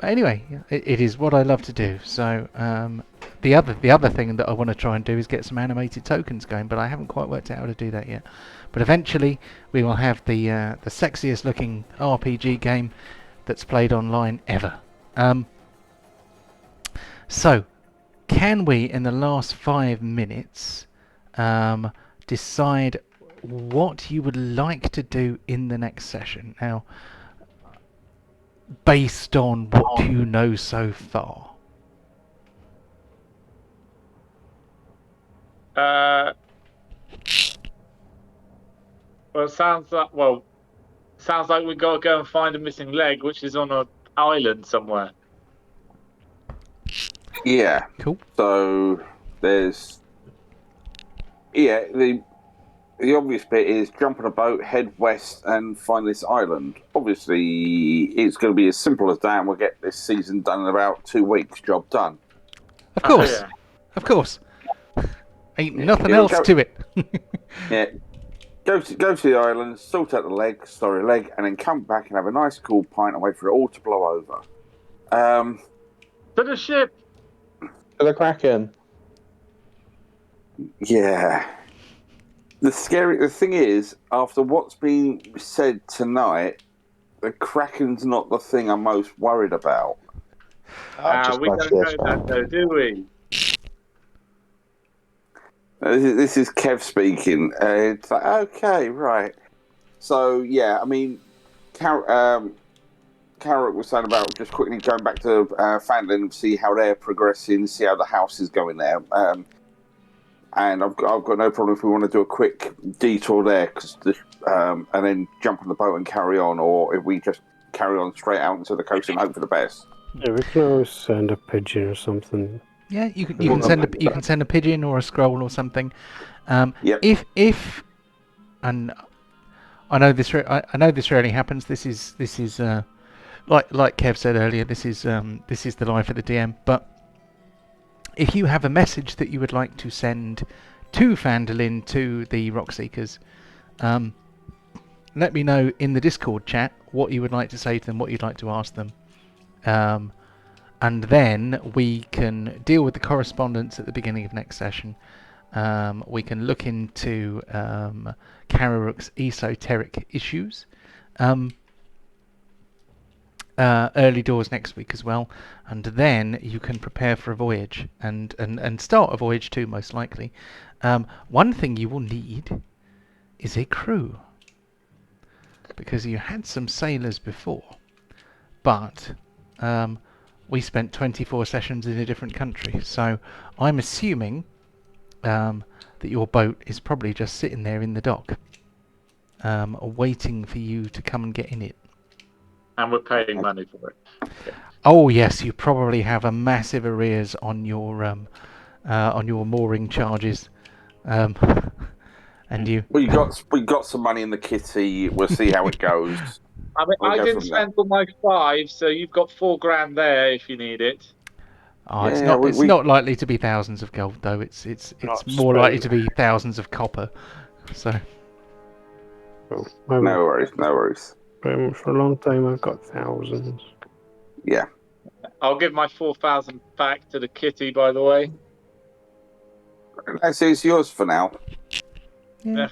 anyway, it is what I love to do. So the other thing that I want to try and do is get some animated tokens going, but I haven't quite worked out how to do that yet. But eventually we will have the sexiest looking RPG game that's played online ever. So, can we, in the last 5 minutes, decide what you would like to do in the next session? Now, based on what you know so far. Well, it sounds like we got to go and find a missing leg, which is on an island somewhere. Yeah. Cool. So there's the obvious bit is jump on a boat, head west, and find this island. Obviously, it's going to be as simple as that, and we'll get this season done in about 2 weeks. Job done. Of course. Yeah. Of course. Ain't nothing else to it. Yeah. Go to the island, sort out the leg, and then come back and have a nice cool pint and wait for it all to blow over. To the ship. To the Kraken. Yeah. The thing is, after what's been said tonight, the Kraken's not the thing I'm most worried about. We don't know that though, do we? This is Kev speaking. It's like, okay, right. So, yeah, I mean, Carrot was saying about just quickly going back to Fandlin and see how they're progressing, see how the house is going there. And I've got no problem if we want to do a quick detour there, and then jump on the boat and carry on, or if we just carry on straight out into the coast and hope for the best. Yeah, we can always send a pigeon or something. Yeah, you can send a pigeon or a scroll or something. Yep. If and I know this rarely happens. This is like Kev said earlier. This is the life of the DM. But if you have a message that you would like to send to Fandolin, to the Rock Seekers, let me know in the Discord chat what you would like to say to them, what you'd like to ask them. And then we can deal with the correspondence at the beginning of next session. We can look into Kararuk's esoteric issues. Early doors next week as well. And then you can prepare for a voyage and start a voyage too, most likely. One thing you will need is a crew. Because you had some sailors before. But we spent 24 sessions in a different country, so I'm assuming that your boat is probably just sitting there in the dock, waiting for you to come and get in it. And we're paying money for it. Yeah. Oh yes, you probably have a massive arrears on your mooring charges, and you. We got some money in the kitty. We'll see how it goes. I mean, I didn't spend all my 5, so you've got $4,000 there if you need it. Oh, it's not likely to be thousands of gold though. It's more likely to be thousands of copper. So. No worries. For a long time, I've got thousands. Yeah. I'll give my 4,000 back to the kitty, by the way. It's yours for now. Yeah.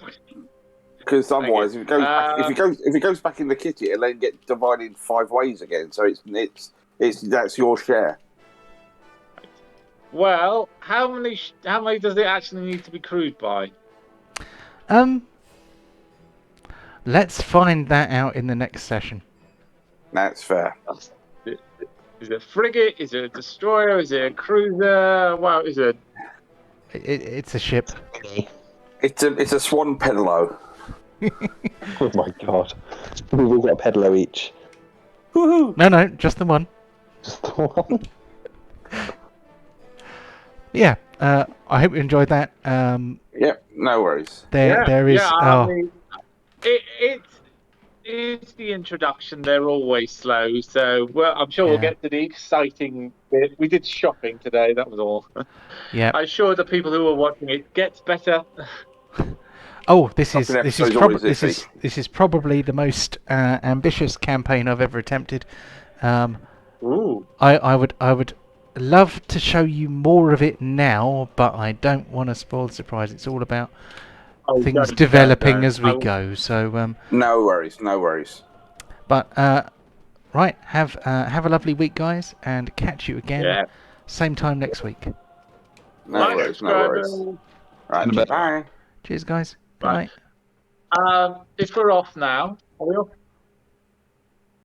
Because otherwise, if it goes back in the kitty, it'll then get divided 5 ways again. So that's your share. Well, how many does it actually need to be crewed by? Let's find that out in the next session. That's fair. Is it a frigate? Is it a destroyer? Is it a cruiser? Wow, is it? It's a ship. It's a swan pedalo. Oh my god. We've all got a pedalo each. Woohoo! No, just the one. Just the one? Yeah, I hope you enjoyed that. Yep, no worries. There is. I mean, it's the introduction. They're always slow, so I'm sure we'll get to the exciting bit. We did shopping today. That was all. Yeah. I'm sure the people who are watching it gets better. Oh, this is probably the most ambitious campaign I've ever attempted. Ooh. I would love to show you more of it now, but I don't want to spoil the surprise. It's all about things developing as we go. So No worries, no worries. but right, have a lovely week, guys, and catch you again same time next week. No worries, no worries. Right, bye. Cheers, guys. Good Right. night. If we're off now, are we off?